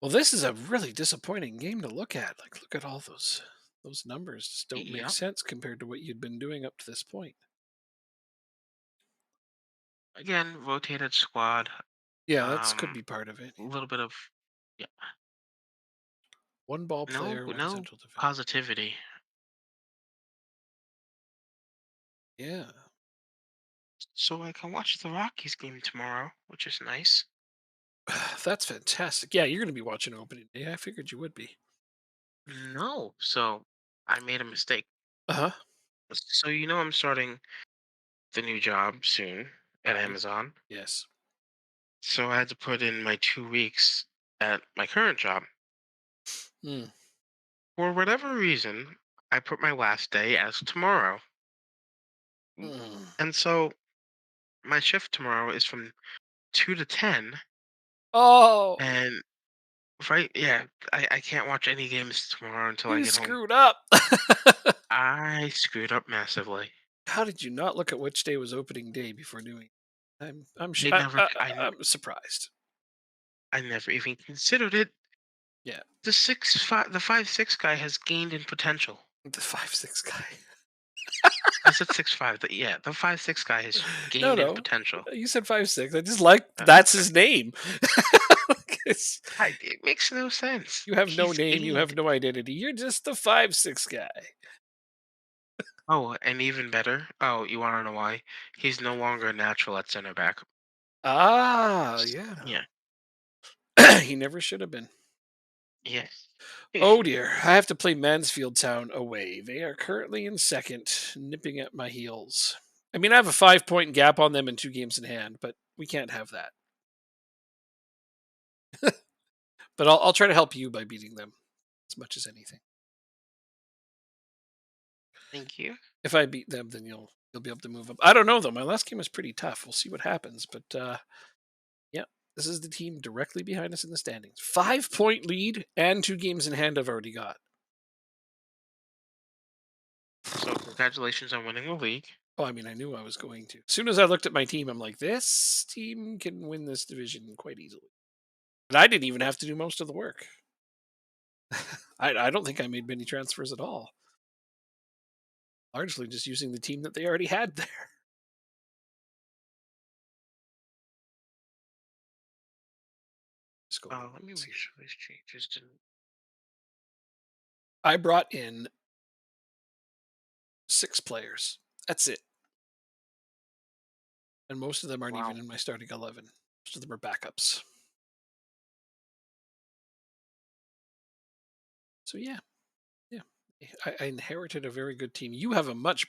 Well, this is a really disappointing game to look at. Like, look at all those numbers. Just don't make Yep. sense compared to what you'd been doing up to this point. Again, rotated squad. Yeah, that's could Um, be part of it. a little bit of, yeah. One ball No, player, one no central defender. positivity. Yeah, So I can watch the Rockies game tomorrow, which is nice. that's fantastic. Yeah, you're going to be watching opening day. I figured you would be. No, so I made a mistake. Uh huh. So I'm starting the new job soon at Right. Amazon. Yes. So I had to put in my 2 weeks at my current job. Hmm. For whatever reason, I put my last day as tomorrow. Mm. And so my shift tomorrow is from 2 to 10. Oh, And right, yeah, I can't watch any games tomorrow until I you get home. screwed up. I screwed up massively. How did you not look at which day was opening day before doing it? They never, I'm surprised. I never even considered it. Yeah, The 5'6" guy has gained in potential. the 5'6" guy. I said 6'5", but yeah, the 5'6" guy has No, gained in no, potential. you said 5'6". I just like that's Okay. his name. It's- It makes no sense. you have no He's name, you gained. have no identity. You're just the 5'6" guy. Oh, and even better. Oh, you want to know why? He's no longer a natural at center back. Ah, yeah. Yeah. He never should have been. Yes. Oh dear, I have to play Mansfield Town away. They are currently in second, nipping at my heels. I mean, I have a 5 point gap on them and 2 games in hand, but we can't have that. But I'll try to help you by beating them as much as anything. Thank you. If I beat them, then you'll be able to move up. I don't know though. My last game was pretty tough. We'll see what happens. But yeah, this is the team directly behind us in the standings. 5 point lead and 2 games in hand. I've already got. So congratulations on winning the league. Oh, I mean, I knew I was going to. As soon as I looked at my team, I'm like, this team can win this division quite easily. And I didn't even have to do most of the work. I don't think I made many transfers at all. Largely just using the team that they already had there. Let's go. Let me Let's make see. sure these changes didn't. I brought in 6 players. That's it. And most of them aren't even Wow. in my starting 11. Most of them are backups. So yeah, yeah. I inherited a very good team. You have a much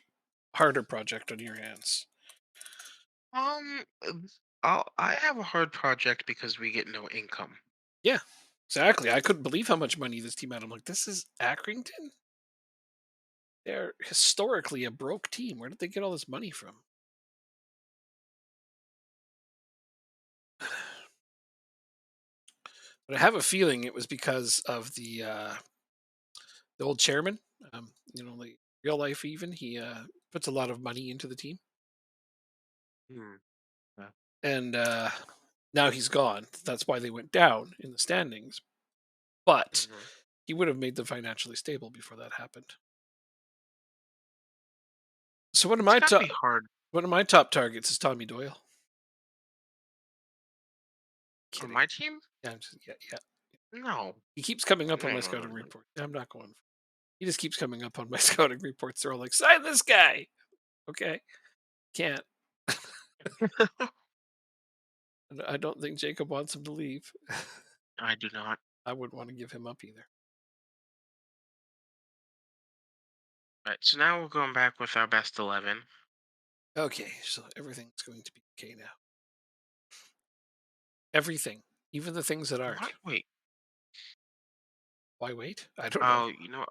harder project on your hands. I have a hard project because we get no income. Yeah, exactly. I couldn't believe how much money this team had. I'm like, this is Accrington? They're historically a broke team. Where did they get all this money from? But I have a feeling it was because of the old chairman. Like real life even he puts a lot of money into the team, Hmm. Yeah. and now he's gone. That's why they went down in the standings. But Hmm. he would have made them financially stable before that happened. So It's got to be hard one of my top targets is Tommy Doyle. on Kidding. my team. Yeah, yeah, yeah. No, He keeps coming no, up on no, my no, scouting no. report. I'm not going. He just keeps coming up on my scouting reports. They're all like, "Sign this guy." Okay, can't. And I don't think Jacob wants him to leave. I do not. I wouldn't want to give him up either. Right. So now we're going back with our best 11. Okay, so everything's going to be okay now. Everything, even the things that Why? aren't. Wait. Why wait? I don't know. Oh,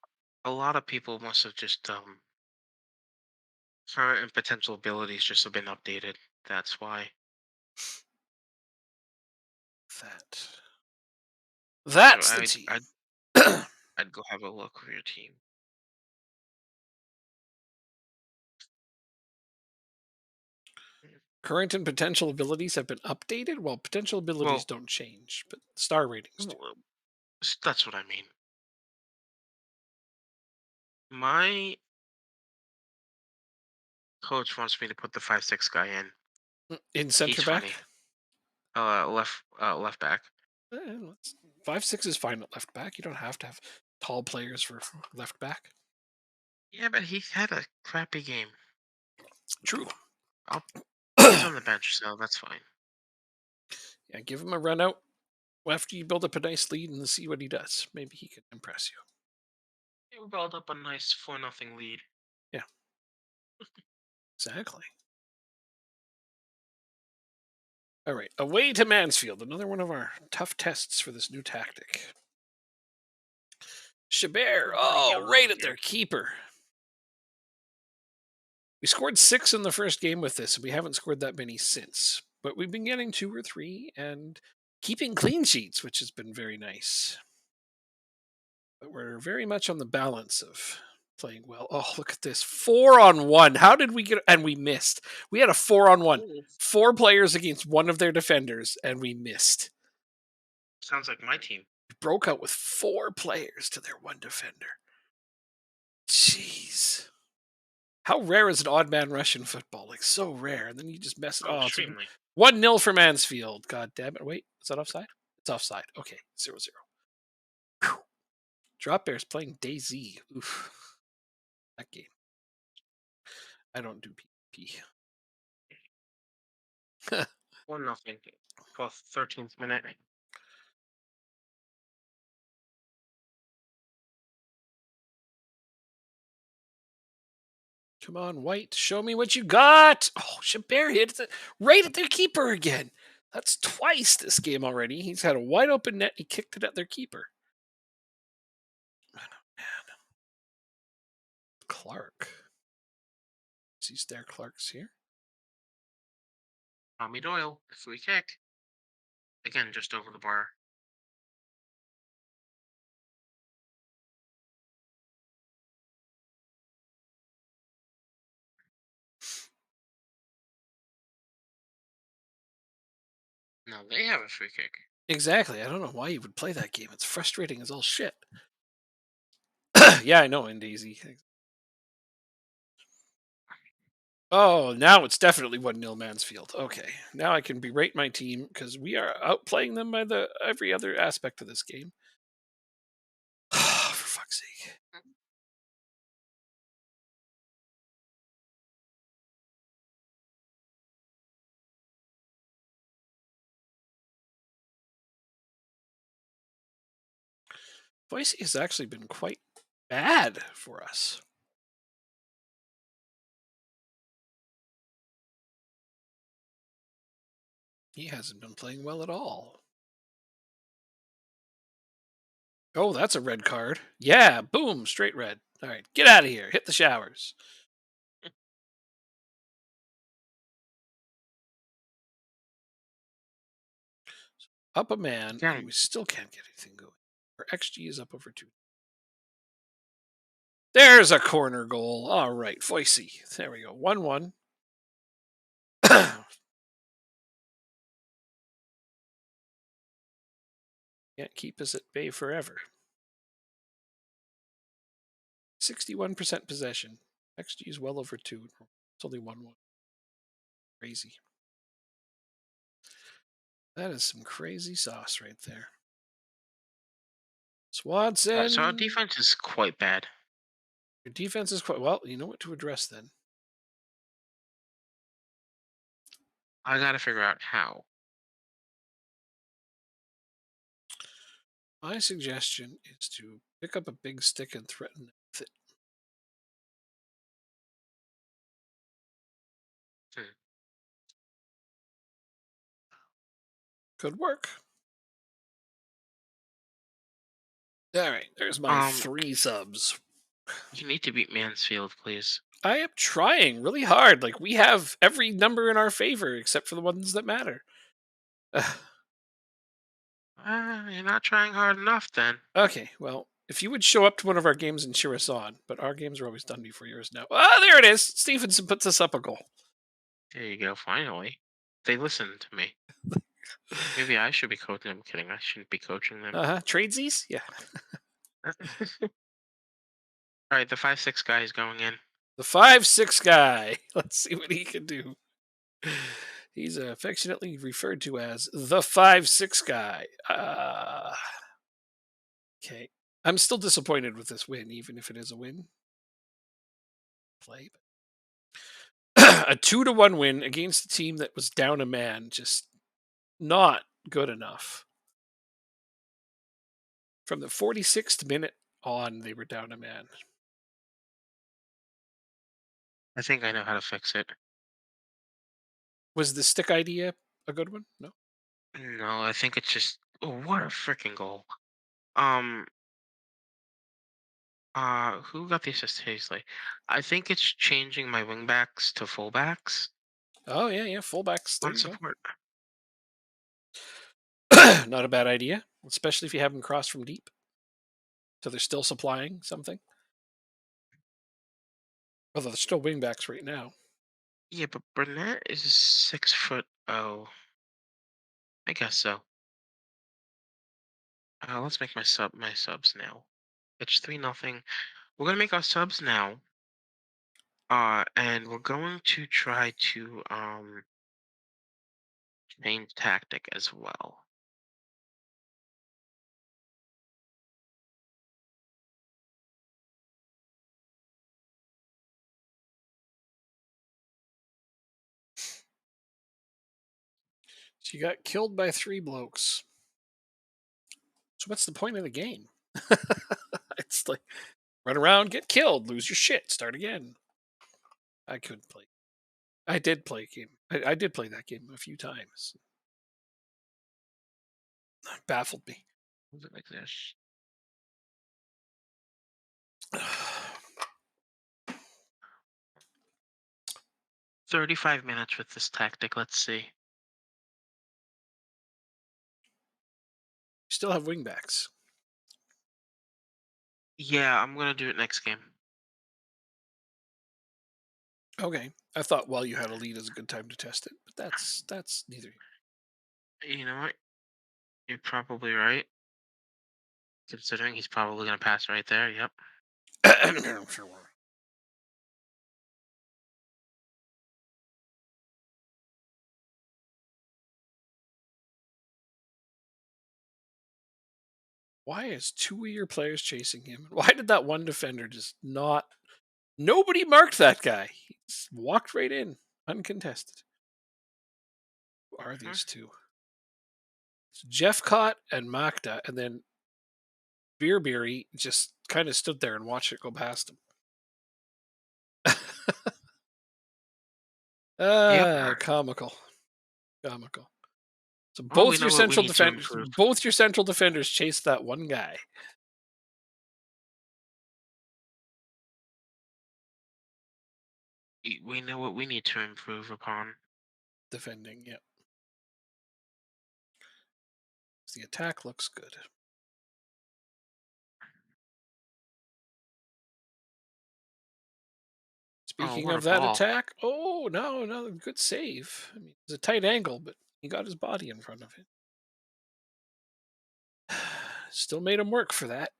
a lot of people must have just current and potential abilities just have been updated. That's why. That. So That's the I'd team. I'd I'd go have a look for your team. Mm. Current and potential abilities have been updated. Well, potential abilities Well, don't change, but star ratings do. w- that's what I mean. My coach wants me to put the 5'6" guy in. In He's center back, funny. Left back. let's- 5'6" is fine at left back. You don't have to have tall players for left back. Yeah, but he had a crappy game. True. I'll, he's Yeah, on the bench, so that's fine. give him a run out after you build up a nice lead and see what he does. Maybe he can impress you. Yeah, we built up a nice 4-0 lead. Yeah, exactly. All right, away to Mansfield. Another one of our tough tests for this new tactic. Chabert. Everybody Oh, yelling right in at here. their keeper. We scored 6 in the first game with this, and we haven't scored that many since. But we've been getting 2 or 3 and keeping clean sheets, which has been very nice. But we're very much on the balance of playing well. Oh, look at this. 4-on-1. How did we get and we missed. We had a 4-on-1. Ooh, 4 players against one of their defenders and we missed. sounds like my team. We broke out with 4 players to their one defender. Jeez. How rare is an odd man rush in football? Like so rare. And then you just mess it. Oh, Oh, it's extremely. 1-0 for Mansfield. God damn it. Wait, is that offside? It's offside. Okay, 0-0. Whew. Drop Bears playing DayZ. Oof. That game. I don't do PvP. 1-0. 12th, 13th minute. Come on, White. Show me what you got. Oh, Chabert hit it right at their keeper again. That's twice this game already. He's had a wide open net. He kicked it at their keeper. Man, Clark. See there, Clark's here. Tommy Doyle, free kick. Again, just over the bar. No, they have a free kick. Exactly. I don't know why you would play that game. It's frustrating as all shit. Yeah, I know, in Daisy. Oh, now it's definitely 1-0 Mansfield. Okay. Now I can berate my team because we are outplaying them by the every other aspect of this game. For fuck's sake. Mm. 'Boise has actually been quite bad for us. He hasn't been playing well at all. Oh, that's a red card. Yeah, boom, straight red. All right, get out of here. Hit the showers. Up a man, and Again, we still can't get anything going. Our XG is up over 2. There's a corner goal. All right, Foisey. There we go. 1-1. Can't keep us at bay forever. 61% possession. XG is well over 2. It's only 1-1. Crazy. That is some crazy sauce right there. so our Swanson. defense is quite bad. Your defense is quite well. You know what to address then. I gotta figure out how. My suggestion is to pick up a big stick and threaten them with it. Hmm. Could work. All right, there's my Um, 3 subs. you need to beat Mansfield, please. I am trying really hard. Like we have every number in our favor except for the ones that matter. You're not trying hard enough, then. Okay, well, if you would show up to one of our games and cheer us on, but our games are always done before yours now. Ah, there it is. Stevenson puts us up a goal. There you go. Finally, they listened to me. Maybe I should be coaching. I'm kidding. I shouldn't be coaching them. Uh huh. Tradesies? Yeah. All right, the 5-6 guy is going in. The 5-6 guy. Let's see what he can do. He's affectionately referred to as the 5-6 guy. Okay. I'm still disappointed with this win, even if it is a win. Play. A 2-1 win against a team that was down a man. Just not good enough. From the 46th minute on, they were down a man. I think I know how to fix it. Was the stick idea a good one? No. No, I think it's just. Oh, what a freaking goal! Um, who got the assist Hazley? I think it's changing my wingbacks to fullbacks Oh yeah, yeah. Fullbacks. There on you go. support. Not a bad idea, especially if you have them cross from deep. So they're still supplying something. Although they're still wingbacks right now. Yeah, but Burnett is 6 foot. Oh, I guess so. Let's make my subs now. It's 3-0. We're gonna make our subs now. And we're going to try to change tactic as well. So you got killed by 3 blokes. So what's the point of the game? It's like run around, get killed, lose your shit, start again. I couldn't play. I did play a game. I did play that game a few times. Baffled me. Was it like this? 35 minutes with this tactic. Let's see. Still have wingbacks. Yeah, I'm gonna do it next game. Okay. I thought while you had a lead is a good time to test it, but that's neither. You know what? You're probably right. Considering he's probably gonna pass right there. Yep. Sure. Why is 2 of your players chasing him? Why did that one defender just not? Nobody marked that guy. He just walked right in, uncontested. Who are Mhm. these two? It's Jeffcott and Makda, and then Beerberry just kind of stood there and watched it go past him. Yep. Comical, comical. So Well, we know what we need to improve. both your central defenders chased that one guy We know what we need to improve upon. defending. Yeah, the attack looks good. Oh, Speaking what a of that ball! attack, oh no, another good save. I mean, it's a tight angle, but he got his body in front of it. Still made him work for that.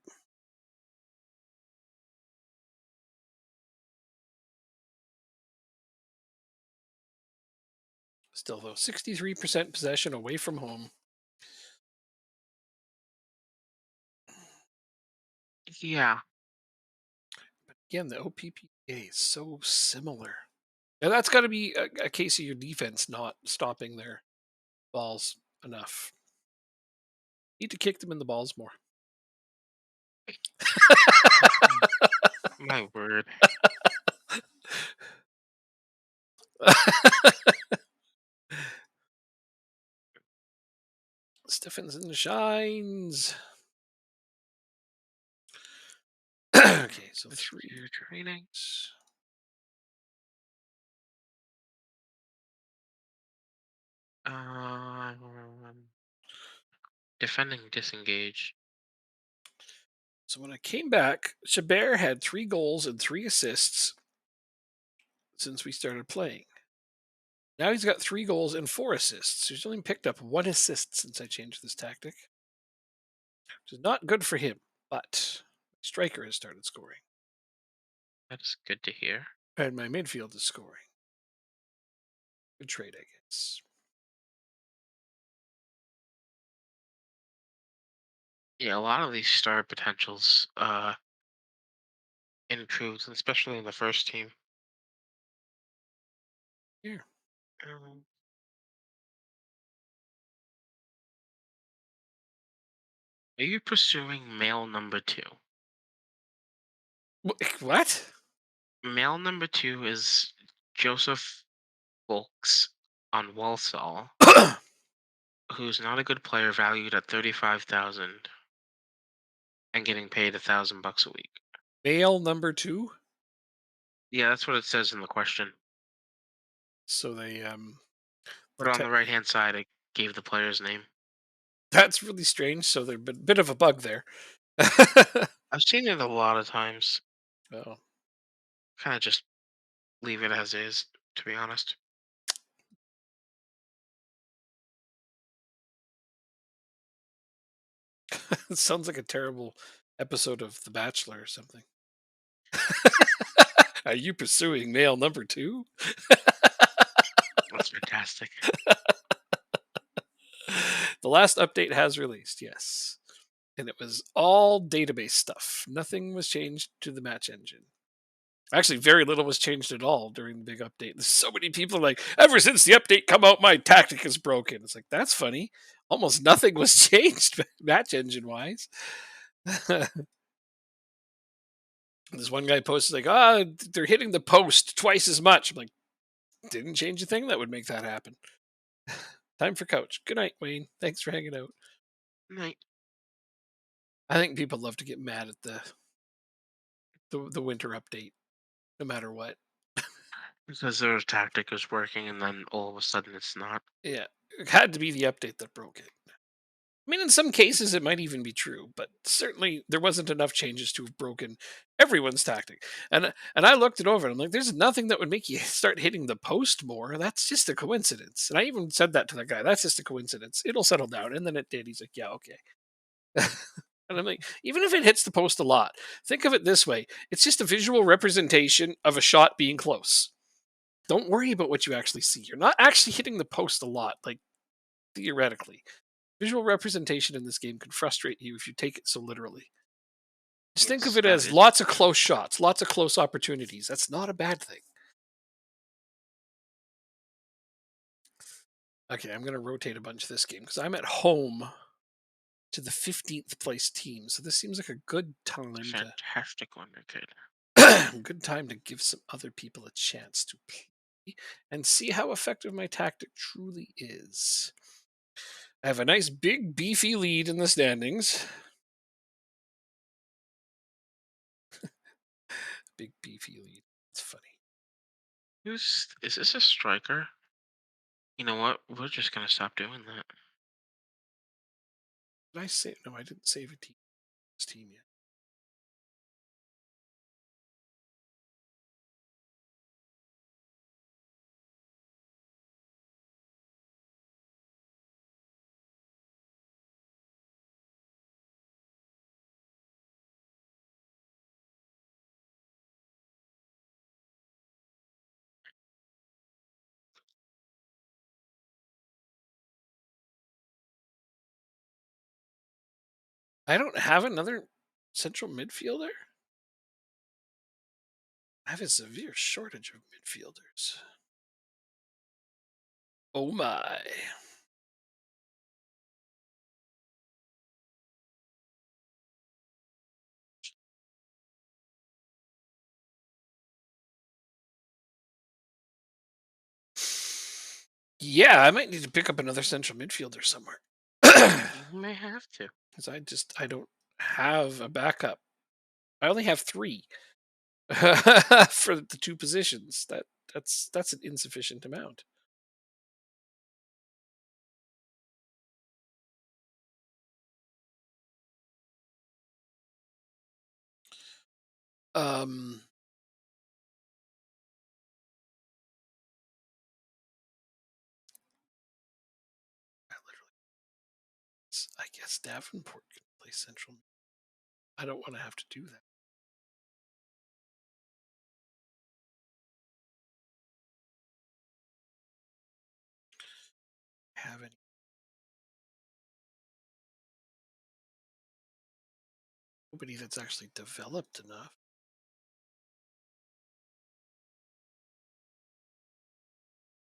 Still though, 63% possession away from home. Yeah. Again, the OPPA is so similar. And that's got to be a case of your defense not stopping their balls enough. Need to kick them in the balls more. My word. Stephenson shines. Okay, so That's three. your training. Um, defending disengage. So when I came back, Chabert had 3 goals and 3 assists since we started playing. Now he's got 3 goals and 4 assists. He's only picked up 1 assist since I changed this tactic, which is not good for him. But striker has started scoring, That's good to hear. and my midfield is scoring. Good trade, I guess. Yeah, a lot of these star potentials improved, especially in the first team. Here, Um, are you pursuing male number two? what? Male number two is Joseph Volks on Walsall, who's not a good player, valued at 35,000 and getting paid $1,000 a week. Male number 2. Yeah, that's what it says in the question. So the But on the right hand side, it gave the player's name. that's really strange. So there's a bit of a bug there. I've seen it a lot of times. Oh. Kind of just leave it as is, to be honest. It sounds like a terrible episode of The Bachelor or something. Are you pursuing male number 2? That's fantastic. The last update has released, yes. And it was all database stuff. Nothing was changed to the match engine. Actually, very little was changed at all during the big update. There's so many people like, ever since the update come out, my tactic is broken. It's like, that's funny. Almost nothing was changed match engine wise. This one guy posted like, they're hitting the post twice as much. I'm like, didn't change a thing that would make that happen. Time for coach. Good night, Wayne. Thanks for hanging out. Right. I think people love to get mad at the winter update, no matter what. Because their tactic is working and then all of a sudden it's not. Yeah, it had to be the update that broke it. I mean, in some cases, it might even be true, but certainly there wasn't enough changes to have broken everyone's tactic. And I looked it over, and I'm like, there's nothing that would make you start hitting the post more. That's just a coincidence. And I even said that to the guy. That's just a coincidence. It'll settle down. And then it did. He's like, yeah, okay. And I'm like, even if it hits the post a lot, think of it this way: it's just a visual representation of a shot being close. Don't worry about what you actually see. You're not actually hitting the post a lot, like theoretically. Visual representation in this game can frustrate you if you take it so literally. Just think of Yes, it that as is lots of true. close shots, lots of close opportunities. That's not a bad thing. Okay, I'm going to rotate a bunch this game because I'm at home to the 15th place team. So this seems like a good time to Fantastic wonder kid. good time to give some other people a chance to play and see how effective my tactic truly is. I have a nice big beefy lead in the standings. Big beefy lead. It's funny. Who's is this a striker? You know what? We're just gonna stop doing that. Did I save? No, I didn't save a team. This team yet. I don't have another central midfielder. I have a severe shortage of midfielders. Oh my. Yeah, I might need to pick up another central midfielder somewhere. You may have to. Because I don't have a backup. I only have three for the two positions. That's an insufficient amount. Um, I literally, I guess Davenport can play central. I don't want to have to do that. Have any? Nobody that's actually developed enough.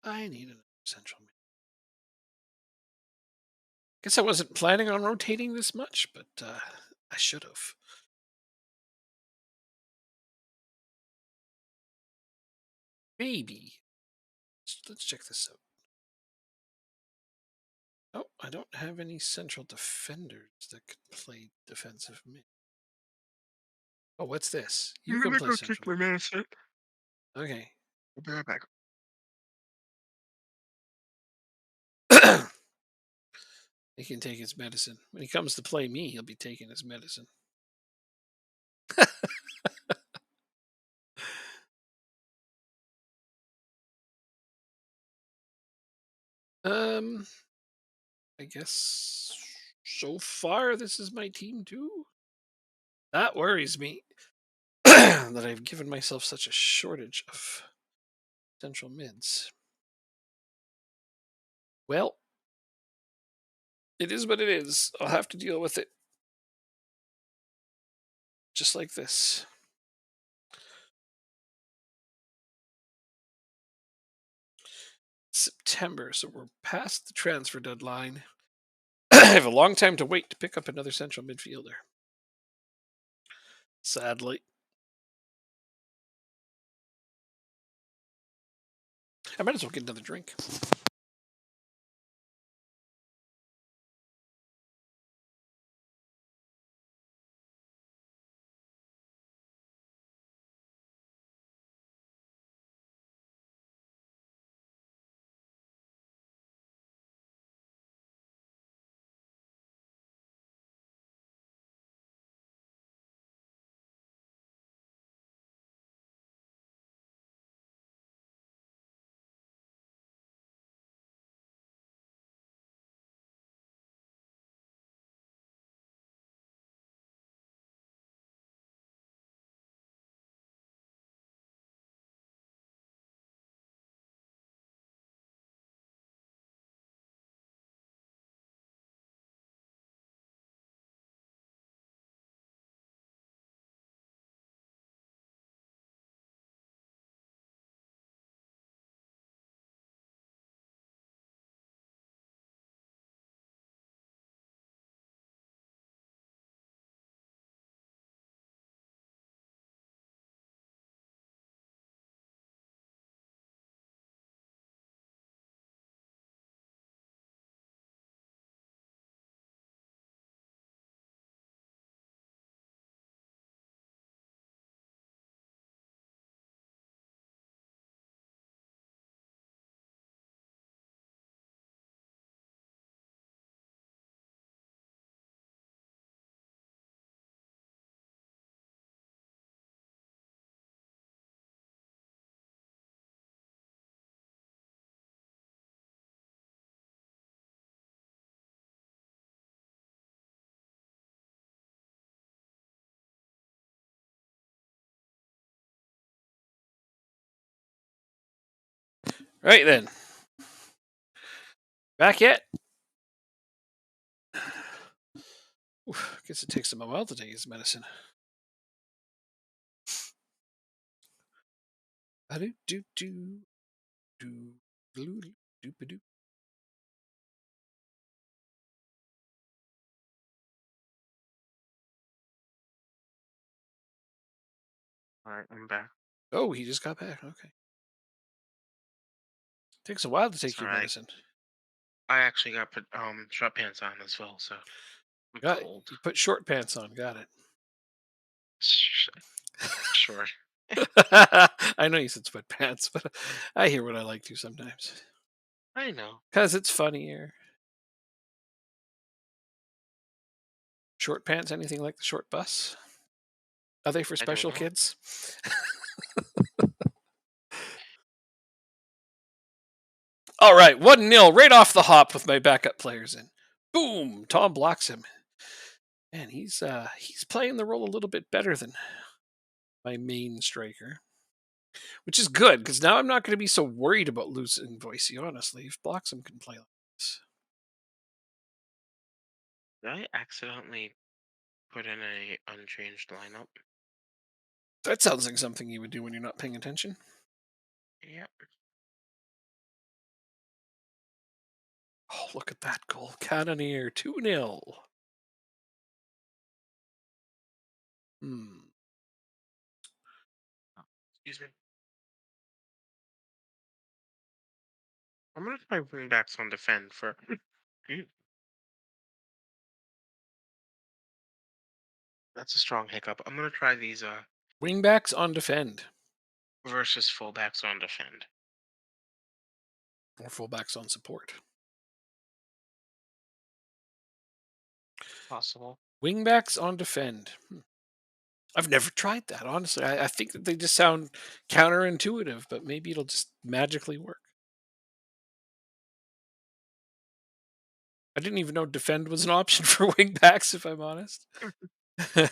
I need another central mid. Guess I wasn't planning on rotating this much, but I should have. Maybe. Let's check this out. Oh, I don't have any central defenders that could play defensive mid. Oh, what's this? You I'm can gonna play go take central my medicine. mid. Okay. I'll be right back. He can take his medicine. When he comes to play me, he'll be taking his medicine. Um, I guess so far this is my team too. That worries me that I've given myself such a shortage of central mids. Well, it is what it is. I'll have to deal with it. Just like this. September, so we're past the transfer deadline. I have a long time to wait to pick up another central midfielder. Sadly. I might as well get another drink. Right then. Back yet? Oof, guess it takes him a while to take his medicine. Do do do do do do do. All right, I'm back. Oh, he just got back. Okay, takes a while to It's take all your right. medicine. I actually got put sweatpants on as well, so I'm Got cold. you put short pants on. Got it. Sh- Sure. I know you said sweatpants, but I hear what I like to sometimes I know. because it's funnier. Short pants, anything like the short bus? Are they for I don't special know. kids? All right, 1-0 right off the hop with my backup players in. Boom! Tom blocks him. Man, he's playing the role a little bit better than my main striker, which is good because now I'm not going to be so worried about losing Boise. Honestly, if Bloxham can play like this, Did I accidentally put in a unchanged lineup? that sounds like something you would do when you're not paying attention. Yeah. Oh, look at that goal! Cannoneer 2-0. Hmm. Excuse me. I'm gonna try bring back some defend for. Mm, That's a strong hiccup. I'm gonna try these Wingbacks on defend versus fullbacks on defend. or fullbacks on support. Possible. Wingbacks on defend. I've never tried that, honestly. I think that they just sound counterintuitive, but maybe it'll just magically work. I didn't even know defend was an option for wingbacks, if I'm honest. Let's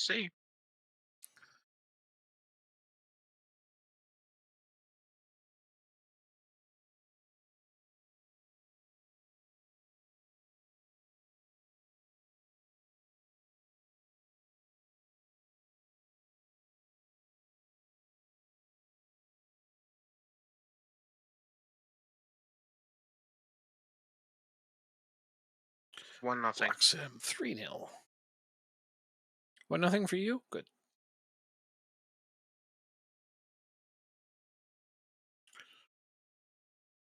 see. 1-0. Blocks him 3-0. 1-0 for you? Good.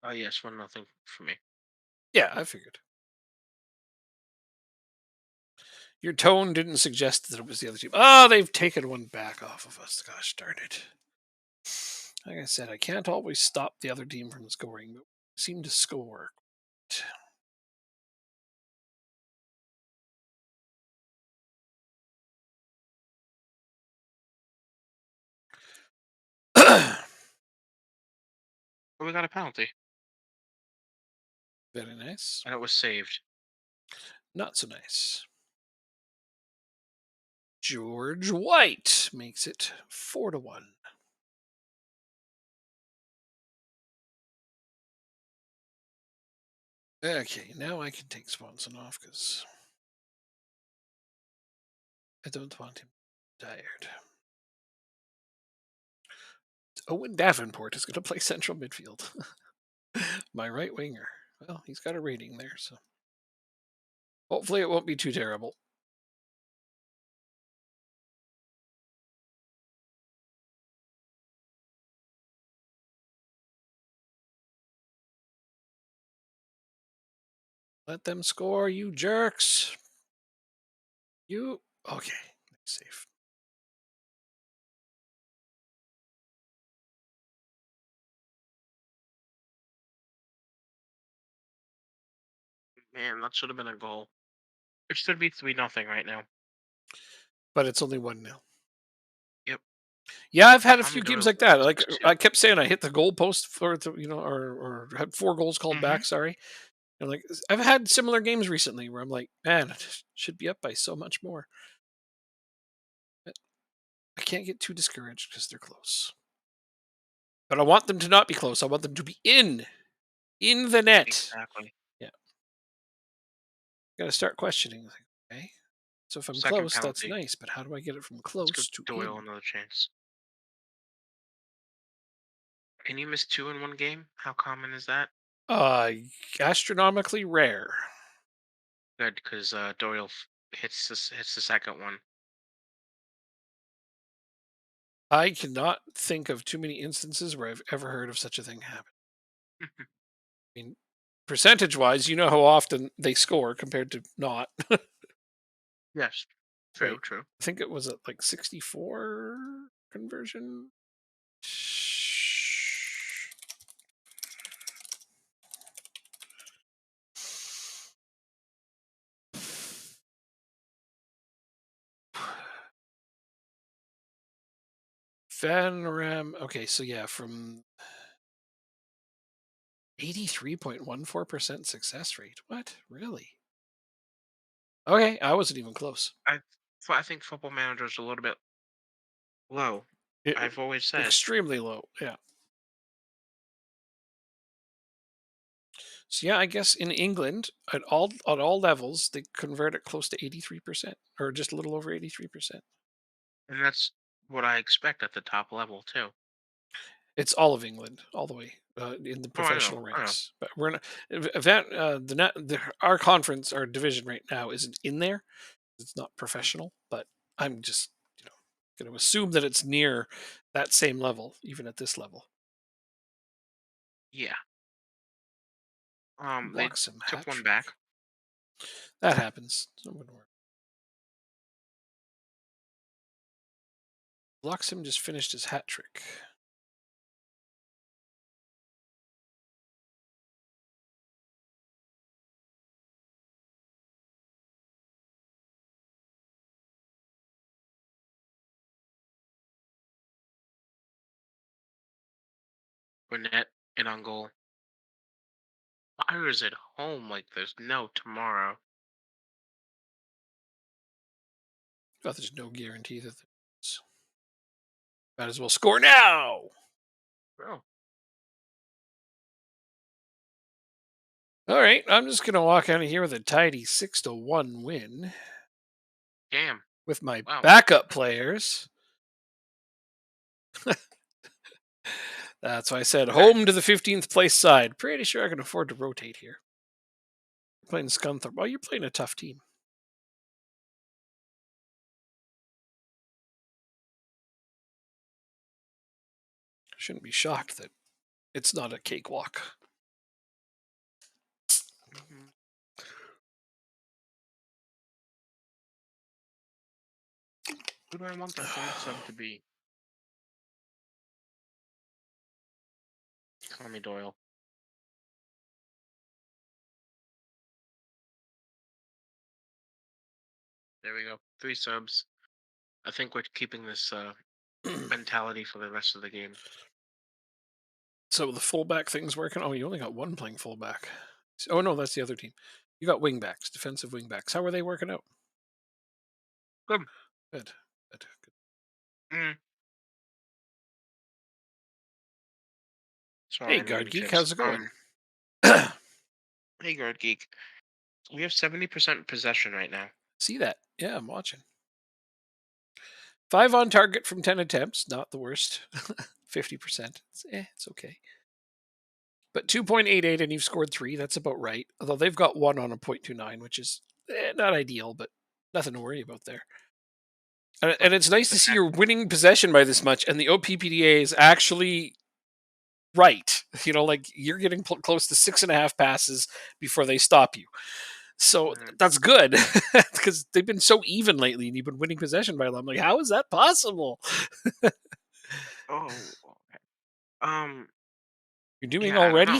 Oh yes, 1-0 for me. Yeah, I figured. Your tone didn't suggest that it was the other team. Oh, they've taken one back off of us. Gosh darn it. Like I said, I can't always stop the other team from scoring, but we seem to score. But we got a penalty, Very nice. and it was saved. Not so nice. George White makes it 4-1. Okay, now I can take Swanson off because I don't want him tired. Owen Davenport is going to play central midfield. My right winger. Well, he's got a rating there, so hopefully it won't be too terrible. Let them score, you jerks. You okay? Safe. Man, that should have been a goal. It should be 3-0 right now. But it's only 1-0. Yep. Yeah, I've had a Tommy few games Doyle like scored that. Like 6-2. I kept saying, I hit the goalpost for or had 4 goals called Mm-hmm. back. Sorry, and like I've had similar games recently where I'm like, man, I should be up by so much more. But I can't get too discouraged because they're close. But I want them to not be close. I want them to be in the net. Exactly. Yeah, got to start questioning. Like, okay, so if I'm Second close, that's penalty. nice, but how do I get it from Let's give close to Doyle in? another chance. Can you miss two in one game? How common is that? Uh, Astronomically rare. Good, because Doyle hits the second one. I cannot think of too many instances where I've ever heard of such a thing happen. I mean, percentage wise, you know how often they score compared to not, Yes, right? true, true. I think it was at like 64 conversion. Vanram. Okay, so yeah, from 83.14% success rate. What? Really? Okay, I wasn't even close. I think Football Manager is a little bit low. It, I've always said. extremely low. Yeah. So yeah, I guess in England at all levels they convert it close to 83% or just a little over 83%. And that's what I expect at the top level too. It's all of England, all the way in the Oh, I know, professional I know. ranks. But we're not that our conference, our division right now isn't in there. It's not Mm, professional, but I'm just going to assume that it's near that same level, even at this level. yeah. They Blocks some took hat one trick. back. That happens. So it wouldn't work. Bloxham just finished his hat trick. Burnett and on goal. Fires at home like there's no tomorrow. But there's no guarantee that there's. Might as well score now. Bro, All right, I'm just gonna walk out of here with a tidy 6-1 win damn. with my Wow. backup players. That's why I said Okay. home to the 15th place side. Pretty sure I can afford to rotate here. Playing Scunthorpe. Well, you're playing a tough team. Shouldn't be shocked that it's not a cakewalk. Mhm. Who do I want the third sub to be? Tommy Doyle. There we go. Three subs. I think we're keeping this mentality for the rest of the game. So the fullback thing's working. Oh, you only got one playing fullback. Oh no, that's the other team. You got wingbacks, defensive wingbacks. How are they working out? Good. Good. Good. Good. Mm. Sorry, Hey, I'm Guard eating Geek, chips. how's it going? Hey, Guard Geek. We have 70% possession right now. See that? Yeah, I'm watching. 5 on target from 10 attempts. Not the worst. 50%. It's okay. But 2.88 and you've scored 3. That's about right. Although they've got 1 on a .29, which is not ideal, but nothing to worry about there. But And it's nice the to see fact, you're winning possession by this much, and the OPPDA is actually right. Like you're getting close to 6.5 passes before they stop you. So mm, that's good because they've been so even lately, and you've been winning possession by a lot. I'm like, how is that possible? oh, okay. Um, You're doing yeah, I don't already? know.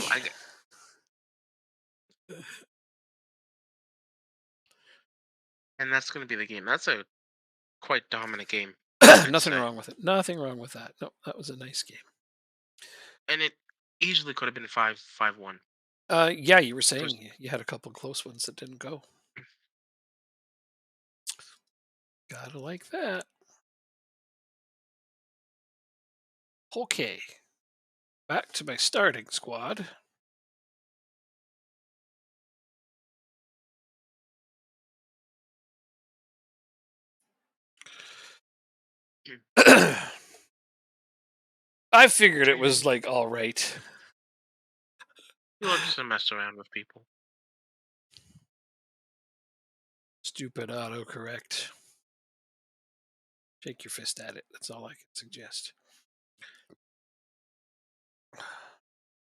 And that's going to be the game. That's a quite dominant game, I'd Nothing say. wrong with it. Nothing wrong with that. No, that was a nice game. And it easily could have been 5-1. Yeah, you were There's, saying you had a couple close ones that didn't go. Gotta like that. Okay, back to my starting squad. I figured it was Training. like all right. He loves to mess around with people. Stupid autocorrect. Shake your fist at it. That's all I can suggest.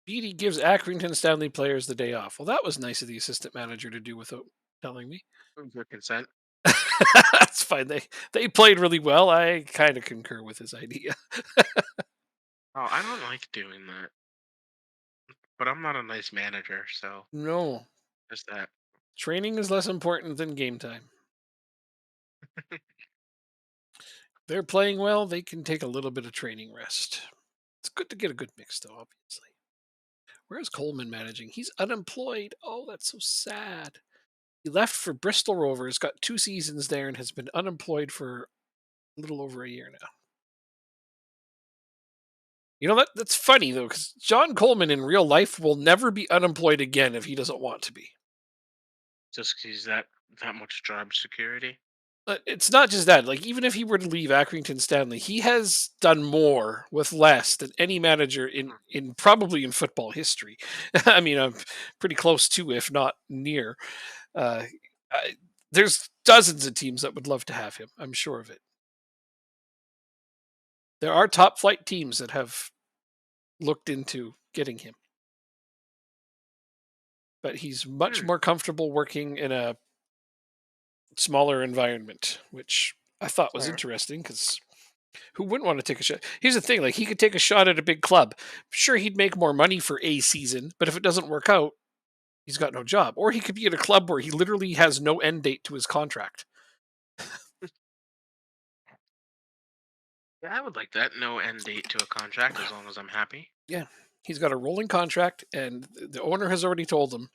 Beattie gives Accrington Stanley players the day off. Well, that was nice of the assistant manager to do without telling me. With your consent. That's fine. They played really well. I kind of concur with his idea. Oh, I don't like doing that, but I'm not a nice manager, so No, there's that. training is less important than game time. They're playing well. They can take a little bit of training rest. It's good to get a good mix, though. Obviously. Where's Coleman managing? He's unemployed. Oh, that's so sad. He left for Bristol Rovers, got 2 seasons there, and has been unemployed for a little over a year now. You know that's funny though, because John Coleman in real life will never be unemployed again if he doesn't want to be. Just 'cause he's that much job security. But it's not just that. Like even if he were to leave Accrington Stanley, he has done more with less than any manager Hmm. in probably in football history. I mean, I'm pretty close to, if not near. Uh, I, there's dozens of teams that would love to have him. I'm sure of it. There are top flight teams that have looked into getting him, but he's much Hmm. more comfortable working in a smaller environment, which I thought was Fair. interesting because who wouldn't want to take a shot? Here's the thing: like he could take a shot at a big club. Sure, he'd make more money for a season, but if it doesn't work out, he's got no job. Or he could be at a club where he literally has no end date to his contract. Yeah, I would like that. No end date to a contract as long as I'm happy. Yeah, he's got a rolling contract, and the owner has already told him,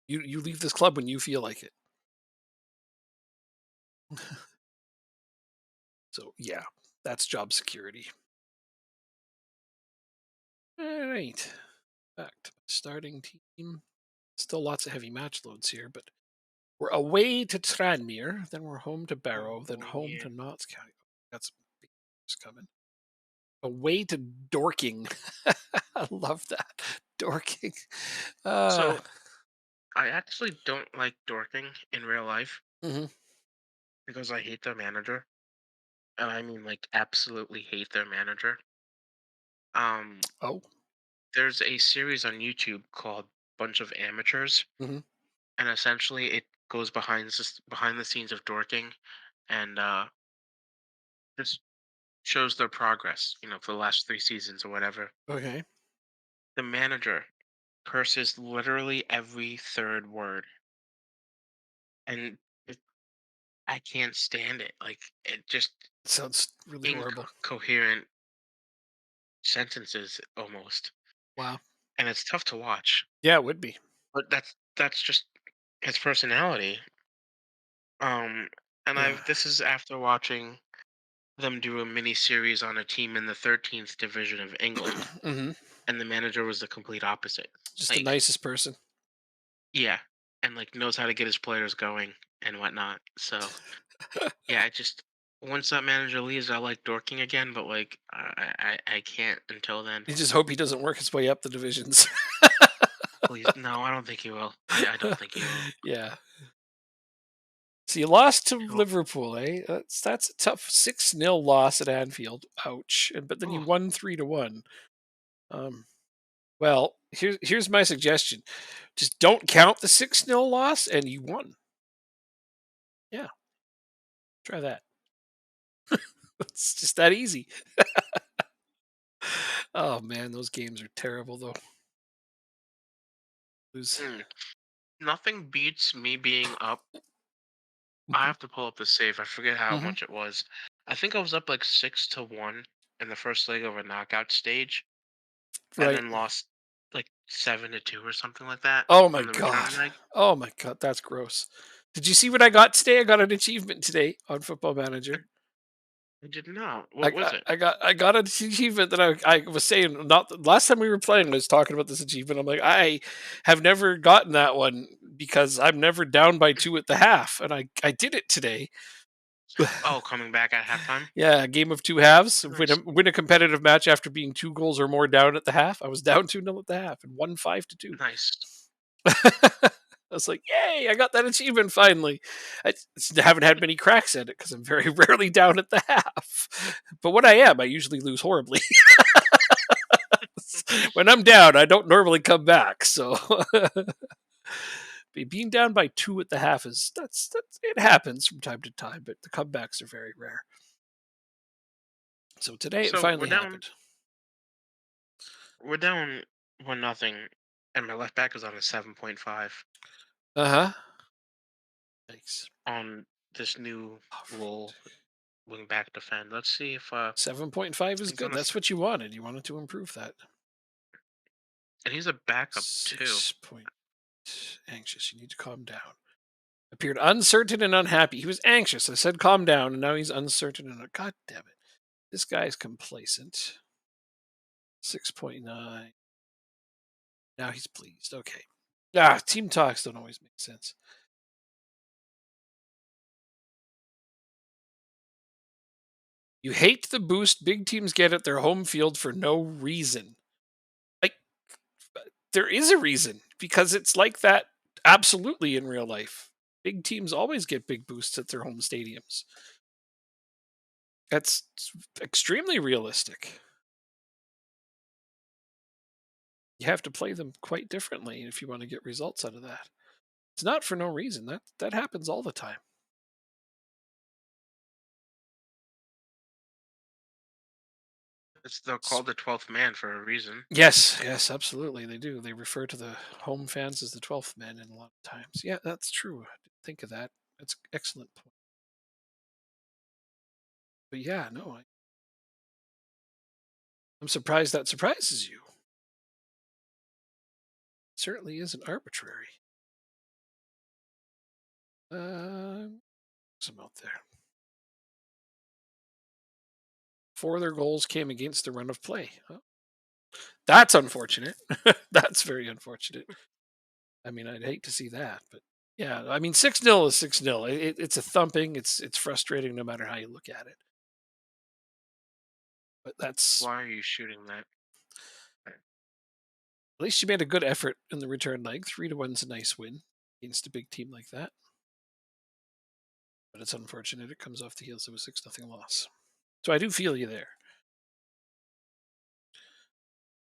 "You leave this club when you feel like it." So yeah, that's job security. All right, back to the starting team. Still lots of heavy match loads here, but we're away to Tranmere, then we're home to Barrow, then Oh home yeah. to Notts County. Got some big games coming. Away to Dorking. I love that. Dorking. Uh, So I actually don't like Dorking in real life mhm. because I hate their manager, and I mean like absolutely hate their manager. Um, Oh. there's a series on YouTube called Bunch of Amateurs, Hmm. and essentially it goes behind the scenes of Dorking, and just shows their progress. For the last 3 seasons or whatever. Okay. The manager curses literally every third word, and it, I can't stand it. Like it just Sounds really horrible. incoherent sentences almost, Wow. and it's tough to watch. Yeah, it would be. But that's just his personality. Um, and Yeah. I've this is after watching them do a mini series on a team in the 13th division of England, Hmm. and the manager was the complete opposite. Just the Like, nicest person. yeah, and like knows how to get his players going and whatnot. So yeah, I just once that manager leaves, I like Dorking again, but like I can't until then. You just hope he doesn't work his way up the divisions. Please, no, I don't think he will. I don't think he will. Yeah. So you lost to He'll- Liverpool, eh? That's a tough 6-0 loss at Anfield. Ouch. But then you Oh, won 3-1. Um, well, here's my suggestion. Just don't count the 6-0 loss and you won. Yeah, try that. It's just that easy. Oh man, those games are terrible though. Lose. mm, nothing beats me being up. I Mhm. have to pull up the save. I forget how Mhm. much it was. I think I was up like 6-1 in the first leg of a knockout stage, and Right. then lost like 7-2 or something like that Oh my in the return god. leg. Oh my god, that's gross. Did you see what I got today? I got an achievement today on Football I, Manager. I did not. What was it? I got an achievement that I was saying not the last time we were playing. I was talking about this achievement. I'm like, I have never gotten that one because I'm never down by two at the half, and I did it today. Oh, coming back at halftime? Yeah, a game of two halves. Win a, Nice. win a competitive match after being 2 goals or more down at the half. I was down 2-0 at the half and won 5-2. Nice. I was like, "Yay! I got that achievement finally." Haven't had many cracks at it because I'm very rarely down at the half. But when I am, I usually lose horribly. When I'm down, I don't normally come back. So being down by 2 at the half is that's it happens from time to time, but the comebacks are very rare. So today it So we're finally down. happened. We're down 1-0, and my left back is on a 7.5 Uh huh. Thanks. on this new All right. role, wing back defend. Let's see if 7.5 is he's good. on a That's what you wanted. You wanted to improve that. and he's a backup too. 6 point anxious. You need to calm down. Appeared uncertain and unhappy. He was anxious. I said calm down, and now he's uncertain and God damn it. This guy's complacent. 6.9. Now he's pleased. Okay. Team talks don't always make sense. You hate the boost big teams get at their home field for no reason. Like, there is a reason because it's like that absolutely in real life. Big teams always get big boosts at their home stadiums. That's extremely realistic. You have to play them quite differently if you want to get results out of that. It's not for no reason. That happens all the time. They're called the 12th man for a reason. Yes, yes, absolutely. They do. They refer to the home fans as the 12th man in a lot of times. Yeah, that's true. I didn't think of that. That's an excellent point. But yeah, no, I'm surprised that surprises you. It certainly isn't arbitrary. Some out there. 4 of their goals came against the run of play. Oh, that's unfortunate. That's very unfortunate. I mean, I'd hate to see that, but yeah, I mean, 6-0 is 6-0. It's a thumping. It's frustrating no matter how you look at it. But that's Why are you shooting that? at least you made a good effort in the return leg. 3-1's a nice win against a big team like that. But it's unfortunate it comes off the heels of a 6-0 loss. So I do feel you there.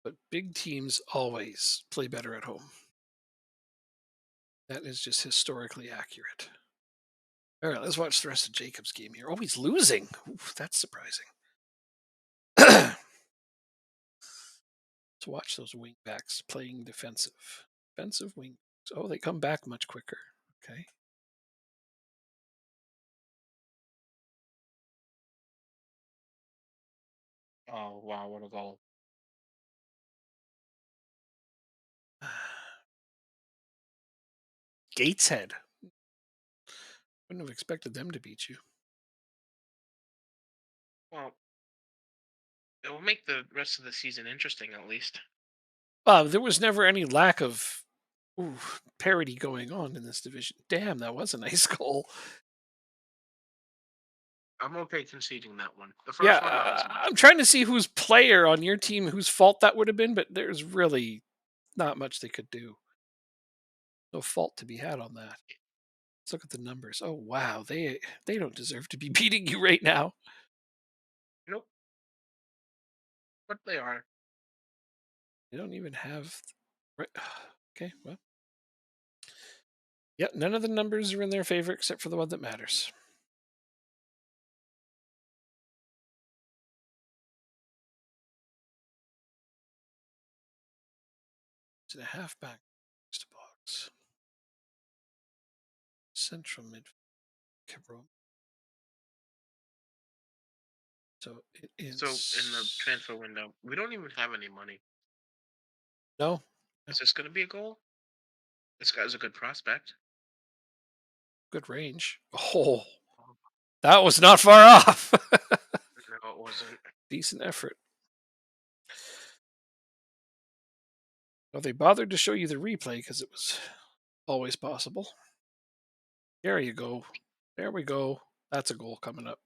But big teams always play better at home. That is just historically accurate. All right, let's watch the rest of Jacob's game here. Oh, he's losing. Oof, that's surprising. To watch those wing backs playing defensive. Defensive wing. Oh, they come back much quicker. Okay. Oh wow, what a goal! Gateshead. Wouldn't have expected them to beat you. Well, it will make the rest of the season interesting at least. There was never any lack of parity going on in this division. Damn, that was a nice goal. I'm okay conceding that one. The Yeah, first one, not as much. I'm trying to see whose player on your team whose fault that would have been, but there's really not much they could do. No fault to be had on that. Let's look at the numbers. Oh wow, they don't deserve to be beating you right now. Nope, but they are. They don't even have right. Okay, well, yeah, none of the numbers are in their favor except for the one that matters. It's a halfback next box. Central midfield. So it So in the is transfer window, we don't even have any money. no, no Is this going to be a goal? This guy's a good prospect. good range. Oh, Oh, that was not far off. no, it wasn't. Decent effort. Well, they bothered to show you the replay because it was always possible. There you go. There we go. That's a goal coming up.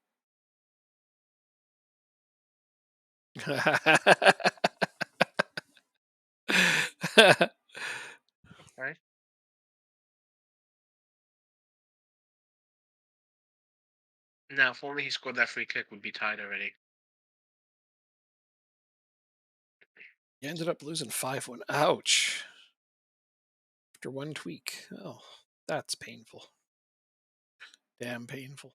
Right? Now, if only he scored that free kick, would be tied already. You ended up losing 5-1. Ouch. After one tweak. Oh, that's painful. Damn painful.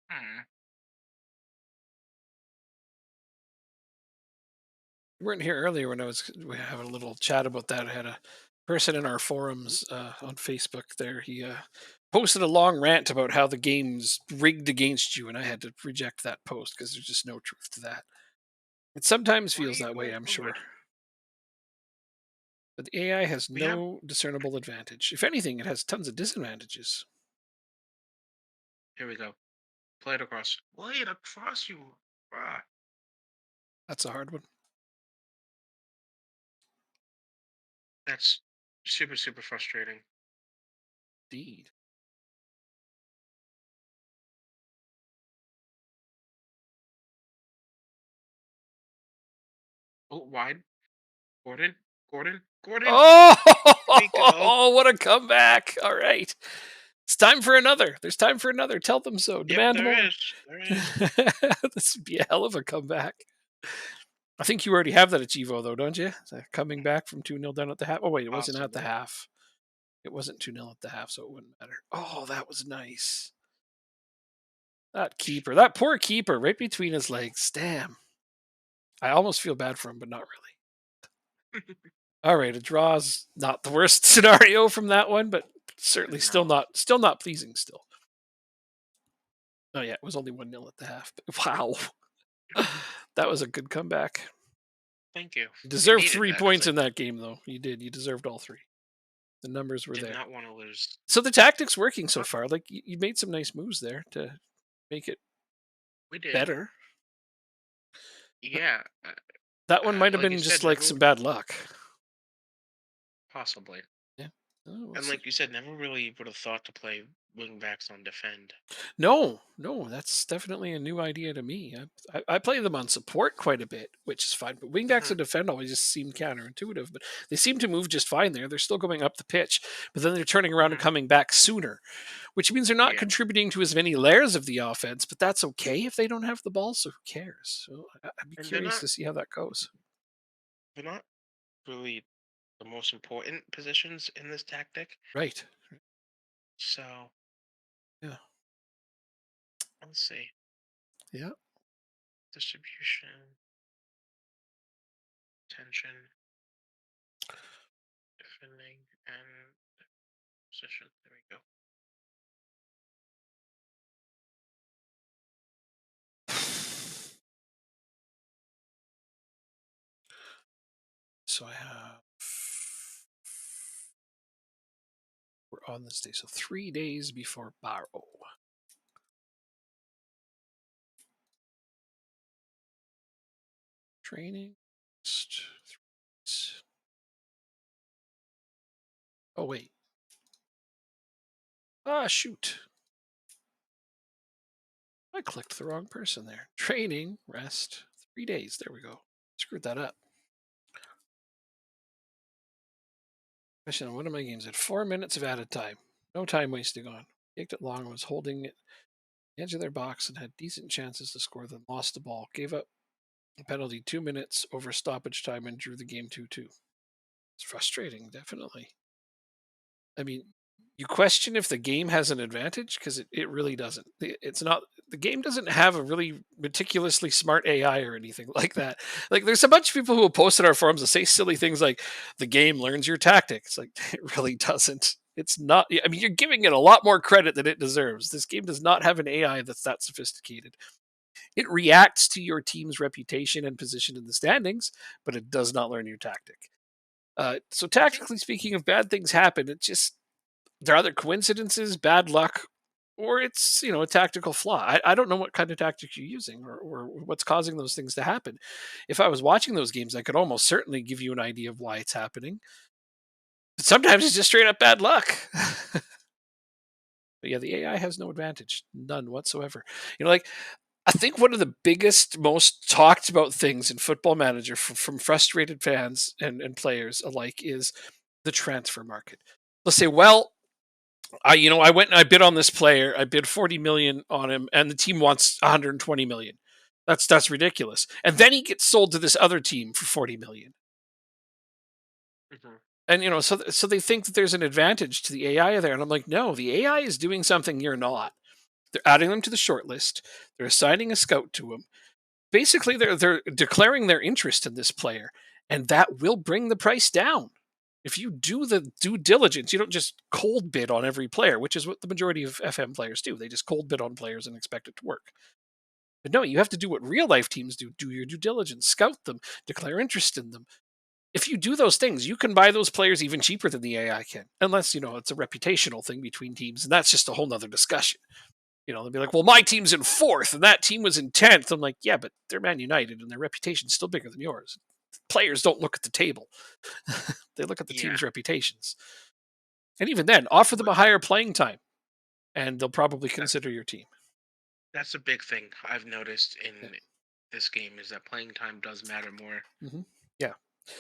Hmm. You weren't here earlier when we having a little chat about that. I had a person in our forums on Facebook there. He posted a long rant about how the game's rigged against you, and I had to reject that post because there's just no truth to that. It sometimes Why are feels you that way, going I'm sure. forward? But the AI has We have. no discernible advantage. If anything, it has tons of disadvantages. Here we go. Play it across. Play it across you. Ah, That's a hard one. that's super, super frustrating. Indeed. Oh, wide. Gordon. Gordon. Gordon. There we go. Oh, what a comeback. All right. It's time for another. There's time for another. Tell them so. Yep, Demand there more. is. There is. This would be a hell of a comeback. I think you already have that at Chivo, though, don't you? Coming back from 2-0 down at the half. Oh, wait, it wasn't at the Possibly. half. It wasn't 2-0 at the half, so it wouldn't matter. Oh, that was nice. That keeper, that poor keeper right between his legs. Damn. I almost feel bad for him, but not really. All right, a draw's not the worst scenario from that one, but certainly No. still not pleasing still. Oh yeah, it was only 1-0 at the half. But wow. That was a good comeback. Thank you. You We deserved needed 3 that because points I in that game though. You did. You deserved all 3. The numbers were did there. not want to lose. So the tactics working so Huh, far. Like you made some nice moves there to make it we did. better. Yeah. That one might have Like you been said, just like never some bad luck. possibly. Yeah. Oh, we'll And see. like you said, never really would have thought to play wing backs on defend. No, no, that's definitely a new idea to me. I play them on support quite a bit, which is fine. But wingbacks Hmm. and defend always just seem counterintuitive. But they seem to move just fine there. They're still going up the pitch, but then they're turning around and Hmm. coming back sooner, which means they're not Yeah. contributing to as many layers of the offense. But that's okay if they don't have the ball. So who cares? So I'd be And curious to see how that goes. they're not really the most important positions in this tactic. Right. So Yeah. let's see. Yeah. Distribution, tension, defending, and position. There we go. So I have. We're on this day, so 3 days before Barrow. Training. Oh wait. Ah shoot. I clicked the wrong person there. Training, rest, 3 days. There we go. Screwed that up. Question on one of my games had 4 minutes of added time. No time wasting on. Kicked it long, was holding it the edge of their box and had decent chances to score, then lost the ball. Gave up a penalty 2 minutes over stoppage time and drew the game 2-2. It's frustrating, definitely. I mean, you question if the game has an advantage because it really doesn't. It's not the game doesn't have a really meticulously smart AI or anything like that. Like there's a bunch of people who will post in our forums that say silly things like the game learns your tactics. Like it really doesn't. It's not. I mean, you're giving it a lot more credit than it deserves. This game does not have an AI that's that sophisticated. It reacts to your team's reputation and position in the standings, but it does not learn your tactic. So I think tactically speaking, if bad things happen, it just there are either coincidences, bad luck, or it's a tactical flaw. I don't know what kind of tactics you're using or what's causing those things to happen. If I was watching those games, I could almost certainly give you an idea of why it's happening. But sometimes it's just straight up bad luck. But yeah, the AI has no advantage, none whatsoever. Like I think one of the biggest, most talked about things in Football Manager from frustrated fans and players alike is the transfer market. Let's say, well, I went and I bid on this player. I bid 40 million on him, and the team wants 120 million. That's ridiculous. And then he gets sold to this other team for 40 million. Hmm. And so they think that there's an advantage to the AI there, and I'm like, no, the AI is doing something you're not. They're adding them to the short list. They're assigning a scout to them. Basically, they're declaring their interest in this player, and that will bring the price down. If you do the due diligence, you don't just cold bid on every player, which is what the majority of FM players do. They just cold bid on players and expect it to work. But no, you have to do what real life teams do: do your due diligence, scout them, declare interest in them. If you do those things, you can buy those players even cheaper than the AI can, unless it's a reputational thing between teams, and that's just a whole nother discussion. They'll be like, well, my team's in fourth and that team was in 10th. I'm like, yeah, but they're Man United and their reputation's still bigger than yours. Players don't look at the table, they look at the Yeah, team's reputations. And even then, offer them but a higher playing time and they'll probably that, consider your team. that's a big thing I've noticed Yeah. in this game is that playing time does matter more Hmm. Yeah.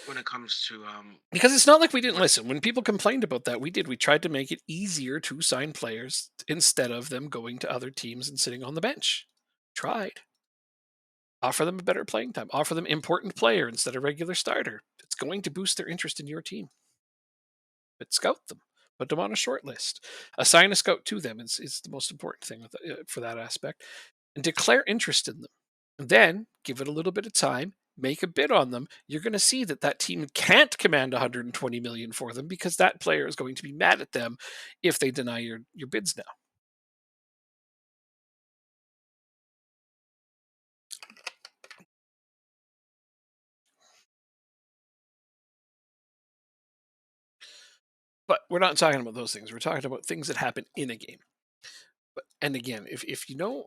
when it comes to Because it's not like we didn't what. listen. When people complained about that, we did. We tried to make it easier to sign players instead of them going to other teams and sitting on the bench. Tried. Offer them a better playing time. Offer them important player instead of regular starter. It's going to boost their interest in your team. But scout them, put them on a short list, assign a scout to them is the most important thing for that aspect, and declare interest in them. And then give it a little bit of time, make a bid on them. You're going to see that that team can't command 120 million for them because that player is going to be mad at them if they deny your bids now. But we're not talking about those things. We're talking about things that happen in a game. And again, if you know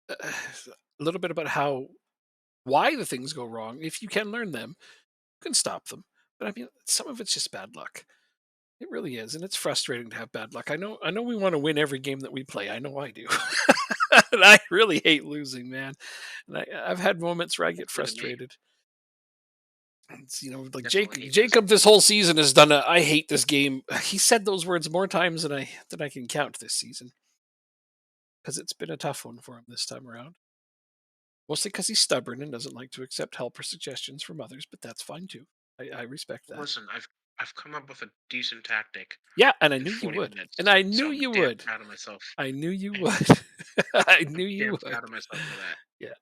a little bit about how why the things go wrong, if you can learn them, you can stop them. But I mean, some of it's just bad luck. It really is, and it's frustrating to have bad luck. I know we want to win every game that we play. I know I do. And I really hate losing, man. And I've had moments where I get Happened to me. frustrated. It's, like Definitely Jake hate Jacob losing. this whole season has done a I hate this game. He said those words more times than I can count this season because it's been a tough one for him this time around. Mostly because he's stubborn and doesn't like to accept help or suggestions from others, but that's fine too. I respect that. Listen, I've come up with a decent tactic Yeah, and I in knew you 40 would. And minutes, I so knew I'm you damn would. proud of myself. I knew you would. I knew you Damn would. proud of myself for that. Yeah.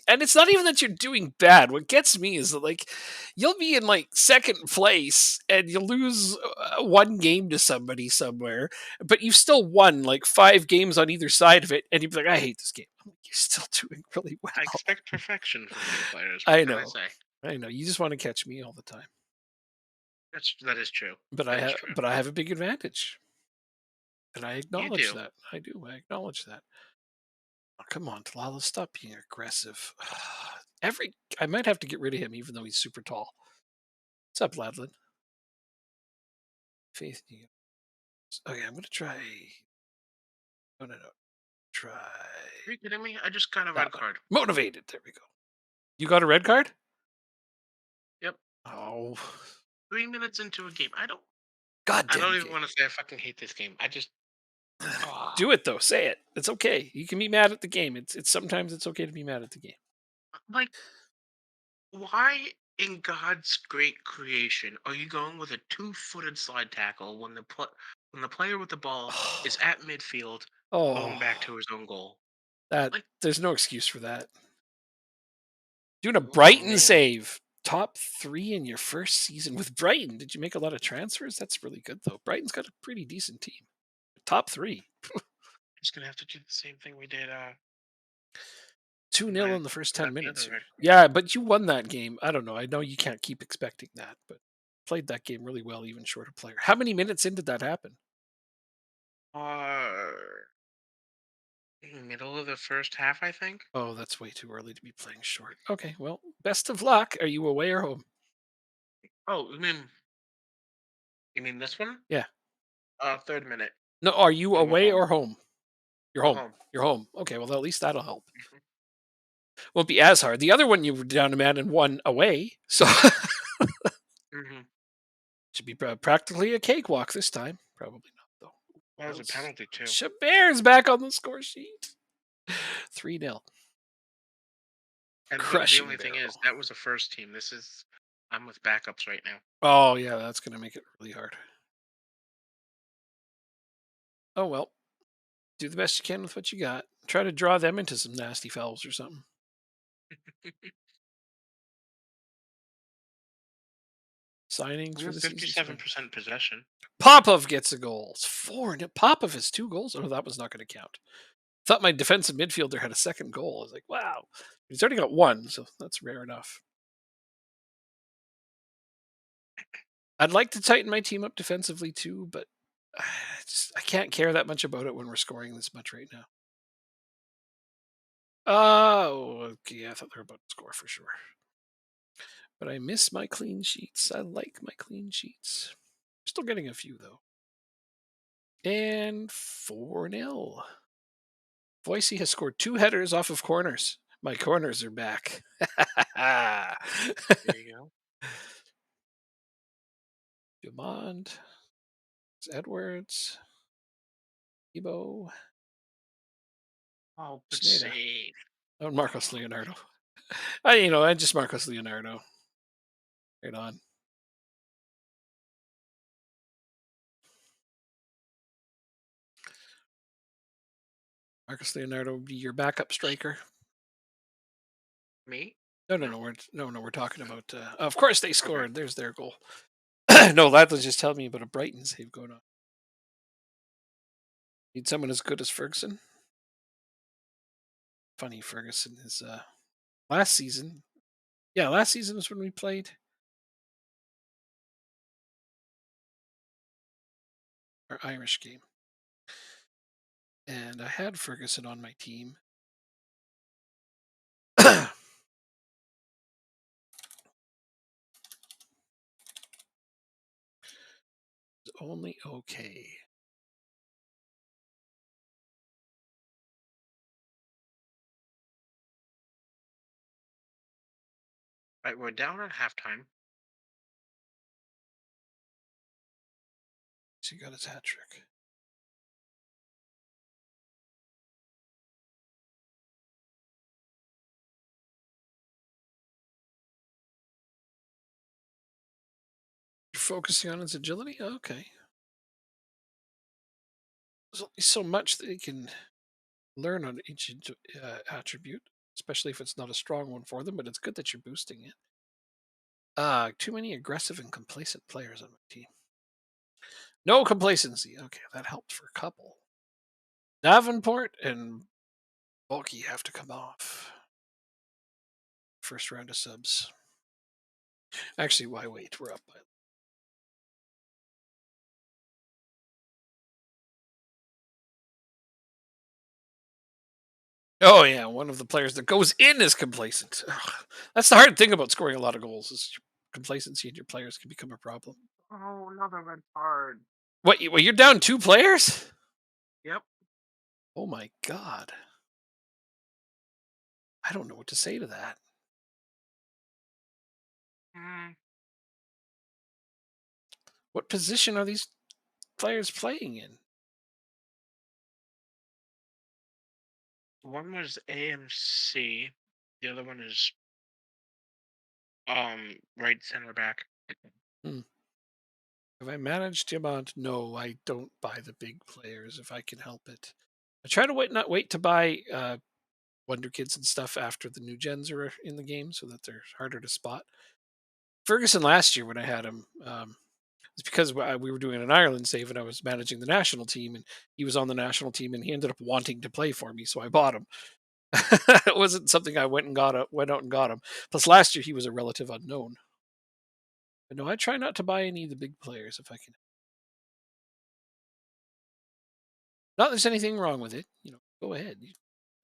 And it's not even that you're doing bad. What gets me is that like you'll be in like second place and you lose one game to somebody somewhere, but you've still won like 5 games on either side of it, and you'd be like, I hate this game. I'm like, you're still doing really I well. expect perfection from you players. What I can I know. say? I know. You just want to catch me all the time. That is true. But I That is have true. but I have a big advantage. And I You acknowledge do. that. I do. I acknowledge that. Oh, come on, Talala, stop being aggressive. I might have to get rid of him, even though he's super tall. What's up, Ladlin? Faith. Okay, I'm gonna try. No, no, no. Are Try you kidding me? I just got a that red one. card. Motivated. There we go. You got a red card? Yep. Oh, 3 minutes into a game. I goddamn don't even game. want to say I fucking hate this game. I just ah Do it though. Say it. It's okay. You can be mad at the game. It's sometimes it's okay to be mad at the game. like why in God's great creation are you going with a two-footed slide tackle when when the player with the ball is at midfield Oh, going back to his own goal? that Like, there's no excuse for that. Doing a oh Brighton man, save. Top 3 in your first season with Brighton. Did you make a lot of transfers? That's really good though. Brighton's got a pretty decent team. Top 3. just gonna have to do the same thing we did 2-0 my in the first 10 got the minutes other here. red card. Yeah, but you won that game. I don't know. I know you can't keep expecting that, but played that game really well, even short of player. How many minutes in did that happen? Uh, middle of the first half, I think. Oh, that's way too early to be playing short. Okay, well, best of luck. Are you away or home? Oh, you mean this one? Yeah. Third minute. No, are you I'm a away home. or home? You're I'm a home. home. You're home. Okay, well, at least that'll help. Mhm. Won't be as hard. The other one you were down a man and one away, so Mhm. should be practically a cakewalk this time. Probably not though. That was a Else, penalty too. Chabert's back on the score sheet. 3-0, And the crushing only thing is Barrow. that was the first team. This is I'm with backups right now. Oh yeah, that's gonna make it really hard. Oh well, do the best you can with what you got. Try to draw them into some nasty fouls or something. Signings We for have the season so far. 57% possession. Popov gets a goal. It's 4. Popov has 2 goals. Oh, that was not going to count. Thought my defensive midfielder had a second goal. I was like, wow. He's already got 1, so that's rare enough. I'd like to tighten my team up defensively too, but I can't care that much about it when we're scoring this much right now. Oh, okay. I thought they were about to score for sure. But I miss my clean sheets. I like my clean sheets. Still getting a few though. And 4-0. Boise has scored 2 headers off of corners. My corners are back. There you go. Dumont, Edwards, Ebo, Oh, good Sneda. save. Oh, Marcos Leonardo. I just Marcos Leonardo. Right on. Marcus Leonardo would be your backup striker. Me? No, no, No. no. We're talking about. Of course, they Okay. scored. There's their goal. No, Ladler's just telling me about a Brighton save going on. Need someone as good as Ferguson. Funny, Ferguson is last season. Yeah, last season was when we played our Irish game, and I had Ferguson on my team. Only okay. Right, we're down at halftime. So he got his hat trick. You're focusing on his agility? Okay. There's only so much that he can learn on each attribute, especially if it's not a strong one for them, but it's good that you're boosting it. Too many aggressive and complacent players on my team. No complacency. Okay, that helped for a couple. Davenport and Bulky have to come off. First round of subs. Actually, why wait? We're up by. Oh yeah, one of the players that goes in is complacent. Ugh. That's the hard thing about scoring a lot of goals is your complacency in your players can become a problem. Oh, another red card. What? Well, you're down 2 players? Yep. Oh my god! I don't know what to say to that. Mm, What position are these players playing in? one was AMC. The other one is right center back. Hmm. Have I managed Diamond? No, I don't buy the big players if I can help it. I try to not wait to buy Wonder Kids and stuff after the new gens are in the game so that they're harder to spot. Ferguson last year when I had him, it's because we were doing an Ireland save and I was managing the national team and he was on the national team and he ended up wanting to play for me, so I bought him. It wasn't something I went out and got him. Plus last year he was a relative unknown. But no, I try not to buy any of the big players if I can. Not that there's anything wrong with it. Go ahead,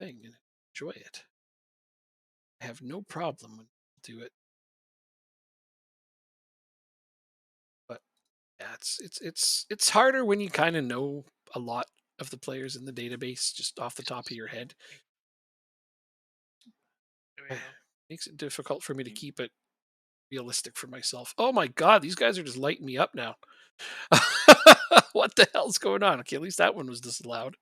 thing and enjoy it. I have no problem when you do it. But yeah, it's harder when you kind of know a lot of the players in the database just off the top of your head. There we Eh, go. Makes it difficult for me to keep it realistic for myself. Oh my god, these guys are just lighting me up now. What the hell's going on? Okay, at least that one was disallowed.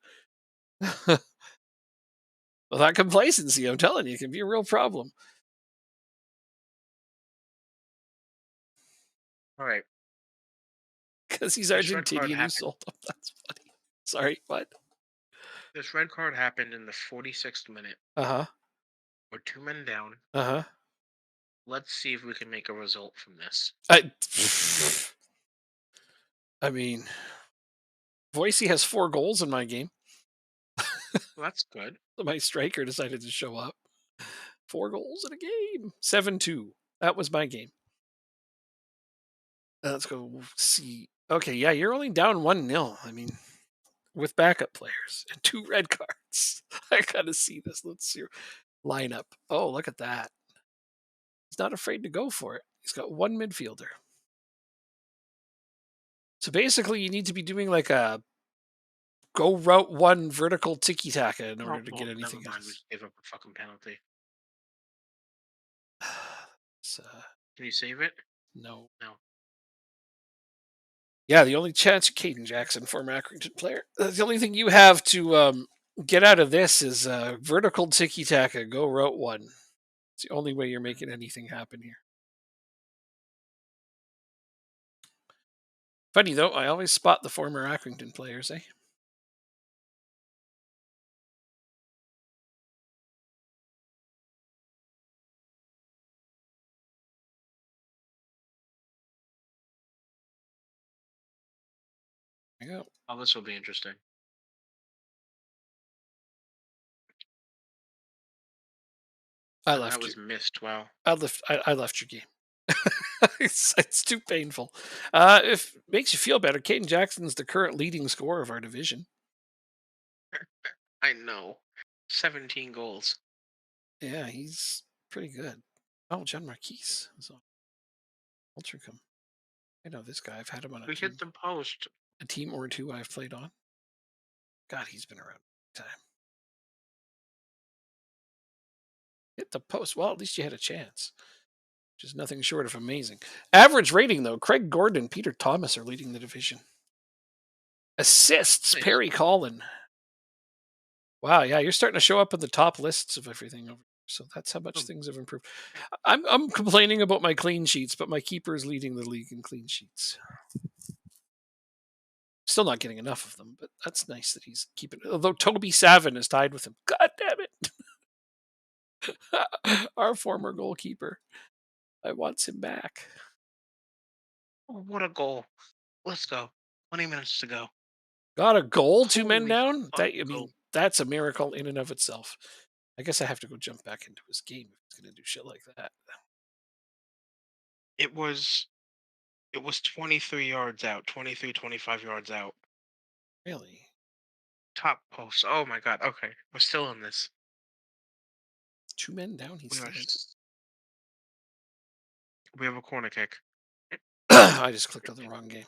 Well, that complacency, I'm telling you, can be a real problem. All right. Because he's This red card Argentinian, you happened. sold him. That's funny. Sorry, what? This red card happened in the 46th minute. Uh huh. We're 2 men down. Uh huh. Let's see if we can make a result from this. I, I mean, Boise has 4 goals in my game. Well, that's good. My striker decided to show up. 4 goals in a game. 7-2. That was my game. Let's go see. Okay, yeah, you're only down 1-0. I mean, with backup players and 2 red cards. I gotta see this. Let's see your lineup. Oh, look at that. He's not afraid to go for it. He's got 1 midfielder. So basically, you need to be doing like a go route 1 vertical tiki taka in Oh, order to get well, never anything mind. We else. just gave up a fucking penalty. So, Can you save it? no. No. Yeah, the only chance, Caden Jackson, former Accrington player. The only thing you have to get out of this is vertical tiki taka, go route 1. It's the only way you're making anything happen here. Funny though, I always spot the former Accrington players, eh? There you go. Oh, this will be interesting. I And that left you. was missed. Wow. I left your game. It's too painful. If it makes you feel better, Caden Jackson's the current leading scorer of our division. I know. 17 goals. Yeah, he's pretty good. Oh, John Marquise is on Ultracom. I know this guy. I've had him on We hit the post. a team or two I've played on. God, he's been around a long time. Hit the post. Well, at least you had a chance. Which is nothing short of amazing. Average rating though, Craig Gordon and Peter Thomas are leading the division. Assists, Nice. Perry Collin. Wow, yeah, you're starting to show up in the top lists of everything over. So that's how much Oh, things have improved. I'm complaining about my clean sheets, but my keeper is leading the league in clean sheets. Still not getting enough of them, but that's nice that he's keeping. Although Toby Savin is tied with him. God damn it! Our former goalkeeper. I want him back. what a goal. Let's go. 20 minutes to go. Got a goal, 2 men Holy down. That I fucking mean, goal. that's a miracle in and of itself. I guess I have to go jump back into his game if he's going to do shit like that. It was 23 yards out, 23, 25 yards out. Really? Top post. Oh my god. Okay. We're still in this. 2 men down. He's We are still in it. we have a corner kick. I just clicked on the wrong game.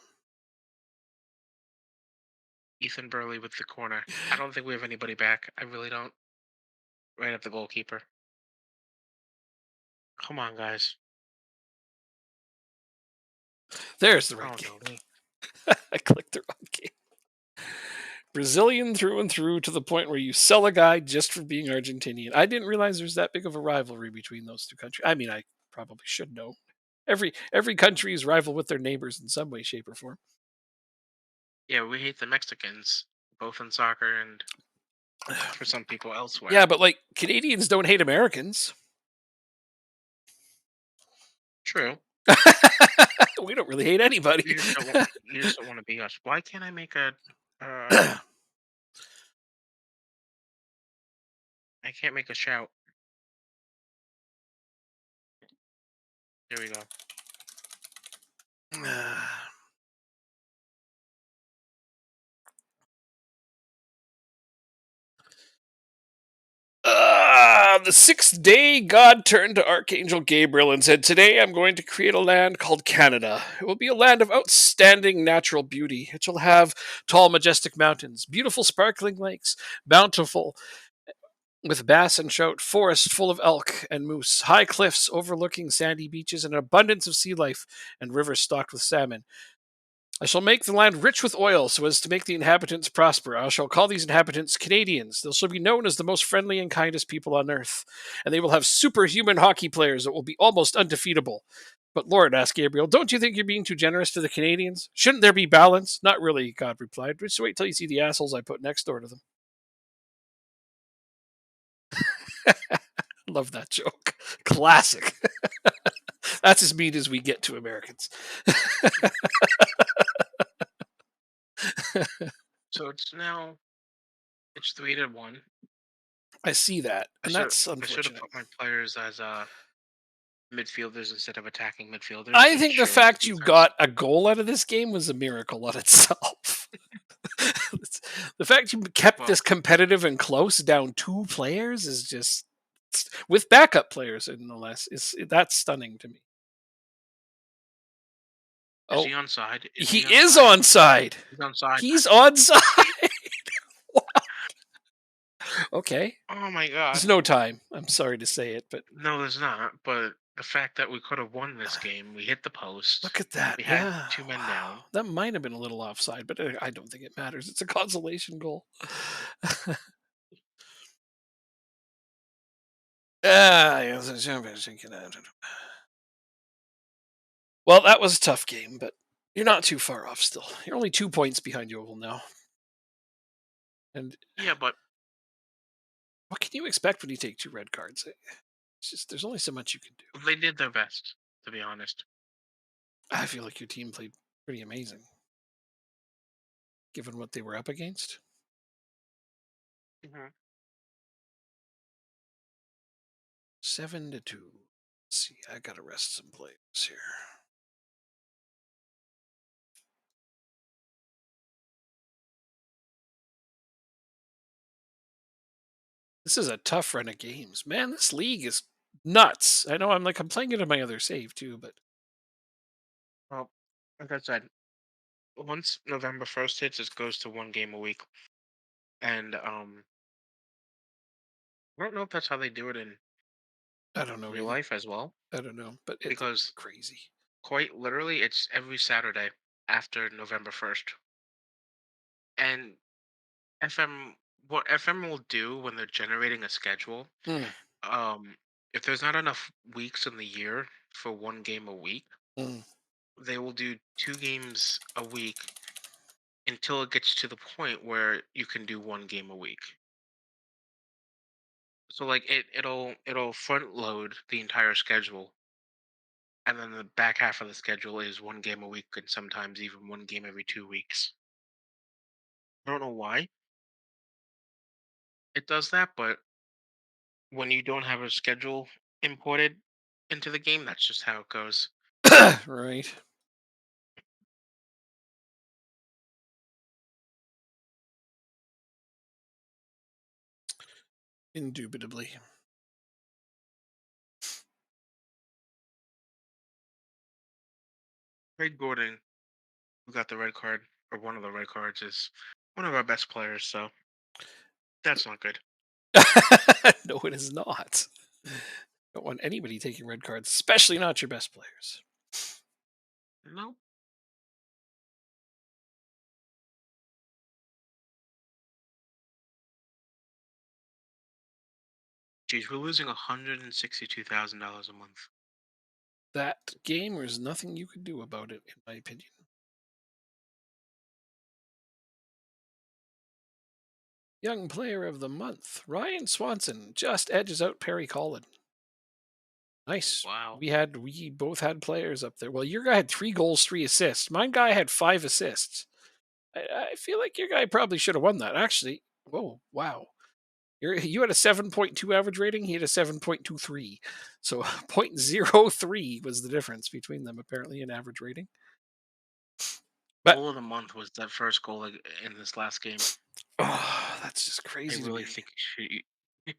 Ethan Burley with the corner. I don't think we have anybody back. I really don't. Right at the goalkeeper. Come on, guys. There's the right Oh game. no. I clicked the wrong game. Brazilian through and through to the point where you sell a guy just for being Argentinian. I didn't realize there's that big of a rivalry between those two countries. I mean, I probably should know. Every country is rival with their neighbors in some way, shape, or form. Yeah, we hate the Mexicans, both in soccer and for some people elsewhere. Yeah, but like Canadians don't hate Americans. True. We don't really hate anybody. You just don't want to be us. Why can't I make a? I can't make a shout. Here we go. On the sixth day, God turned to Archangel Gabriel and said, "Today I'm going to create a land called Canada. It will be a land of outstanding natural beauty. It shall have tall, majestic mountains, beautiful, sparkling lakes, bountiful with bass and trout, forests full of elk and moose, high cliffs overlooking sandy beaches, and an abundance of sea life, and rivers stocked with salmon. I shall make the land rich with oil so as to make the inhabitants prosper. I shall call these inhabitants Canadians. They shall be known as the most friendly and kindest people on earth. And they will have superhuman hockey players that will be almost undefeatable." "But Lord," asked Gabriel, "don't you think you're being too generous to the Canadians? Shouldn't there be balance?" "Not really," God replied. "Just wait till you see the assholes I put next door to them." Love that joke. Classic. That's as mean as we get to Americans. So it's 3-1. I see that, I and should that's I should have unfortunate. put my players as midfielders instead of attacking midfielders I to think the shore up the fact you defense. got a goal out of this game was a miracle on itself. The fact you kept Well, this competitive and close down 2 players is just with backup players in no less, is that's stunning to me. is Oh, he onside? Is he he is onside? onside. He's onside. He's onside. Okay. Oh my There's god. no time. I'm sorry to say it, but No, there's not. But the fact that we could have won this game, we hit the post. look at that. We had Yeah. 2 men Wow. down. That might have been a little offside, but I don't think it matters. It's a consolation goal. Ah, yes, well, that was a tough game, but you're not too far off still. You're only 2 points behind Yeovil now. And Yeah, but what can you expect when you take 2 red cards? It's just there's only so much you can do. they did their best, to be honest. I feel like your team played pretty amazing given what they were up against. Hmm. 7-2. Let's see. I gotta rest some players here. This is a tough run of games. Man, this league is nuts. I know I'm playing it on my other save too, but Well, like I said, once November 1st hits, it goes to 1 game a week. And I don't know if that's how they do it in I don't know real either. life as well, I don't know, but it's because crazy. quite literally, it's every Saturday after November 1st. And FM, what FM will do when they're generating a schedule, Mm, um, if there's not enough weeks in the year for 1 game a week, mm. they will do 2 games a week until it gets to the point where you can do 1 game a week. So like it'll front load the entire schedule, and then the back half of the schedule is 1 game a week, and sometimes even 1 game every 2 weeks. I don't know why it does that, but when you don't have a schedule imported into the game, that's just how it goes. Right. Indubitably. Craig Gordon, who got the red card, or one of the red cards, is one of our best players, so that's not good. No, it is not. Don't want anybody taking red cards, especially not your best players. No. Geez, we're losing $162,000 a month. That game, there's nothing you could do about it, in my opinion. Young player of the month, Ryan Swanson, just edges out Perry Collin. Nice. Wow. We both had players up there. Well, your guy had 3 goals, 3 assists. My guy had 5 assists. I feel like your guy probably should have won that. Actually, whoa, wow. You had a 7.2 average rating. He had a 7.23. So 0.03 was the difference between them, apparently, in average rating. But Goal of the month was that first goal in this last game. oh, that's just I crazy to really me. think he should.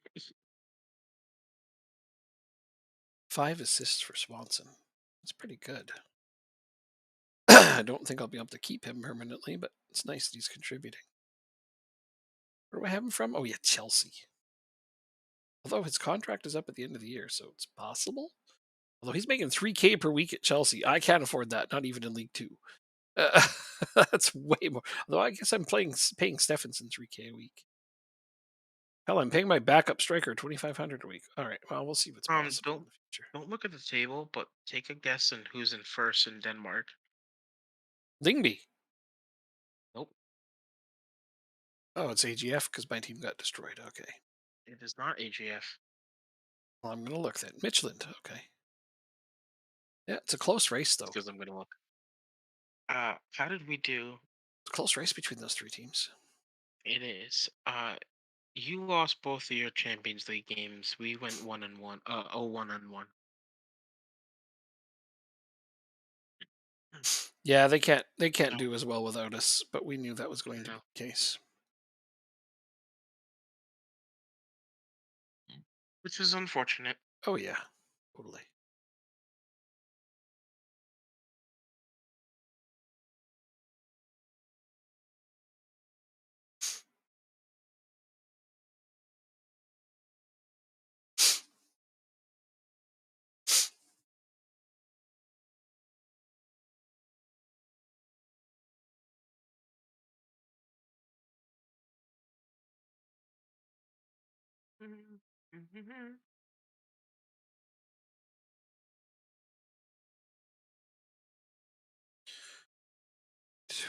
5 assists for Swanson. That's pretty good. I don't think I'll be able to keep him permanently, but it's nice that he's contributing. Where do I have him from? Oh, yeah, Chelsea. Although his contract is up at the end of the year, so it's possible. Although he's making 3K per week at Chelsea. I can't afford that, not even in League Two. Uh, that's way more. Although I guess I'm paying Stephenson 3K a week. Hell, I'm paying my backup striker 2,500 a week. All right, well, we'll see what's possible in Don't the future. look at the table, but take a guess on who's in first in Denmark. Lingby. Nope, Oh, it's AGF because my team got destroyed. Okay. it is not AGF. Well, I'm going to look then. Midtjylland. Okay. Yeah, it's a close race, though. Because I'm gonna look. How did we do? It's a close race between those three teams. It is. You lost both of your Champions League games. We went 1-1. Oh, 1-1. Yeah, they can't No, do as well without us, but we knew that was going to be no. the case. Which is unfortunate. Oh yeah, totally.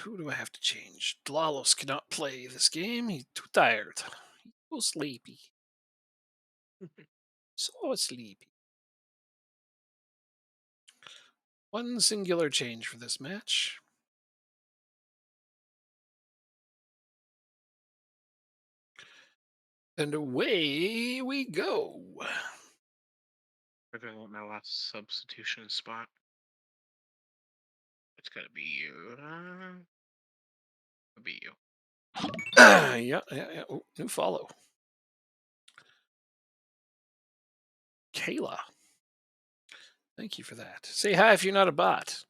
Who do I have to change? Dlalos cannot play this game. He's too tired. He's so sleepy. So sleepy. One singular change for this match. And away we go. Figuring out my last substitution spot. It's gotta be you. It'll be you. Yeah. Oh, new follow. Kayla. Thank you for that. Say hi if you're not a bot.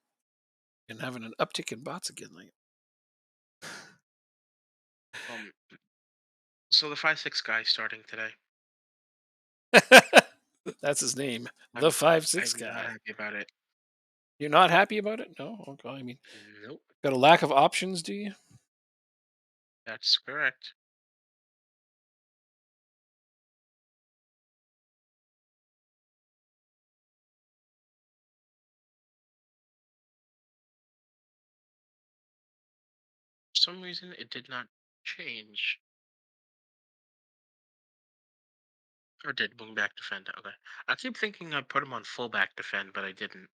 And having an uptick in bots again. Um. So the 5-6 guy starting today. That's his name. The I'm 5'6" I'm not guy. happy about it. You're not happy about it? No? Okay. I mean, Nope. got a lack of options, do you? That's correct. For some reason, it did not change. Or did wing back defend? Okay. I keep thinking I put him on fullback defend, but I didn't.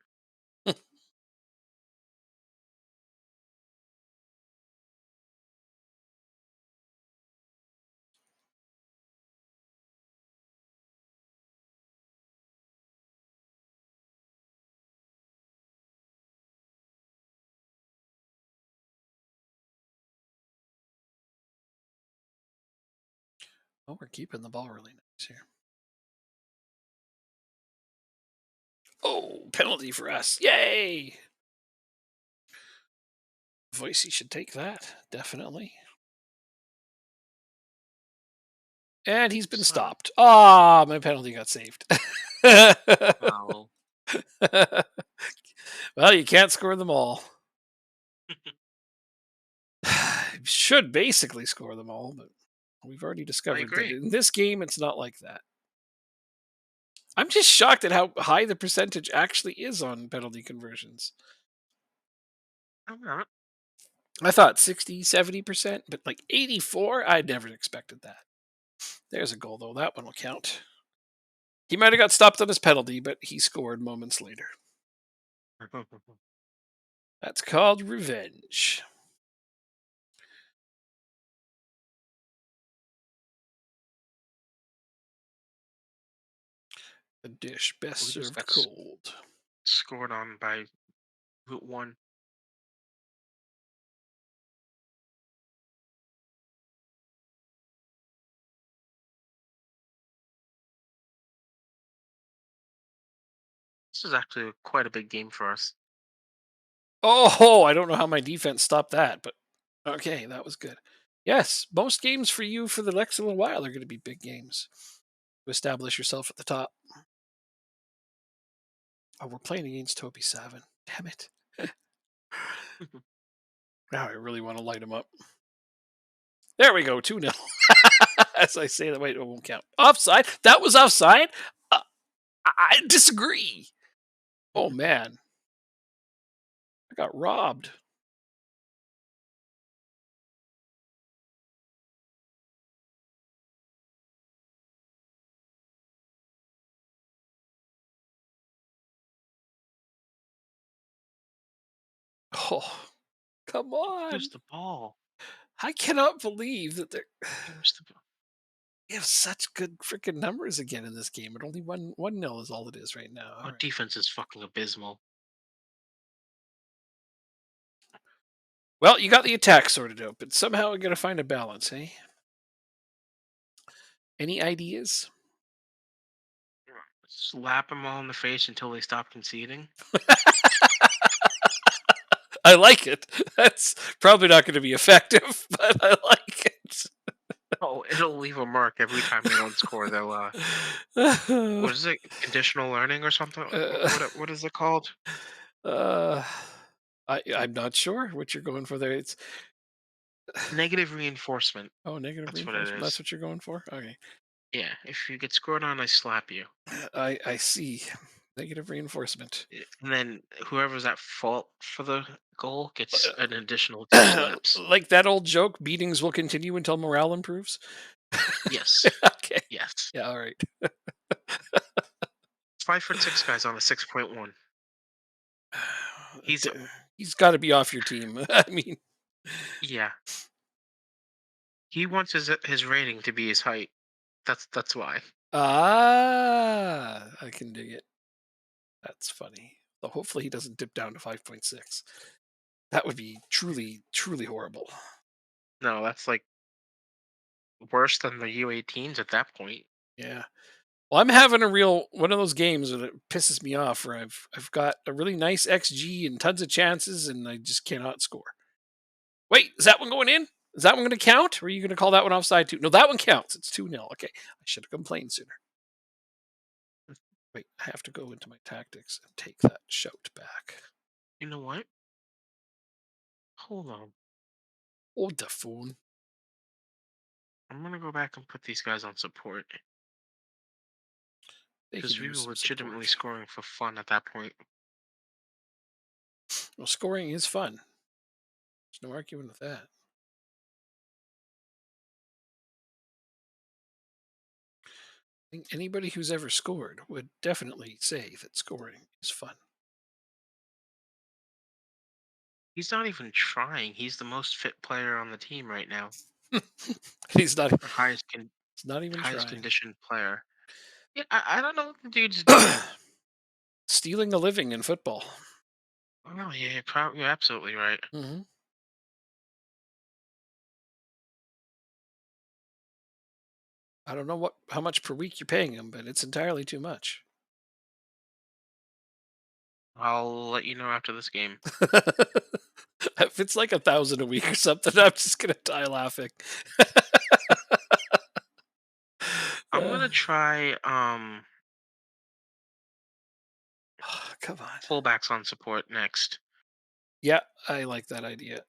Oh, we're keeping the ball really nice here. Oh, penalty for us. Yay! Voicey should take that, definitely. And he's been So, stopped. Ah, my penalty got saved. foul. Well, you can't score them all. Should basically score them all, but we've already I discovered that agree. in this game, it's not like that. I'm just shocked at how high the percentage actually is on penalty conversions. I'm not. I thought 60, 70%, but like 84, I'd never expected that. There's a goal, though. That one will count. He might have got stopped on his penalty, but he scored moments later. That's called revenge. A dish best We just served got cold. scored on by Route 1. This is actually quite a big game for us. Oh, I don't know how my defense stopped that, but okay, that was good. Yes, most games for you for the next little while are going to be big games to establish yourself at the top. Oh, we're playing against Toby Savin. Damn it. Now I really want to light him up. There we go, 2 nil. As I say that, wait, it won't count. Offside? That was offside? Uh, I disagree. Oh, man. I got robbed. Oh, come Here's on. the ball. I cannot believe that Here's the ball. they have such good freaking numbers again in this game. But only one nil is all it is right now. All Our right. defense is fucking abysmal. Well, you got the attack sorted out, but somehow we're gonna find a balance, eh? Any ideas? Slap them all in the face until they stop conceding. I like it. That's probably not going to be effective, but I like it. Oh, it'll leave a mark every time they don't score. They'll what is it? Conditional learning or something? Uh, What is it called? uh, I'm not sure what you're going for there. It's Negative reinforcement. negative That's what it reinforcement. That's is. what you're going for. Okay, Yeah, if you get scored on, I slap you. I see. Negative reinforcement. And then whoever's at fault for the goal gets an additional two Uh, slaps. like that old joke, beatings will continue until morale improves. Yes. Okay. Yes. Yeah. All right. 5'6" guys on a 6.1. He's D- He's got to be off your team. I mean, yeah. He wants his rating to be his height. That's why. I can dig it. That's funny. So hopefully he doesn't dip down to 5.6. That would be truly, truly horrible. No, that's like worse than the U18s at that point. Yeah. Well, I'm having a real one of those games that it pisses me off where I've got a really nice XG and tons of chances and I just cannot score. Wait, is that one going in? Is that one going to count? Or are you going to call that one offside too? No, that one counts. It's 2-0. Okay. I should have complained sooner. Wait, I have to go into my tactics and take that shout back. You know what? Hold on. Oh, the phone. I'm gonna go back and put these guys on support They could because we were use some legitimately support. scoring for fun at that point. Well, scoring is fun. There's no arguing with that. I think anybody who's ever scored would definitely say that scoring is fun. He's not even trying. He's the most fit player on the team right now. he's not. Or He's not even highest trying. conditioned player. Yeah, I don't know what the dude's doing. Stealing a living in football. Oh yeah, you're absolutely right. Hmm. I don't know how much per week you're paying him, but it's entirely too much. I'll let you know after this game. If it's like 1,000 a week or something, I'm just gonna die laughing. I'm Uh, gonna try come on. fullbacks on support next. Yeah, I like that idea.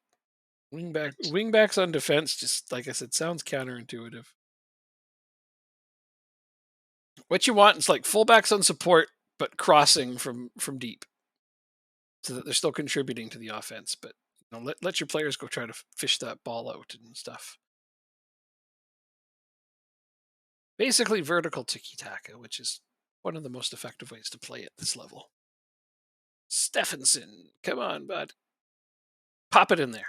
It's Wingbacks on defense, just like I said, sounds counterintuitive. What you want is like fullbacks on support, but crossing from deep, so that they're still contributing to the offense. But let your players go try to fish that ball out and stuff. Basically, vertical tiki taka, which is one of the most effective ways to play at this level. Stephenson, come on, bud, pop it in there.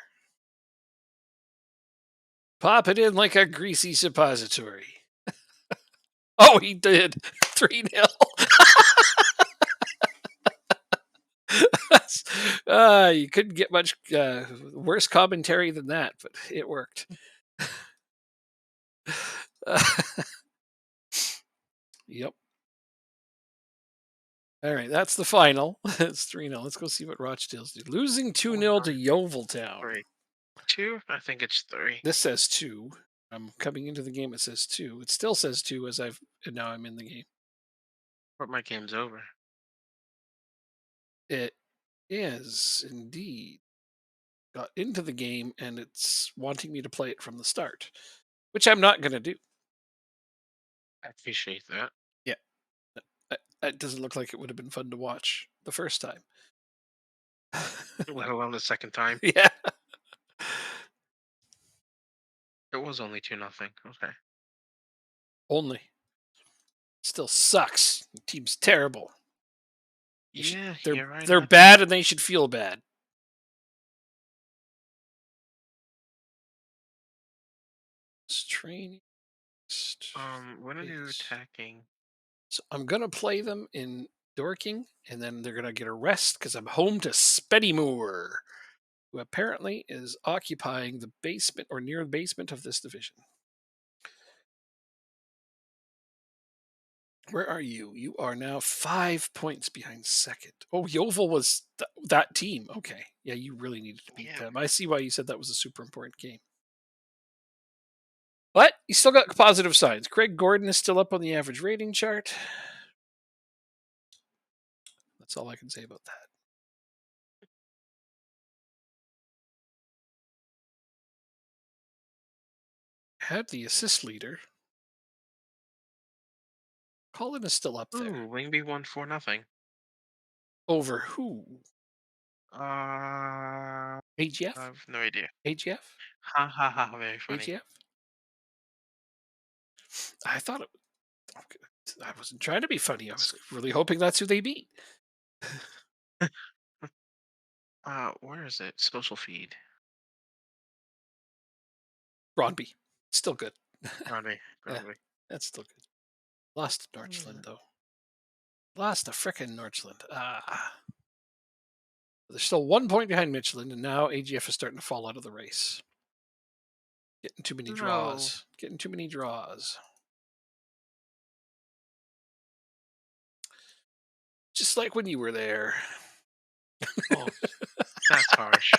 Pop it in like a greasy suppository. Oh, he did. 3-0. You couldn't get much worse commentary than that, but it worked. Yep. All right, that's the final. It's 3-0. Let's go see what Rochdale's do. Losing Oh 2-0 to no, Yeovil Town. three, two. I think it's three. This says 2. I'm coming into the game, it says 2. It still says 2 and now I'm in the game. But my game's over. It is indeed. Got into the game and it's wanting me to play it from the start, which I'm not going to do. I appreciate that. Yeah. It doesn't look like it would have been fun to watch the first time. Let alone the second time. Yeah. It was only 2-0. Okay. Only. Still sucks. The team's terrible. Yeah, They're you're right they're about that. bad and they should feel bad. It's training When are you is attacking? so I'm gonna play them in Dorking, and then they're gonna get a rest because I'm home to Speddymore, who apparently is occupying the basement or near the basement of this division. Where are you? You are now 5 points behind second. Oh, Yeovil was that team. Okay. Yeah, you really needed to beat Yeah. them. I see why you said that was a super important game. But you still got positive signs. Craig Gordon is still up on the average rating chart. That's all I can say about that. Had the assist leader. Colin is still up there. Ooh, Wingby won 4-0. Over who? Uh, I AGF? have no idea. AGF? Ha ha ha! Very funny. AGF? I thought it. Okay, I wasn't trying to be funny. I was really hoping that's who they beat. Where is it? Social feed. Ronby. Still good. Broadway. Yeah, Broadway. that's still good. Lost to Norchland, though. Lost to frickin' Norchland. They're still 1 point behind Michelin, and now AGF is starting to fall out of the race. Getting too many No. draws. Getting too many draws. Just like when you were there. Oh, that's harsh.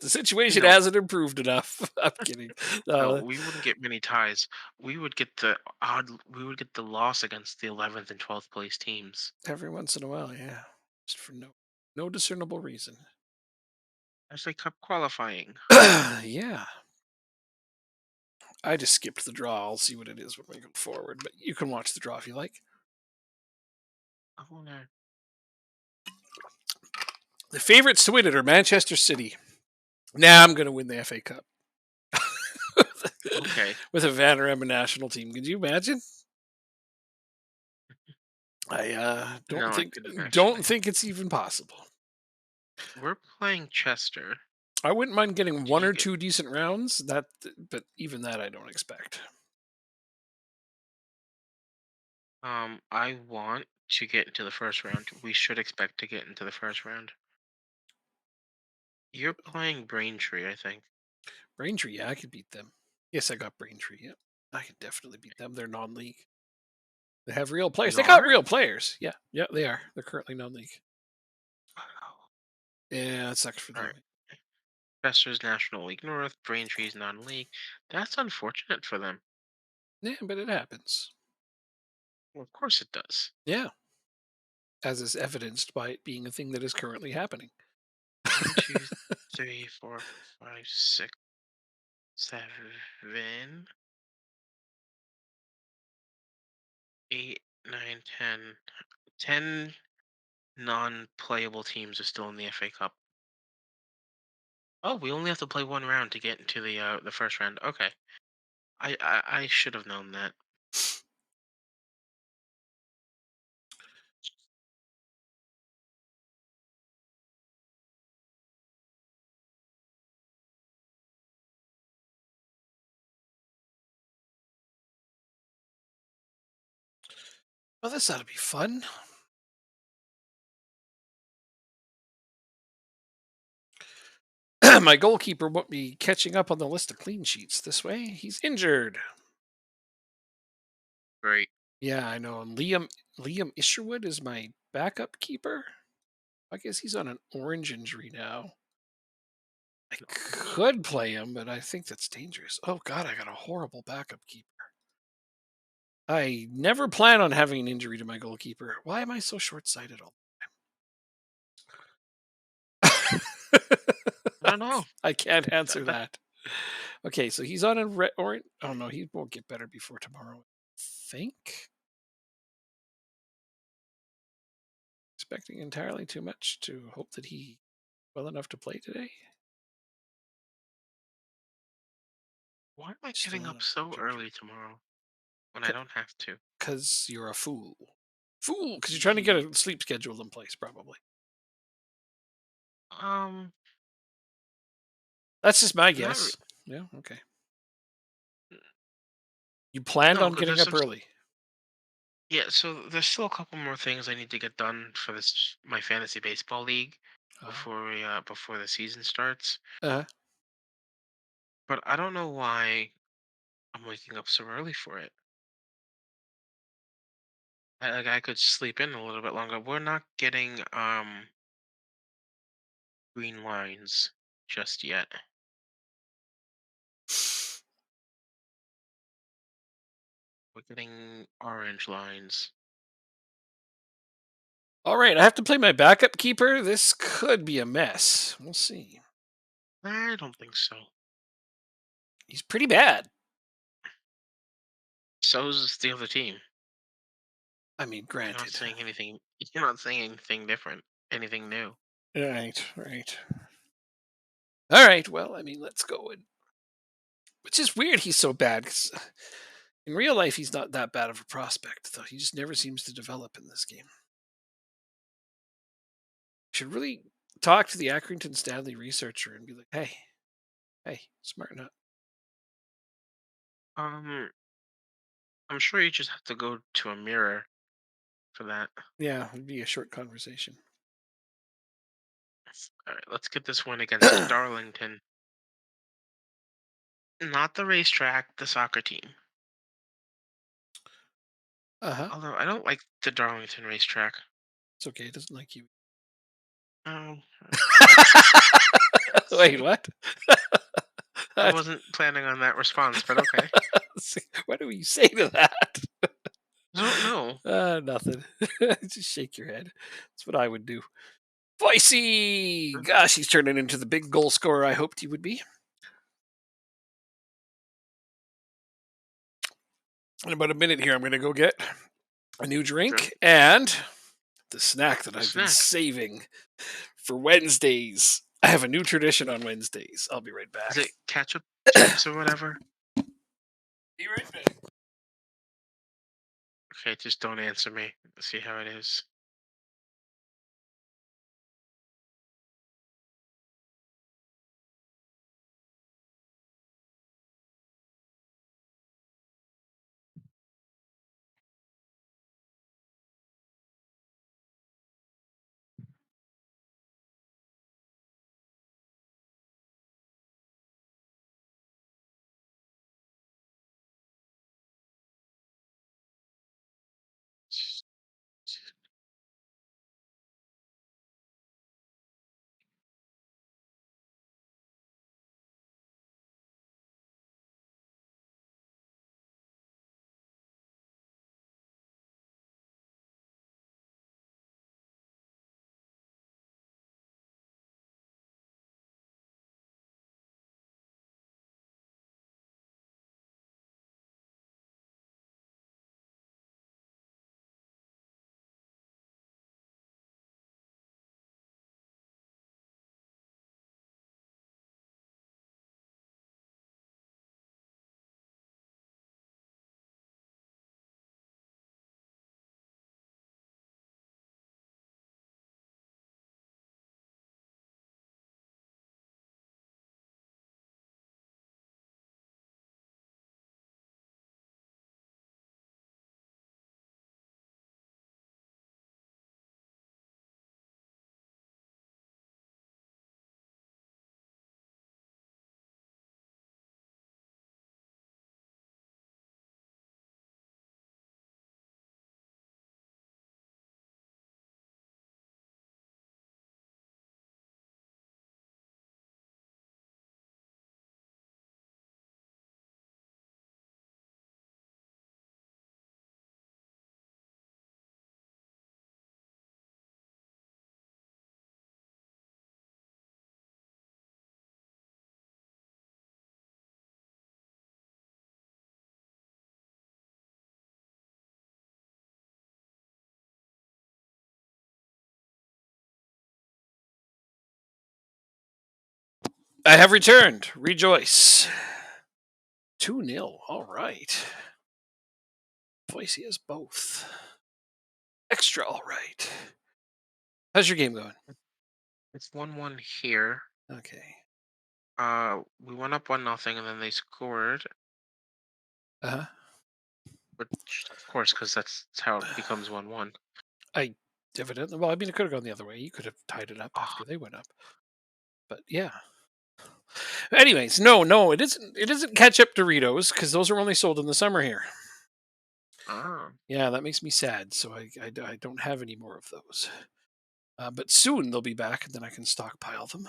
The situation No, hasn't improved enough. I'm kidding. no, Uh, we wouldn't get many ties. We would get the odd. We would get the loss against the 11th and 12th place teams. every once in a while, yeah. Just for no discernible reason. Actually, cup qualifying. Yeah. I just skipped the draw. I'll see what it is when we go forward, but you can watch the draw if you like. Oh no. The favorites to win it are Manchester City. Now I'm going to win the FA Cup. Okay. With a Vanarama national team. Could you imagine? I No, I couldn't don't actually. think it's even possible. We're playing Chester. I wouldn't mind getting Do one you or get? two decent rounds. But even that, I don't expect. I want to get into the first round. We should expect to get into the first round. You're playing Braintree, I think. Braintree, yeah, I could beat them. Yes, I got Braintree. Yeah, I could definitely beat them. They're non-league. They have real players. You They got are? real players. Yeah, yeah, they are. They're currently non-league. Wow. Yeah, that sucks for All them. right. Chester's National League North, Braintree's non-league. That's unfortunate for them. Yeah, but it happens. Well, of course it does. Yeah, as is evidenced by it being a thing that is currently happening. 1, 2, 3, 4, 5, 6, 7, 8, 9, 10. 10 non-playable teams are still in the FA Cup. Oh, we only have to play one round to get into the first round. Okay. I should have known that. Well, this ought to be fun. My goalkeeper won't be catching up on the list of clean sheets this way. He's injured. Great. Yeah, I know. And Liam Liam Isherwood is my backup keeper. I guess he's on an orange injury now. I could play him, but I think that's dangerous. Oh God, I got a horrible backup keeper. I never plan on having an injury to my goalkeeper. Why am I so short-sighted all the I time? don't know. I can't That, answer that, that. Okay, so he's on a red orange. Oh no, he won't get better before tomorrow. I think expecting entirely too much to hope that he well enough to play today. why am I Still getting on up an so orange injury. early tomorrow when I don't have to? Because you're a fool. Fool, because you're trying to get Ye- a sleep schedule in place, probably. Um, That's just my not guess. Yeah, okay. re- You planned no, on because getting there's up some. early. Yeah, so there's still a couple more things I need to get done for this my fantasy baseball league Uh, before the season starts. uh, But I don't know why I'm waking up so early for it. Like I could sleep in a little bit longer. We're not getting green lines just yet. We're getting orange lines. all right, I have to play my backup keeper. This could be a mess. We'll see. I don't think so. He's pretty bad. So's the other team. I mean, You're not granted. saying anything. You're not saying anything different. Anything new. Right, right. All right, well, I mean, let's go. Which is weird he's so bad, 'cause in real life, he's not that bad of a prospect, though. He just never seems to develop in this game. Should really talk to the Accrington Stanley researcher and be like, hey, smarten up. Um, I'm sure you just have to go to a mirror for that. Yeah, it'd be a short conversation. All right, let's get this one against Darlington. Not the racetrack, the soccer team. Uh-huh. Although I don't like the Darlington racetrack. It's okay, it doesn't like you. Oh, Wait, what? I wasn't planning on that response, but okay. What do you say to that? I don't know. Nothing. Just shake your head. That's what I would do. Boise! Gosh, he's turning into the big goal scorer I hoped he would be. In about a minute here, I'm going to go get a new Sure. drink and the snack that A I've been snack. saving for Wednesdays. I have a new tradition on Wednesdays. I'll be right Is back. it ketchup chips or whatever? Be right back. Okay, just don't answer me. See how it is. I have returned. Rejoice. 2-0. All right. Voice, he has both. Extra all right. How's your game going? It's 1-1 here. Okay. We went up 1-0, and then they scored, Uh-huh. which of course, because that's how it becomes 1-1. I evidently, well, I mean, it could have gone the other way. You could have tied it up Oh, after they went up. But yeah. Anyways, no, it isn't. It isn't ketchup Doritos because those are only sold in the summer here. ah, Yeah, that makes me sad. So I don't have any more of those. But soon they'll be back, and then I can stockpile them.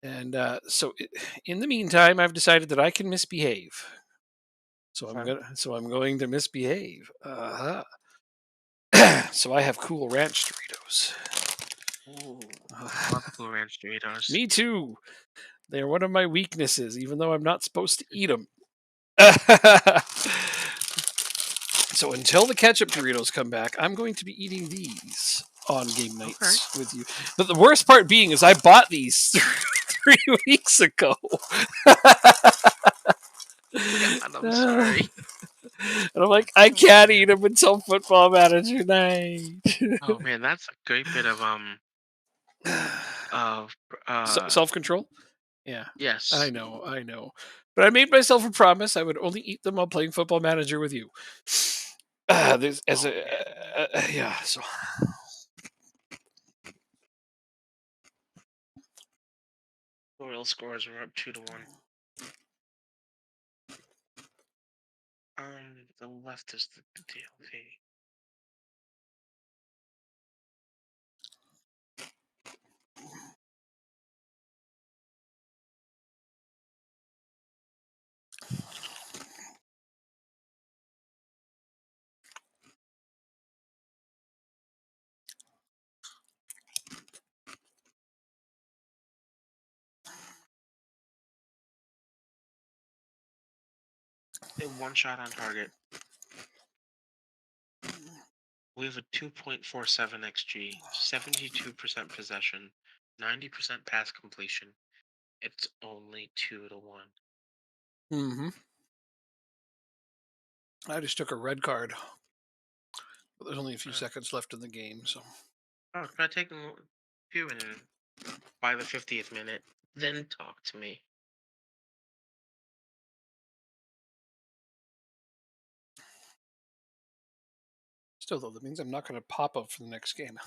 And in the meantime, I've decided that I can misbehave. okay. So I'm going to misbehave. So I have Cool Ranch Doritos. Ooh, love Cool Ranch Doritos. Me too. They're one of my weaknesses, even though I'm not supposed to eat them. So until the ketchup Doritos come back, I'm going to be eating these on game Okay. nights with you. But the worst part being is I bought these 3 weeks ago. God, I'm Uh, sorry. and I'm like, I Oh can't eat man. them until football manager night. Oh man, that's a great bit of Self control? Yeah, yes. I know. But I made myself a promise I would only eat them while playing football manager with you. There's as Oh a man. yeah. So Royal scores are up 2-1. The left is the DLV. They have one shot on target. We have a 2.47 XG, 72% possession, 90% pass completion. It's only 2-1. hmm I just took a red card. But there's only a few Uh, seconds left in the game, so try taking two and by the 50th minute, then talk to me. still though that means I'm not going to pop up for the next game.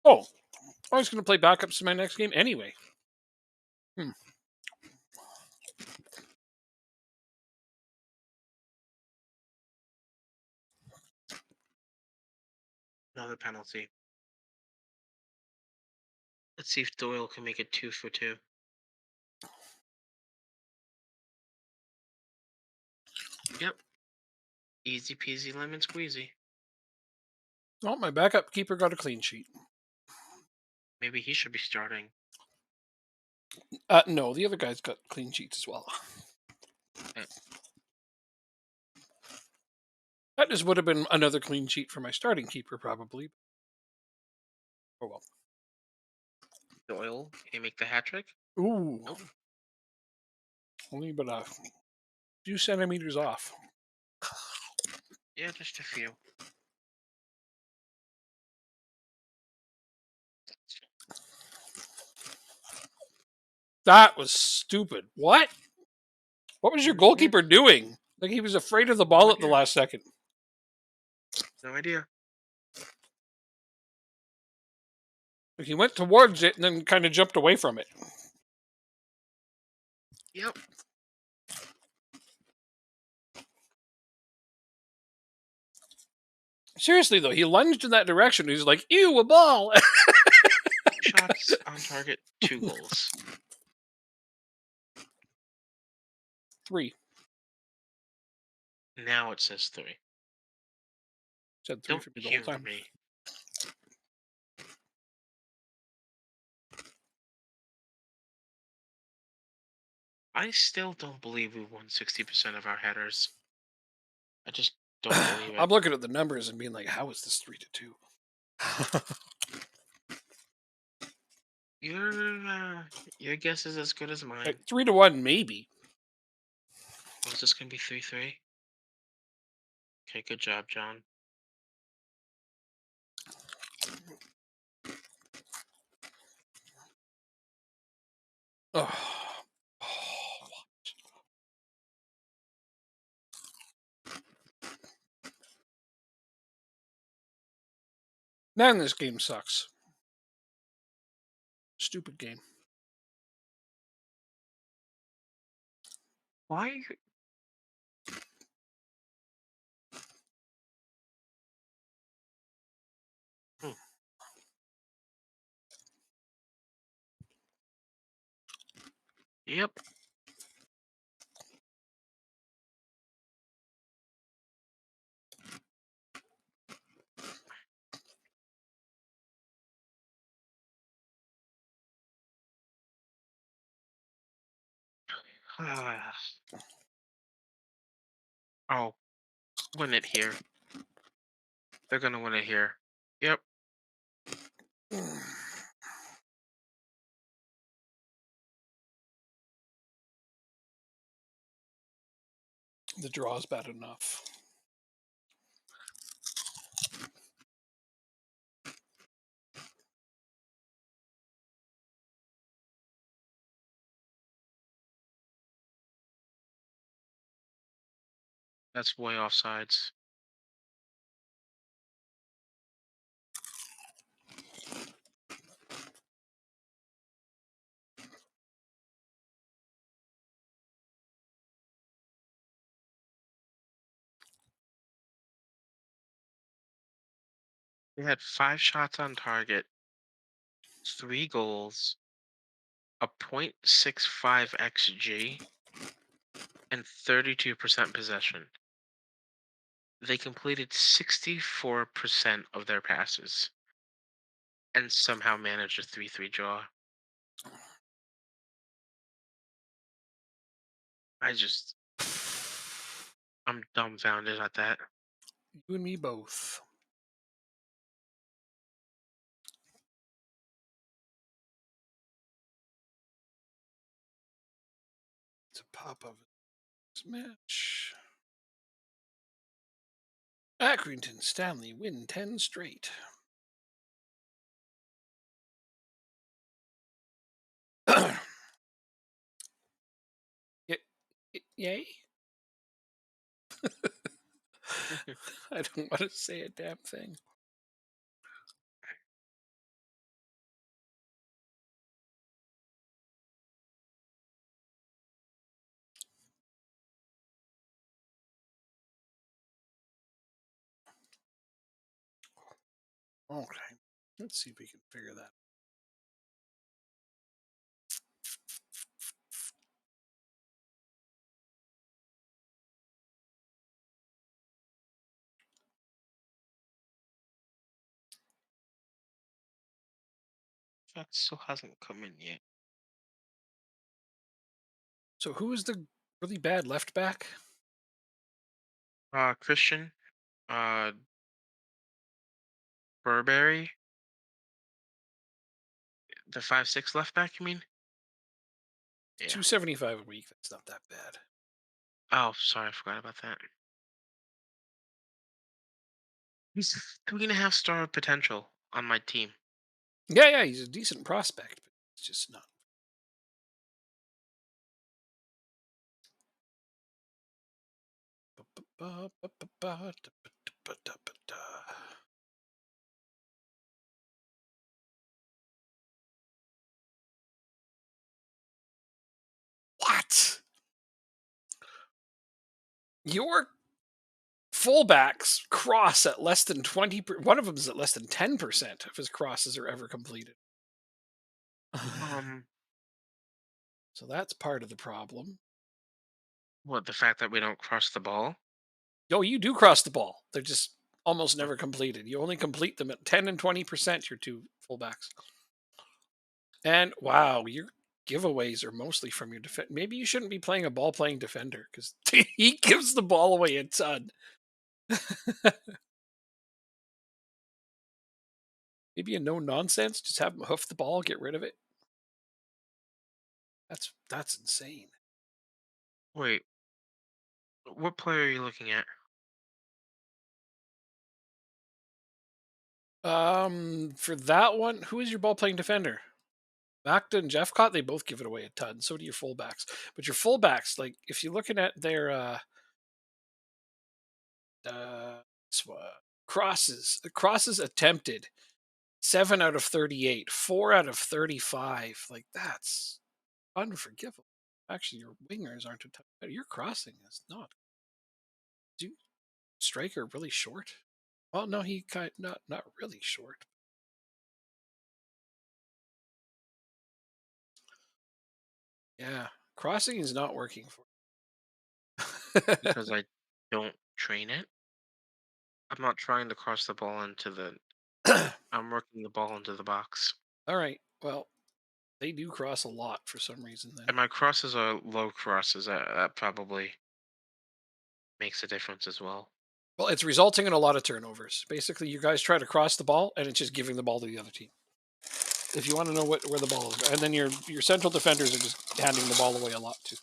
Oh, I was going to play backups in my next game anyway. Hmm. Another penalty. Let's see if Doyle can make it 2 for 2. Yep. Easy peasy lemon squeezy. Oh, my backup keeper got a clean sheet. Maybe he should be starting. No, the other guy's got clean sheets as well. Uh, That just would have been another clean sheet for my starting keeper, probably. Oh well. Doyle, can he make the hat trick? Ooh, Nope. only but a few centimeters off. Yeah, just a few. That was stupid. What? What was your Hmm. goalkeeper doing? Like he was afraid of the No ball at the idea. last second. No idea. Like he went towards it and then kind of jumped away from it. Yep. Seriously though, he lunged in that direction. He's like, "Ew, a ball!" Shots on target, 2 goals. 3. Now it says 3. Said 3 Don't for me the whole humor time. me. I still don't believe we won 60% of our headers. I just don't believe it. I'm looking at the numbers and being like, "How is this 3-2?" Your guess is as good as Like mine. 3-1, maybe. Oh, is this gonna be 3-3? Okay, good job, John. Oh. Man, this game sucks. Stupid game. Why? Are you... Hmm, Yep. Oh, win it here. They're gonna win it here. Yep. The draw's bad enough. That's way offsides. They had 5 shots on target, 3 goals, a .65 xG, and 32% possession. They completed 64% of their passes and somehow managed a 3-3 draw. I just, I'm dumbfounded at that. You and me both. It's a pop of this match. Accrington Stanley win 10 straight. Yay? I don't want to say a damn thing. Okay. Let's see if we can figure that. That still hasn't come in yet. So who is the really bad left back? Christian, uh, Burberry, the 5-6 left back, you mean? Yeah. 275 a week. That's not that bad. Oh, sorry, I forgot about that. He's 3.5 star potential on my team. Yeah, he's a decent prospect, but it's just not. What? Your fullbacks cross at less than 20. One of them is at less than 10% of his crosses are ever completed. Um, So that's part of the problem. what, the fact that we don't cross the ball? Oh, you do cross the ball. They're just almost Uh, never completed. You only complete them at 10 and 20%, your two fullbacks. And wow, your giveaways are mostly from your defense. Maybe you shouldn't be playing a ball playing defender because he gives the ball away a ton. Maybe a no nonsense. Just have him hoof the ball, get rid of it. That's insane. Wait, what player are you looking at? For that one, who is your ball playing defender? Macta and Jeffcott, they both give it away a ton. So do your fullbacks. But your fullbacks, like if you're looking at their uh crosses attempted, 7 out of 38, 4 out of 35. Like that's unforgivable. Actually, your wingers aren't a ton. Your crossing is not. Do striker really short? Well, no, he kind not really short. Yeah, crossing is not working for. Because I don't train it. I'm not trying to cross the ball into the. I'm working the ball into the box, All right. Well, they do cross a lot for some reason. Then. and my crosses are low crosses. That probably makes a difference as well. Well, it's resulting in a lot of turnovers. Basically, you guys try to cross the ball, and it's just giving the ball to the other team. If you want to know where the ball is, and then your central defenders are just handing the ball away a lot too.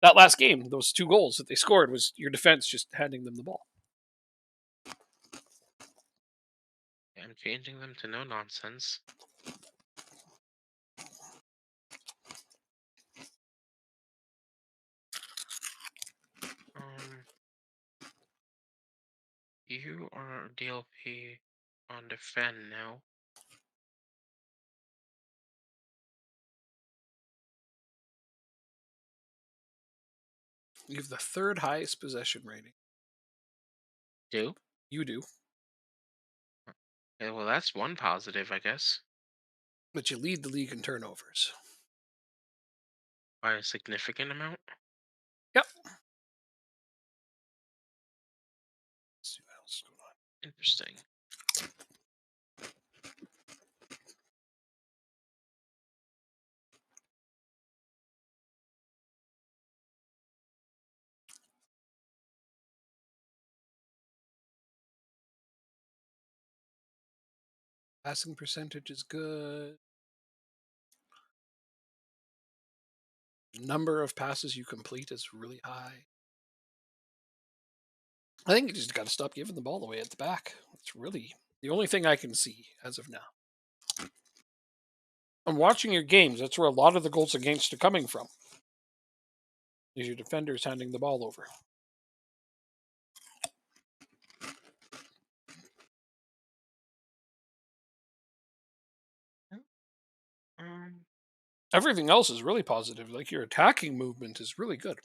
That last game, those 2 goals that they scored was your defense just handing them the ball. I'm changing them to no nonsense. Um, you are DLP on defend now. You have the third highest possession rating. Do? You do, Yeah, well, that's one positive, I guess, but you lead the league in turnovers. by a significant amount. Yep. Let's see what else is going on. Interesting. Passing percentage is good. Number of passes you complete is really high. I think you just got to stop giving the ball away at the back. It's really the only thing I can see as of now. I'm watching your games. That's where a lot of the goals against are coming from. Is your defenders handing the ball over? Um, Everything else is really positive. Like your attacking movement is really good.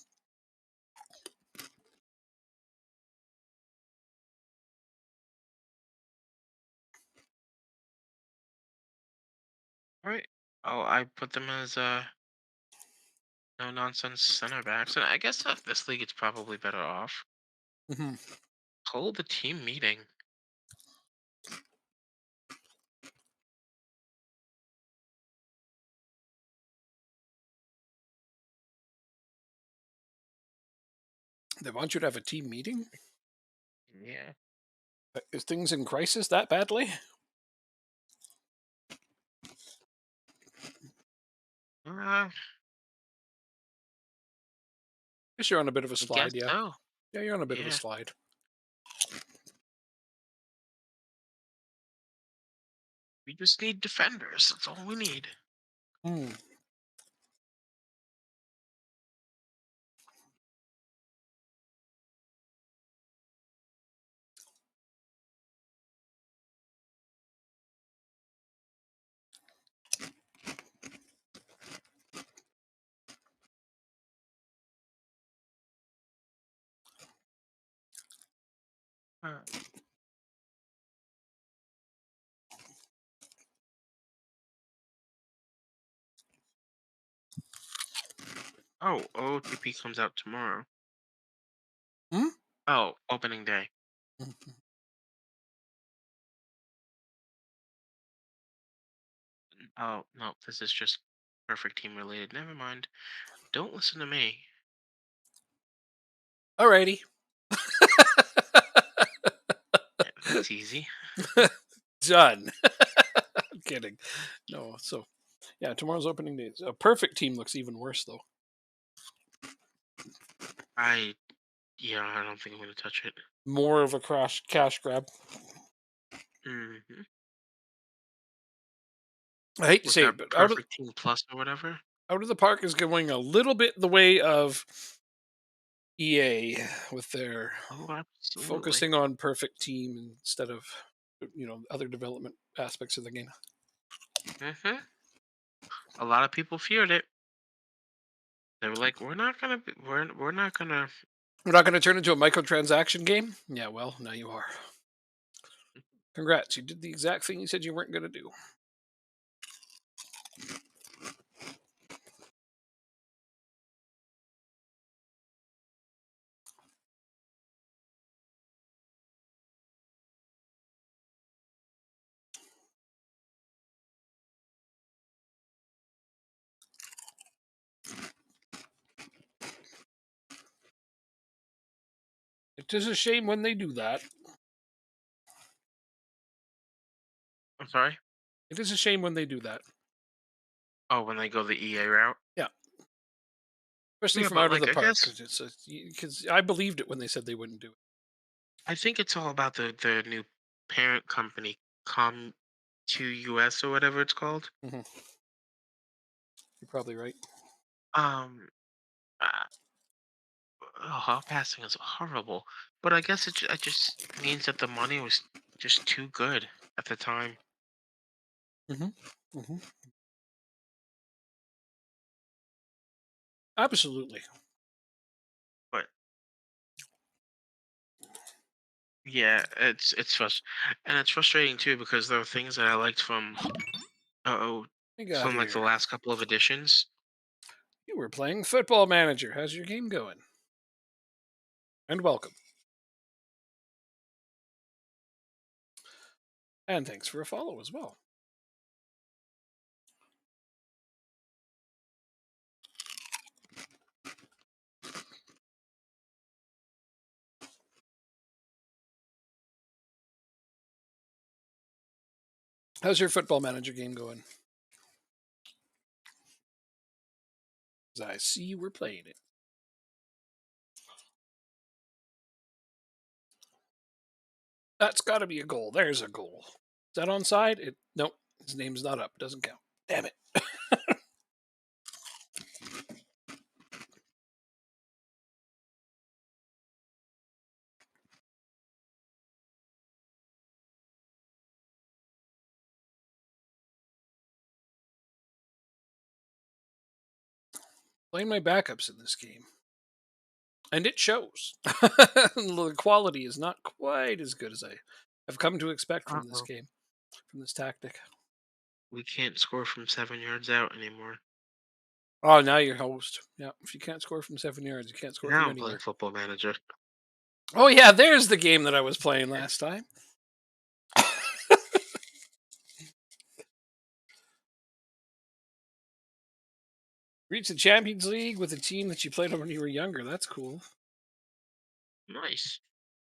all right. Oh, I put them as no nonsense center backs, and I guess that this league it's probably better off. Hmm. Hold the team meeting. They want you to have a team meeting. Yeah. Is things in crisis that badly? Uh, Guess you're on a bit of a I guess slide. Yeah, so. yeah, you're on a bit of a Yeah. slide. We just need defenders. That's all we need. Hmm. Uh, oh, OTP comes out tomorrow. Hmm? Oh, opening day. Mhm. Oh, no, this is just perfect team related. Never mind. Don't listen to me. Alrighty. That's easy. Done. kidding. No, so yeah, tomorrow's opening day. A perfect team looks even worse though. I Yeah, I don't think I'm gonna touch it. More of a crash cash grab. Hmm. I hate to With say that it, but perfect team plus or whatever. out of the park is going a little bit the way of EA with their Oh, absolutely. focusing on perfect team instead of other development aspects of the game. Hmm. A lot of people feared it. They were like, "We're not gonna, we're not gonna." We're not going to turn into a microtransaction game. Yeah, well, now you are. Congrats, you did the exact thing you said you weren't going to do. It is a shame when they do that. I'm sorry. It is a shame when they do that. Oh, when they go the EA route. Yeah, especially Yeah, from but out of like the I park guess because I believed it when they said they wouldn't do I think it's all about the new parent company, Com2US or whatever it's called. it. You're probably right. Um, uh, hall passing is horrible, but I guess it just means that the money was just too good at the time. hmm hmm Absolutely. But yeah, and it's frustrating too because there are things that I liked oh We got from like the here. last couple of editions. You were playing Football Manager. How's your game going? And welcome. And thanks for a follow as well. How's your Football Manager game going? As I see you were playing it. That's got to be a goal. There's a goal. Is that onside? Nope. His name's not up. Doesn't count. Damn it. Playing my backups in this game. And it shows. The quality is not quite as good as I've come to expect from this Uh-oh. game, from this tactic. We can't score from 7 yards out anymore. Oh, now you're host. Yeah, if you can't score from 7 yards, you can't score Now from I'm playing anywhere. Football Manager. Oh yeah, there's the game that I was playing last time. Reach the Champions League with a team that you played on when you were younger. That's cool. Nice.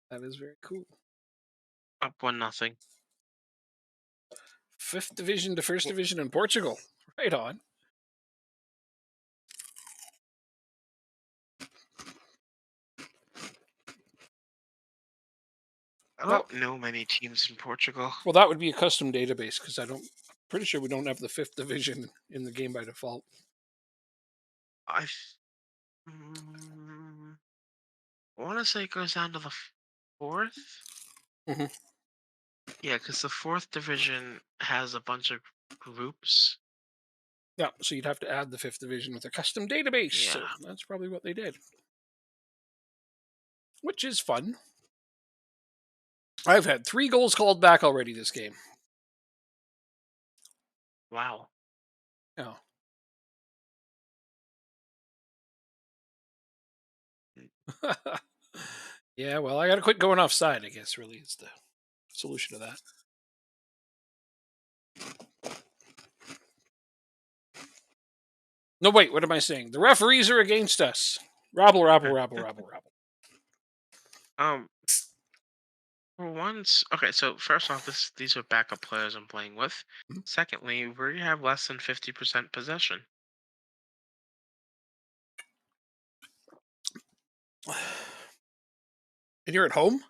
That is very cool. Up 1-0. Fifth division to first division in Portugal. Right on. I Well, don't know many teams in Portugal. well, that would be a custom database because I don't. Pretty sure we don't have the fifth division in the game by default. I mm, want to say it goes down to the fourth. hmm Yeah, because the fourth division has a bunch of groups. Yeah, so you'd have to add the fifth division with a custom database. So Yeah. that's probably what they did, which is fun. I've had 3 goals called back already this game. Wow. Yeah. Yeah, well, I got to quit going offside, I guess, really, is the solution to that. No, wait, what am I saying? The referees are against us. Rabble, rabble, rabble, rabble, rabble. Um, For once, okay. So first off, these are backup players I'm playing with. Mhm. Secondly, we have less than 50% possession. And you're at home?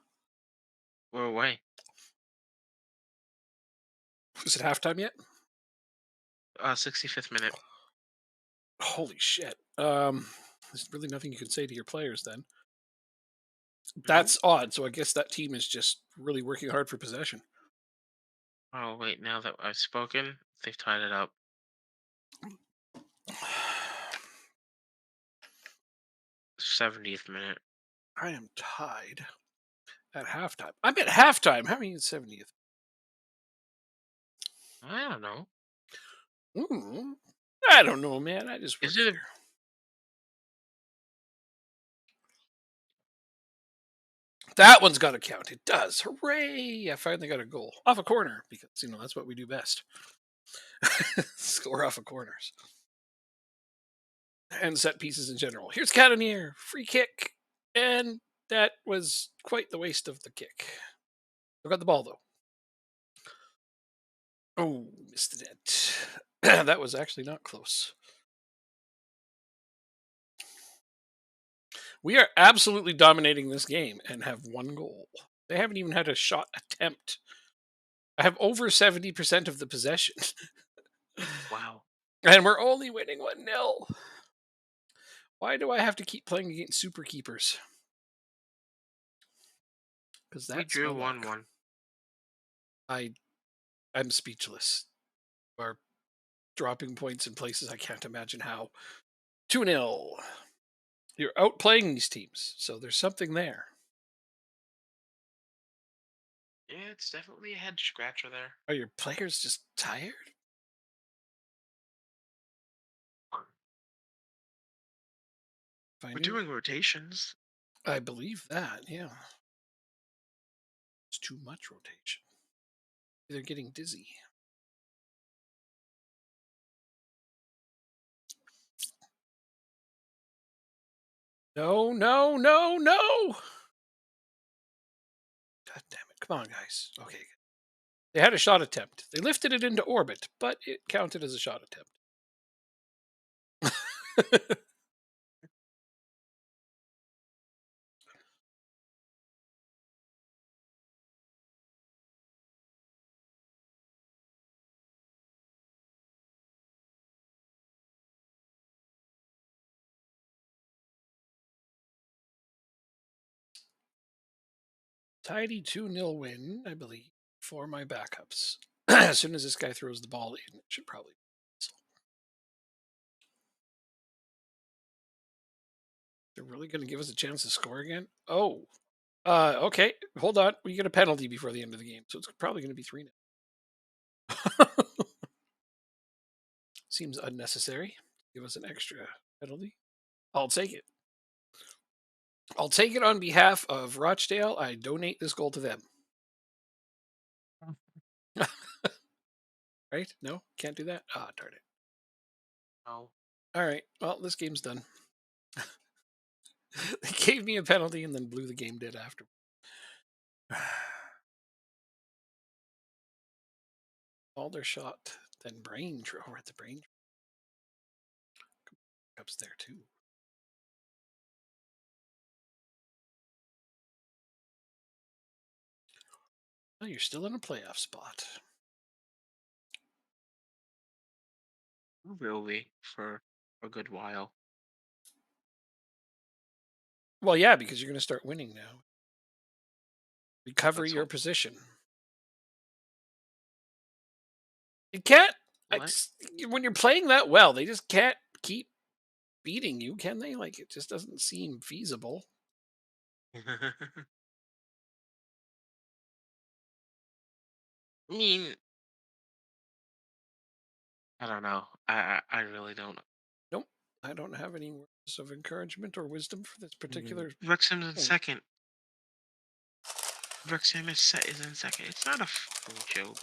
We're away. Is it halftime yet? 65th minute. Holy shit. There's really nothing you can say to your players then. No. That's odd. So I guess that team is just really working hard for possession. Oh wait, now that I've spoken, they've tied it up. 70th minute. I am tied at halftime. I'm at halftime. How many in 70th? I don't know. Mm, I don't know, man. I just work Is it a here. That one's got to count. It does. Hooray! I finally got a goal off a corner because that's what we do best. Score off of corners and set pieces in general. Here's Cannoneer, free kick, and that was quite the waste of the kick. I got the ball though. Oh, missed the net. That was actually not close. We are absolutely dominating this game and have one goal. They haven't even had a shot attempt. I have over 70% of the possession, wow? and we're only winning 1-0. Why do I have to keep playing against super keepers? Because We that's my drew one luck. one. I I'm speechless. Are dropping points in places I can't imagine how. 2-0. You're outplaying these teams, so there's something there. Yeah, it's definitely a head scratcher there. Are your players just tired? If I We're knew, doing rotations. I believe that. Yeah, it's too much rotation. They're getting dizzy. No, no, no, no! God damn it! Come on, guys. Okay, they had a shot attempt. They lifted it into orbit, but it counted as a shot attempt. Tidy 2-0 win, I believe, for my backups. As soon as this guy throws the ball in, it should probably. They're really going to give us a chance to score again? Oh, okay. Hold on. We get a penalty before the end of the game, so it's probably going to be 3 now. Seems unnecessary. Give us an extra penalty. I'll take it. I'll take it on behalf of Rochdale. I donate this goal to them. Right? No? Can't do that? Ah, darn it. No. All right. Well, this game's done. They gave me a penalty and then blew the game dead after. Aldershot, then Brain. Oh, we're at the Brain. Cup's there too. Oh, you're still in a playoff spot. Will be for a good while. Well, yeah, because you're going to start winning now. Recover Let's your hope. position. You can't. What? When you're playing that well, they just can't keep beating you, can they? Like it just doesn't seem feasible. I mean, I don't know. I really don't. Nope. I don't have any words of encouragement or wisdom for this particular Wrexham's in point. second. Wrexham is in second. It's not a fucking joke.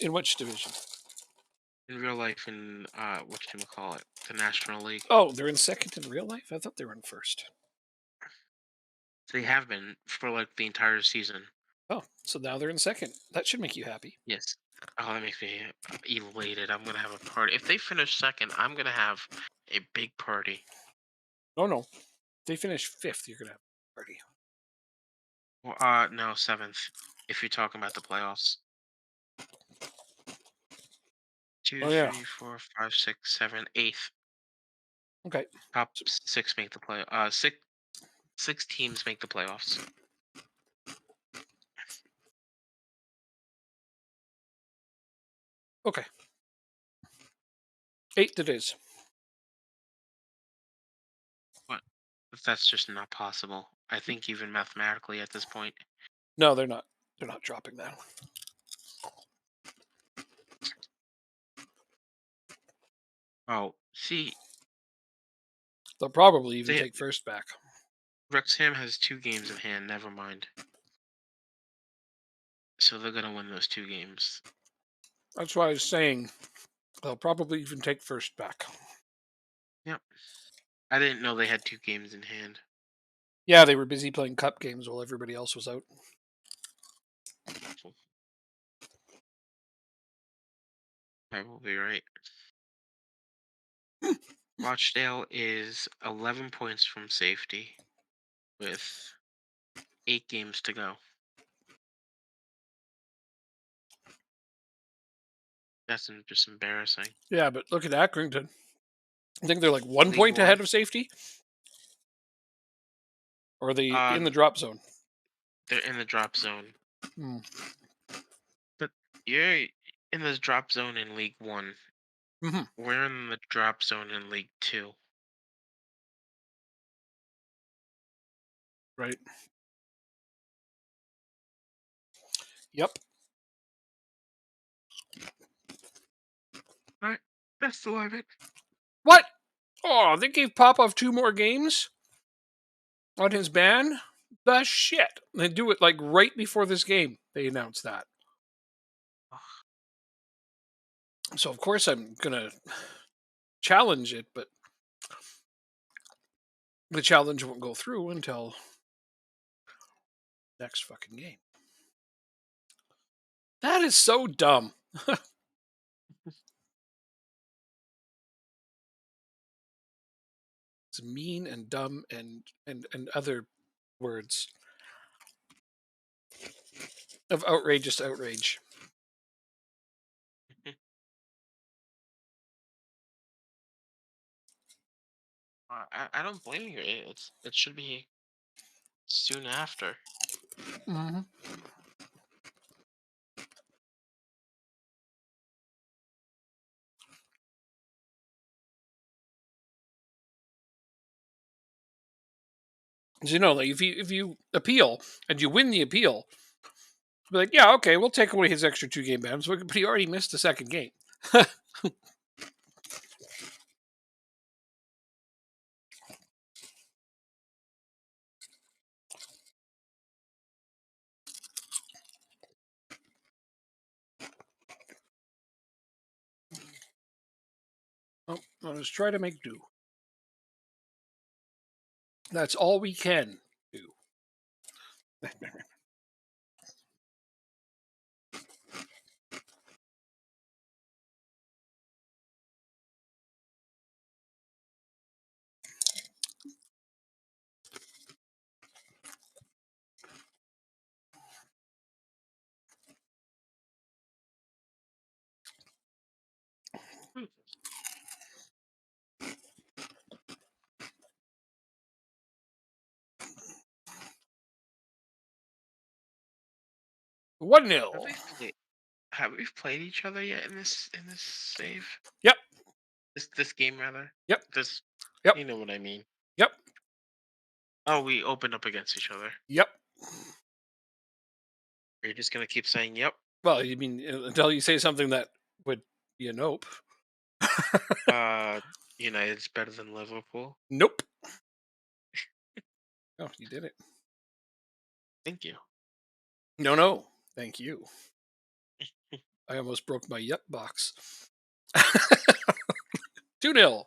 In which division? In real life, in what you call it, the National League. Oh, they're in second in real life. I thought they were in first. They have been for like the entire season. Oh, so now they're in second. That should make you happy. Yes. Oh, that makes me elated. I'm gonna have a party. If they finish second, I'm gonna have a big party. Oh no, they finish fifth. You're gonna have a party. Well, no, seventh. If you're talking about the playoffs, two, Oh yeah. three, four, five, six, seven, eighth. Okay. Top So- six make the play. Six teams make the playoffs. Okay. Eighth it is. But that's just not possible. I think even mathematically at this point. No, they're not. They're not dropping that one. Oh, see, They'll probably even they take first back. Wrexham has 2 games in hand. Never mind. So they're gonna win those 2 games. That's why I was saying they'll probably even take first back. Yep. I didn't know they had 2 games in hand. Yeah, they were busy playing cup games while everybody else was out. I will be right. Rochdale is 11 points from safety with 8 games to go. That's just embarrassing. Yeah, but look at Accrington. I think they're like 1 point League 1, ahead of safety. Or are they in the um, drop zone? they're in the drop zone. Hmm. But you're in the drop zone in League 1. Hmm. We're in the drop zone in League 2. Right. Yep. All right, that's the limit. What? Oh, they gave Popov 2 more games on his ban? The shit. They do it like right before this game. They announced that. So of course I'm gonna challenge it, but the challenge won't go through until next fucking game. That is so dumb. It's mean and dumb and other words of outrageous outrage. I don't blame you. It should be soon after. Hmm. You know, like if you appeal and you win the appeal, be like, yeah, okay, we'll take away his extra 2 game bans, but he already missed the second game. Oh, I'll just try to make do. That's all we can do. 1-0. Have we played? Have we played each other yet in this save? Yep, This game rather. yep, This, yep, you know what I mean. yep, Oh, we opened up against each other. yep. You're just gonna keep saying yep. Well, you mean until you say something that would be a nope. Uh, United's better than Liverpool. Nope. Oh, you did it. Thank you. No, no. Thank you. I almost broke my yup box. 2-0.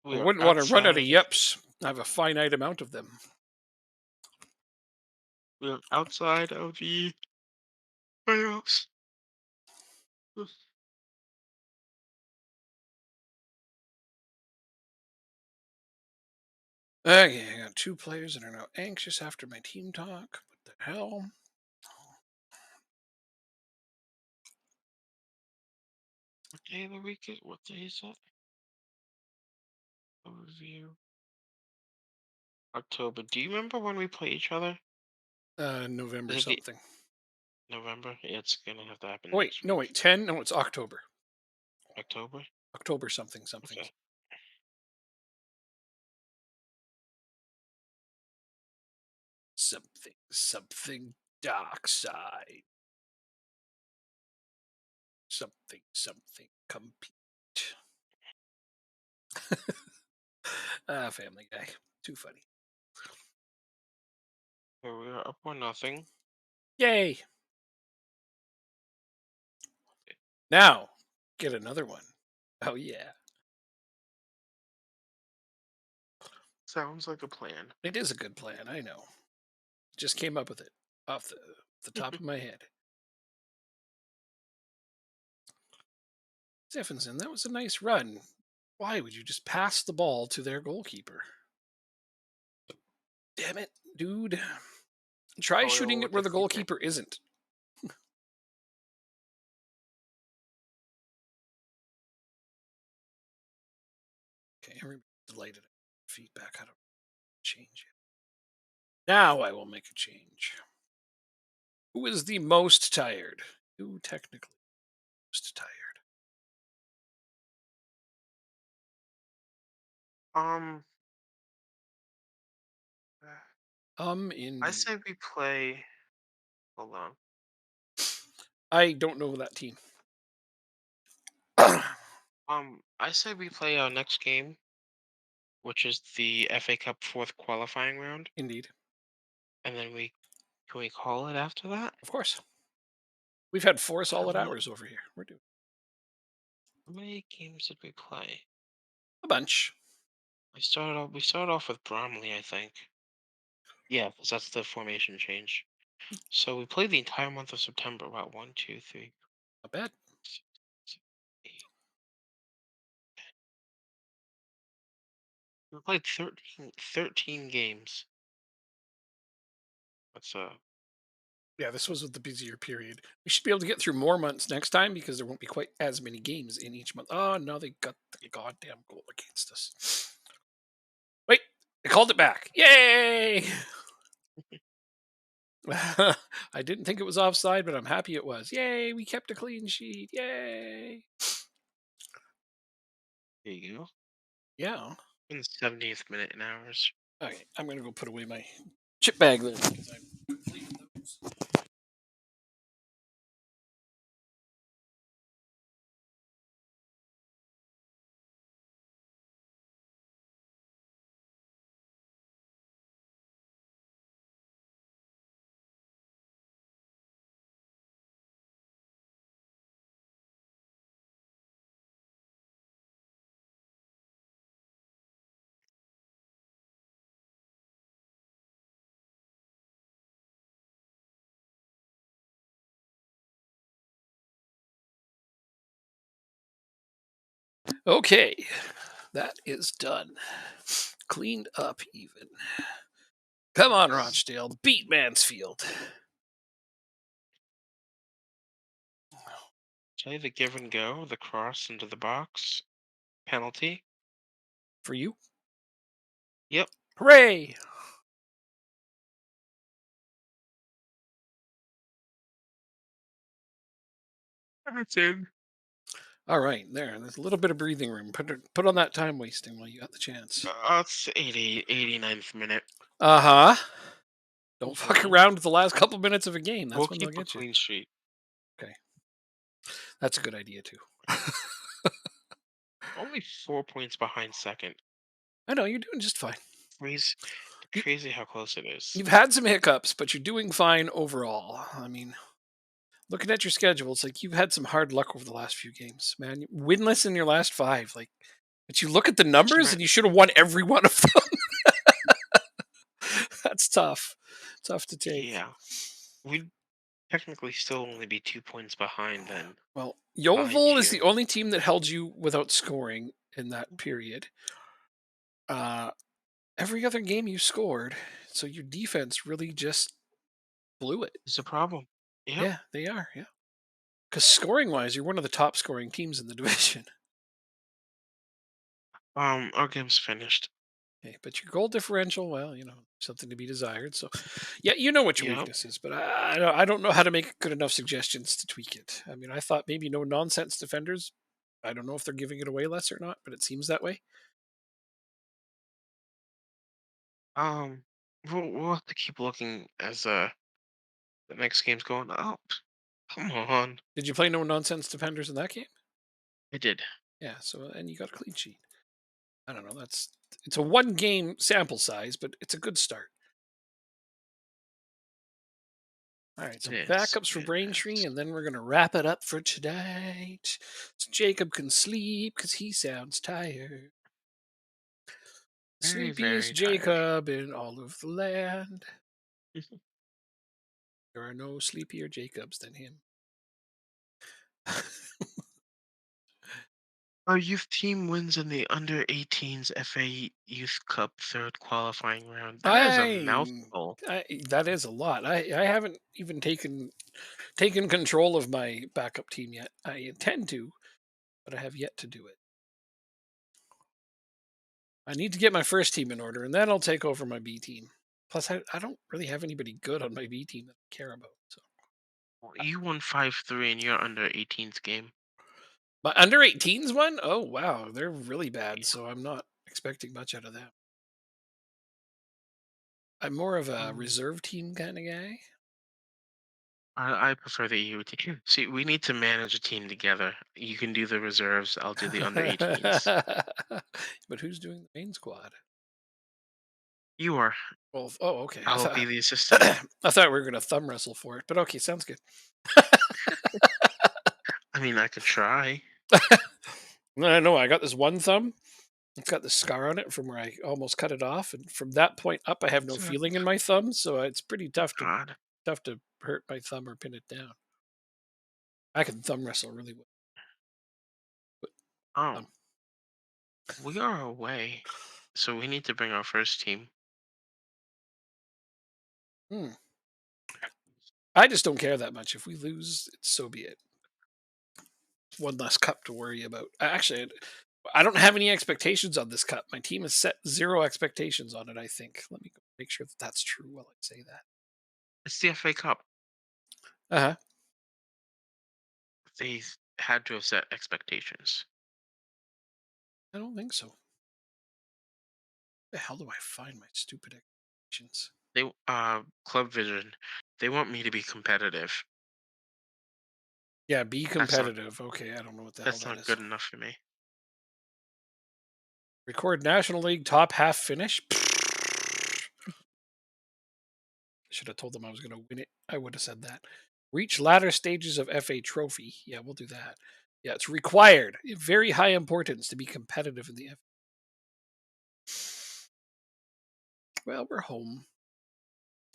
I We are wouldn't want to run out of outside. yeps. I have a finite amount of them. We are outside of the playoffs. Okay, I got two players that are now anxious after my team talk. What the hell? What day of the week is? What day is that? Overview. October. Do you remember when we play each other? November Is it the something. November? Yeah, it's gonna have to happen Wait, next no, week. wait, 10? No, it's October. October. October something something. Okay. Something, something dark side. Something, something compete. Family Guy. Too funny. Here we are up 1-0. Yay! Now, get another one. Oh, yeah. Sounds like a plan. It is a good plan, I know. Just came up with it off the top of my head. Stephenson, that was a nice run. Why would you just pass the ball to their goalkeeper? Damn it, dude. Try Toil shooting it with where the the keeper. goalkeeper isn't. Okay, everybody's delighted at feedback. How to change it. Now I will make a change. Who is the most tired? Who technically most tired? Um, I Indeed. say we play. Hold on. I don't know that team. I say we play our next game, which is the FA Cup fourth qualifying round, Indeed. and then we can we call it after that? Of course. We've had 4 How solid many, hours over here. We're doing how many games did we play? a bunch. We started off with Bromley, I think. Yeah, because that's the formation change. So we played the entire month of September. About one, two, three, Not bad. six, seven, eight. We played 13 games. That's Yeah, this was the busier period. We should be able to get through more months next time because there won't be quite as many games in each month. Oh, no, they got the goddamn goal against us. Wait, they called it back. Yay! I didn't think it was offside, but I'm happy it was. Yay, we kept a clean sheet. Yay. there you go. Yeah. In the 70th minute in hours. Okay, I'm going to go put away my chip bag then because I'm completing those. Okay, that is done. Cleaned up even. Come on, Nice. Rochdale. Beat Mansfield. Play the give and go, the cross into the box. Penalty. For you. Yep. Hooray! That's in. All right, there. There's a little bit of breathing room. Put on that time wasting while you got the chance. It's 89th minute. Uh huh. Don't fuck Hmm. around with the last couple minutes of a game. We'll That's when they'll keep a get you. clean sheet. Okay, that's a good idea too. Only 4 points behind second. I know you're doing just fine. Crazy, You, crazy how close it is. you've had some hiccups, but you're doing fine overall. I mean, looking at your schedule, it's like you've had some hard luck over the last few games, man. Winless in your last 5. Like But you look at the Just numbers ima- and you should have won every one of them. That's tough. Tough to take. yeah, we'd technically still only be 2 points Well, behind Yeovil is the you. only team that held you without scoring in that period. Uh, every other game you scored, so your defense really just blew it. It's a problem. Yep. Yeah, they are. Yeah, because scoring wise, you're one of the top scoring teams in the division. Our game's finished. Okay, but your goal differential, well, something to be desired. So, yeah, you know what your Yep. weakness is, but I don't know how to make good enough suggestions to tweak it. I mean, I thought maybe no nonsense defenders. I don't know if they're giving it away less or not, but it seems that way. Um, we'll have to keep looking as the next game's going. Oh, come on. Did you play no nonsense defenders in that game? I did. Yeah. So, and you got a clean sheet. I don't know. It's a one game sample size, but it's a good start. All right, It so is. backups for It Braintree, is. and then we're gonna wrap it up for tonight. So Jacob can sleep because he sounds tired. Very, Sleepiest very tired. Jacob in all of the land. There are no sleepier Jacobs than him. Our youth team wins in the under 18s FA Youth Cup third qualifying round. That is a I, mouthful. that is a lot. I haven't even taken control of my backup team yet. I intend to, but I have yet to do it. I need to get my first team in order, and then I'll take over my B team. Plus, I don't really have anybody good on my B team that I care about. So Well, you won 5-3 in your under 18s game. my under 18s one, oh wow, they're really bad. So I'm not expecting much out of them. I'm more of a Um, reserve team kind of guy. I prefer the EU team. See, we need to manage a team together. You can do the reserves. I'll do the under 18s. But who's doing the main squad? You are. Well, oh, okay. I I'll be thought the assistant. I thought we were gonna thumb wrestle for it, but okay, sounds good. I mean, I could try. No, I know I got this one thumb. It's got this scar on it from where I almost cut it off, and from that point up, I have no So, feeling in my thumb, so it's pretty God. tough to hurt my thumb or pin it down. I can thumb wrestle really well. Oh, Um, we are away. So we need to bring our first team. hmm. I just don't care that much. If we lose, so be it. One less cup to worry about. Actually, I don't have any expectations on this cup. My team has set zero expectations on it. I think. Let me go make sure that that's true while I say that. It's the FA Cup. Uh huh. They had to have set expectations. I don't think so. The hell do I find my stupid expectations? They Club Vision. They want me to be competitive. Yeah, be That's not competitive. Okay, I don't know what the hell that's that not is. good enough for me. Record National League top half finish. Should have told them I was going to win it. I would have said that. Reach latter stages of FA Trophy. Yeah, we'll do that. Yeah, it's required. Very high importance to be competitive in the FA. Well, we're home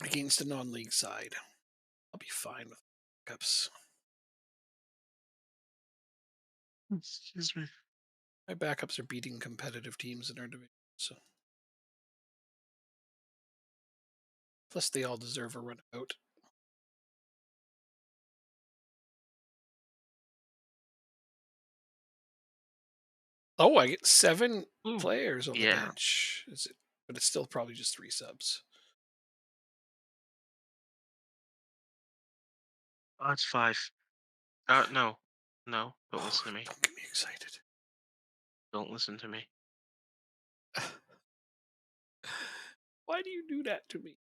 against a non-league side. I'll be fine with backups. Excuse me. My backups are beating competitive teams in our division, so plus they all deserve a run out. Oh, I get 7 Ooh, players on the yeah. bench. Is it? But it's still probably just 3 subs. Oh, it's 5. No, no. Don't Oh, listen to me. don't get me excited. Don't listen to me. Why do you do that to me?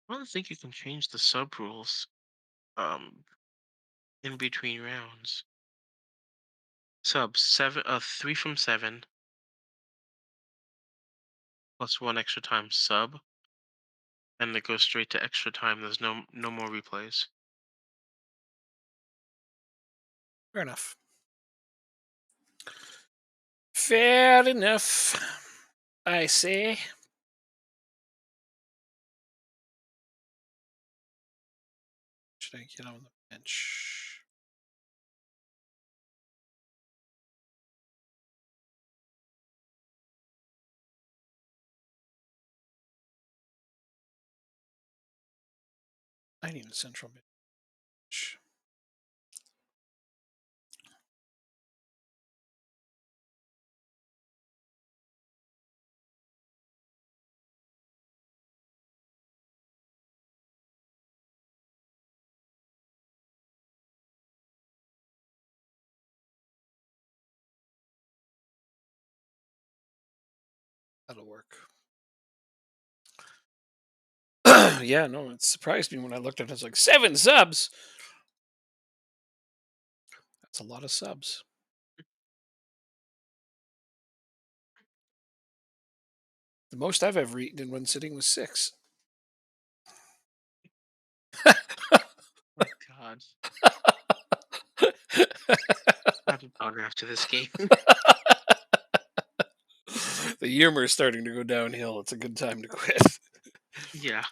I don't think you can change the sub rules. Um, in between rounds. Subs 7. 3 from 7 plus one extra time sub, and it goes straight to extra time. There's no more replays. Fair enough. Fair enough. I say. Should I get on the bench? I need a central bench. That'll work. Yeah, no, it surprised me when I looked at it. It's like 7 subs. That's a lot of subs. The most I've ever eaten in one sitting was 6. My God, I have a boner after this game. The humor is starting to go downhill. It's a good time to quit. Yeah.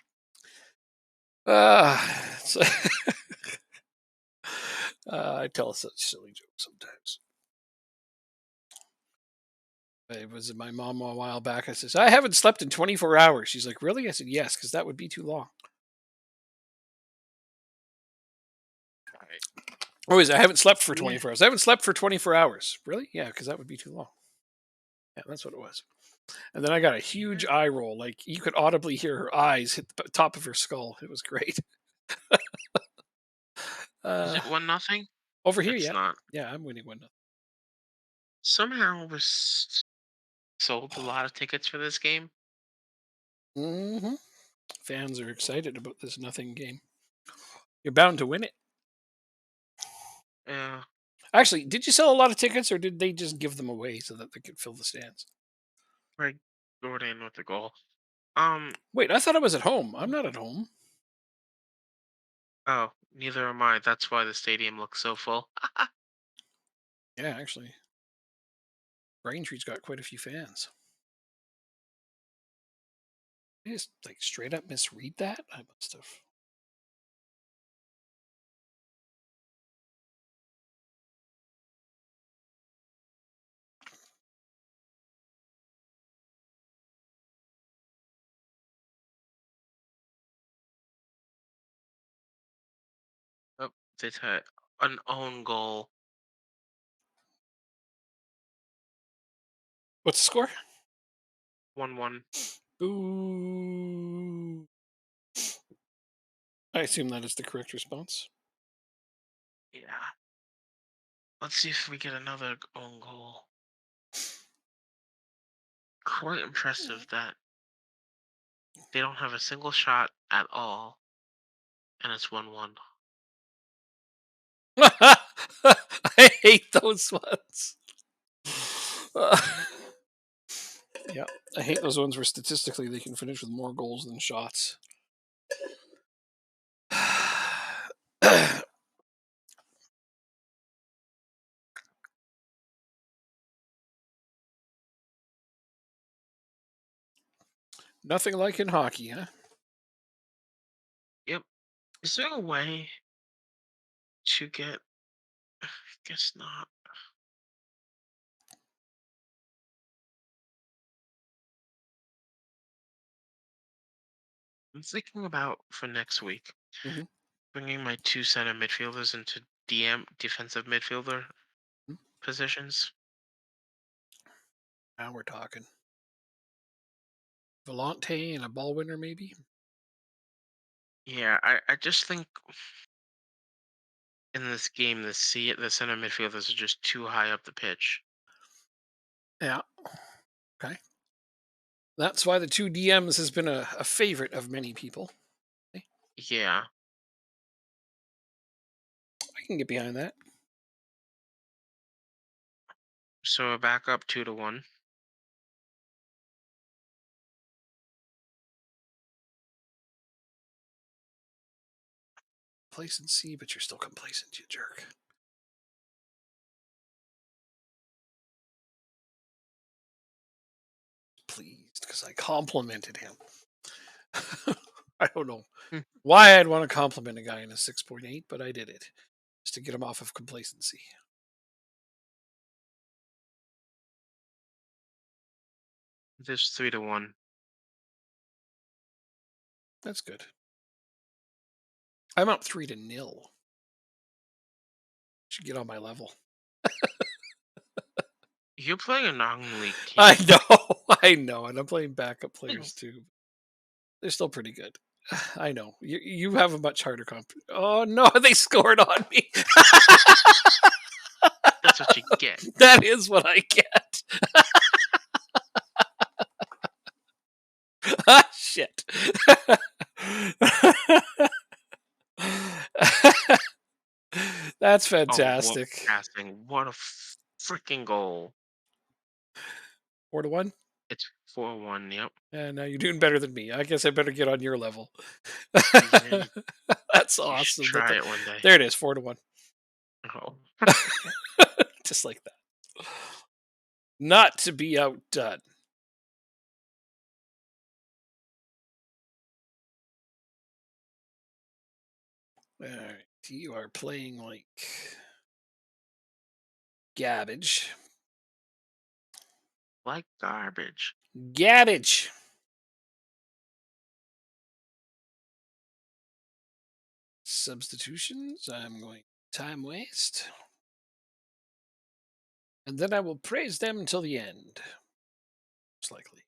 So, I tell such silly jokes sometimes. It was my mom a while back. I says, I haven't slept in 24 hours. She's like, really? I said, yes, because that would be too long. All right. Oh, is I haven't slept for Yeah. 24 hours. I haven't slept for 24 hours. Really? Yeah, because that would be too long. Yeah, that's what it was. And then I got a huge Mhm. eye roll. Like you could audibly hear her eyes hit the top of her skull. It was great. Is Uh, it 1-0? over here, It's yeah. not. Yeah, I'm winning 1-0. Somehow was sold a lot of tickets for this game. Hmm. Fans are excited about this nothing game. You're bound to win it. Yeah. Actually, did you sell a lot of tickets or did they just give them away so that they could fill the stands? Greg Gordon with the goal. Um. Wait, I thought I was at home. I'm not at home. Oh, neither am I. That's why the stadium looks so full. Yeah, actually, Braintree's got quite a few fans. I just like straight up misread that. I must have. Oh, they had an own goal. What's the score? 1-1. Ooh. I assume that is the correct response. Yeah. Let's see if we get another own goal. Quite impressive that they don't have a single shot at all, and it's 1-1. I hate those ones. Uh, yeah, I hate those ones where statistically they can finish with more goals than shots. Nothing like in hockey, huh? Yep. Is there a way to get? I guess not. I'm thinking about for next week Hmm. bringing my two center midfielders into DM defensive midfielder positions. Now we're talking. Volante and a ball winner, maybe? Yeah, I just think in this game the center midfielders are just too high up the pitch. Yeah. Okay. That's why the two DMs has been a favorite of many people. I Yeah. can get behind that. So we're back up 2-1. Complacency, but you're still complacent, you jerk. because I complimented him. I don't know Hmm. why I'd want to compliment a guy in a 6.8, but I did it just to get him off of complacency. There's 3-1. That's good. I'm up 3-0. Should get on my level. You're playing a non-league I team. know, I know, and I'm playing backup Hmm. players too. They're still pretty good. I know. You have a much harder comp. Oh no, they scored on me. That's what you get. That is what I get. Ah, shit. That's Oh, what fantastic. passing! What a freaking goal! 4-1. It's 4-1. Yep. And now you're doing better than me. I guess I better get on your level. Yeah, That's you should awesome. try it one day. There it is, 4-1. Oh, Just like that. Not to be outdone. All right, you are playing like garbage. like garbage. Garbage. Substitutions. I'm going time waste. And then I will praise them until the end. Most likely.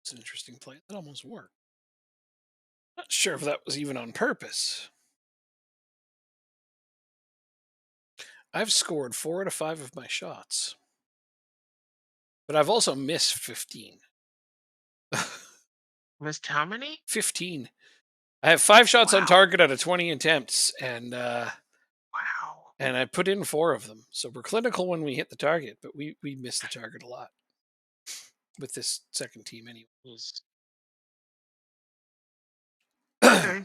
It's an interesting play. That almost worked. Not sure if that was even on purpose. I've scored 4 out of 5 of my shots, but I've also missed 15. Missed how many? 15. I have 5 shots on Wow! target out of 20 attempts, Wow! and I put in 4 of them. So we're clinical when we hit the target, but we miss the target a lot with this second team anyway. Jeez. Okay.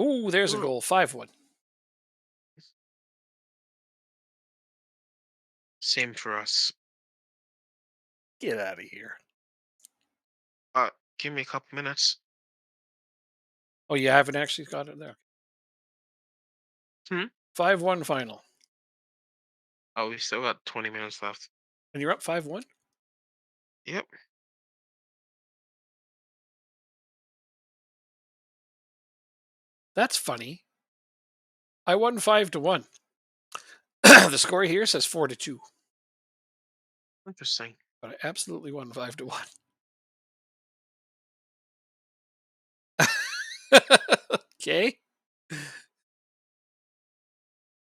Ooh, there's a Well, goal. 5-1. same for us. Get out of here. Give me a couple minutes. Oh, you haven't actually got it there. Hmm? 5-1 final. Oh, we still got 20 minutes left. And you're up 5-1? Yep. That's funny. I won 5-1. The score here says 4-2, Interesting. but I absolutely won 5-1. Okay.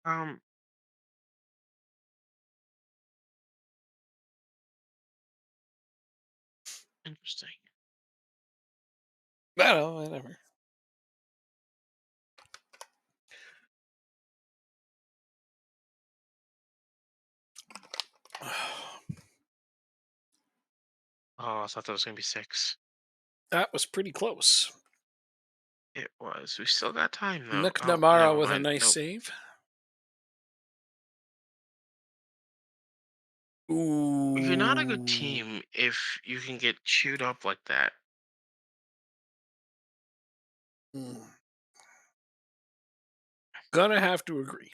Um, interesting. I don't know, whatever. Oh, I thought that was gonna be 6. That was pretty close. It was. We still got time though. Oh, McNamara never with a mind. nice Nope. save. You're not a good Ooh. team if you can get chewed up like that. Mm. Gonna have to agree.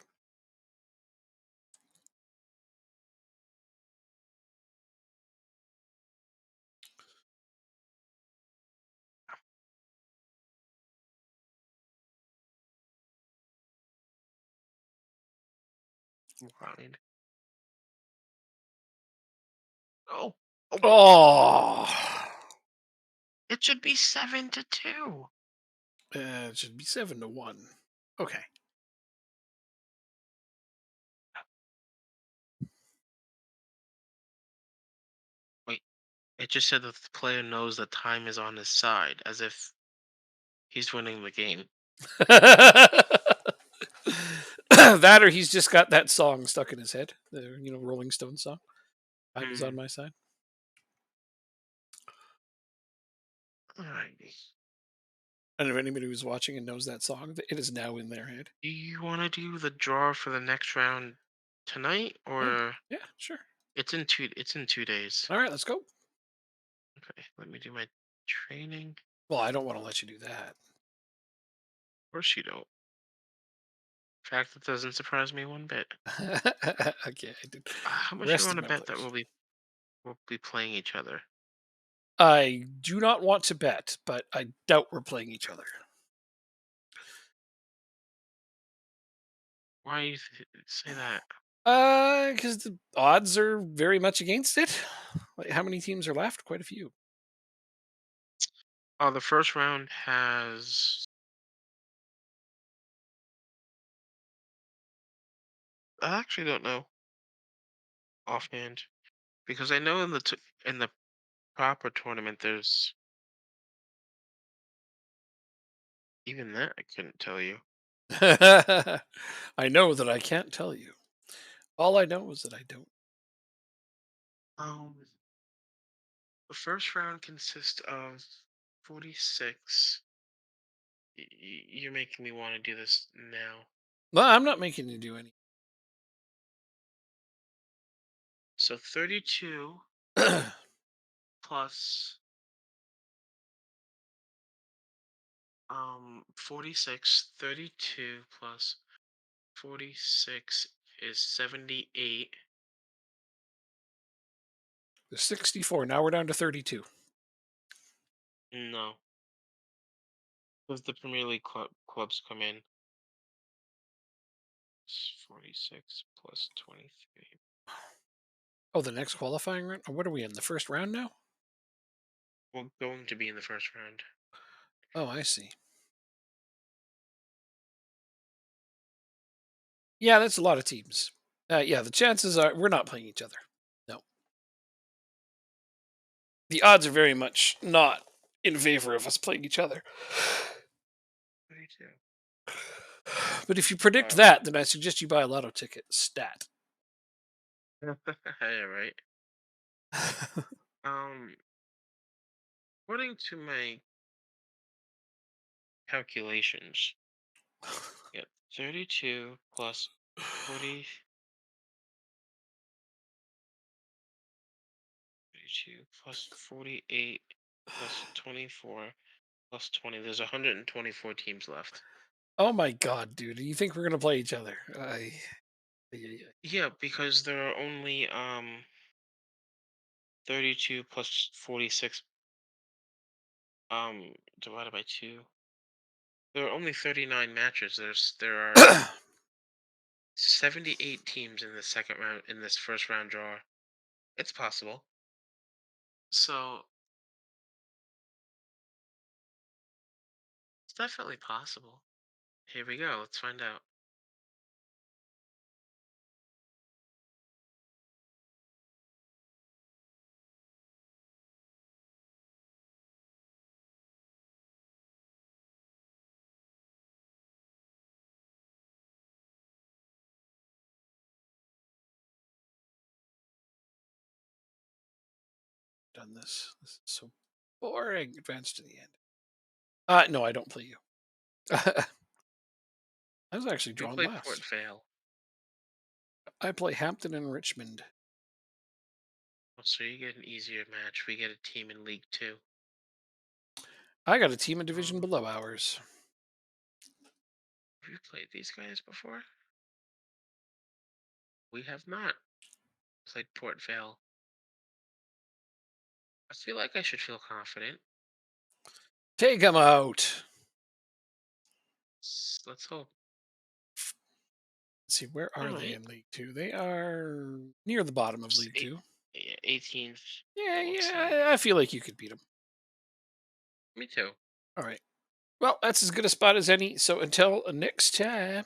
Right. Oh, oh, Oh. it should be 7-2. It should be 7-1. Okay. Wait, it just said that the player knows that time is on his side, as if he's winning the game. That or he's just got that song stuck in his head. The Rolling Stones song. Time is on Hmm. my side. Alrighty. And if anybody who's watching and knows that song, it is now in their head. Do you want to do the draw for the next round tonight, Yeah, or yeah, sure. it's in 2 days? All right, let's go. Okay, let me do my training. Well, I don't want to let you do that. Of course you don't. In fact, that doesn't surprise me one bit. Okay, I did. How much you want Rested to my bet that players. we'll be playing each other? I do not want to bet, but I doubt we're playing each other. Why you say that? Because the odds are very much against it. Like, how many teams are left? Quite a few. Oh, the first round has. I actually don't know offhand because I know in in the proper tournament there's even that I couldn't tell you. I know that I can't tell you. All I know is that I don't. Um, the first round consists of 46. You're making me want to do this now. Well, I'm not making you do any. So 32 plus 46. 32 plus 46 is 78. There's 64. Now we're down to 32. No, because the Premier League clubs come in. 46 plus 23. Oh, the next qualifying round? What are we in? The first round now? Well, going to be in the first round. Oh, I see. Yeah, that's a lot of teams. Yeah, the chances are we're not playing each other. No. The odds are very much not in favor of us playing each other. 32. But if you predict Wow. that, then I suggest you buy a lotto ticket. Stat. Yeah, right. Um, according to my calculations, yeah, 32 plus 40, 32 plus 48 plus 24 plus 20. There's 124 teams left. Oh my god, dude! You think we're gonna play each other? Yeah. Yeah, because there are only 32 plus 46 divided by 2. There are only 39 matches. There are 78 teams in the second round in this first round draw. It's possible. So it's definitely possible. Here we go. Let's find out. Done this. This is so boring. Advance to the end. No, I don't play you. I was actually We drawn play Port last. Vale. I play Hampton and Richmond. Oh, so you get an easier match. We get a team in League Two. I got a team a division Um, below ours. have you played these guys before? We have not played Port Vale. I feel like I should feel confident. Take them out. Let's hope. Let's see, where All are they right. in League Two? They are near the bottom of Just League Two. yeah, 18th, Yeah, it looks yeah, like. I feel like you could beat them. Me too. All right. Well, that's as good a spot as any. So until next time.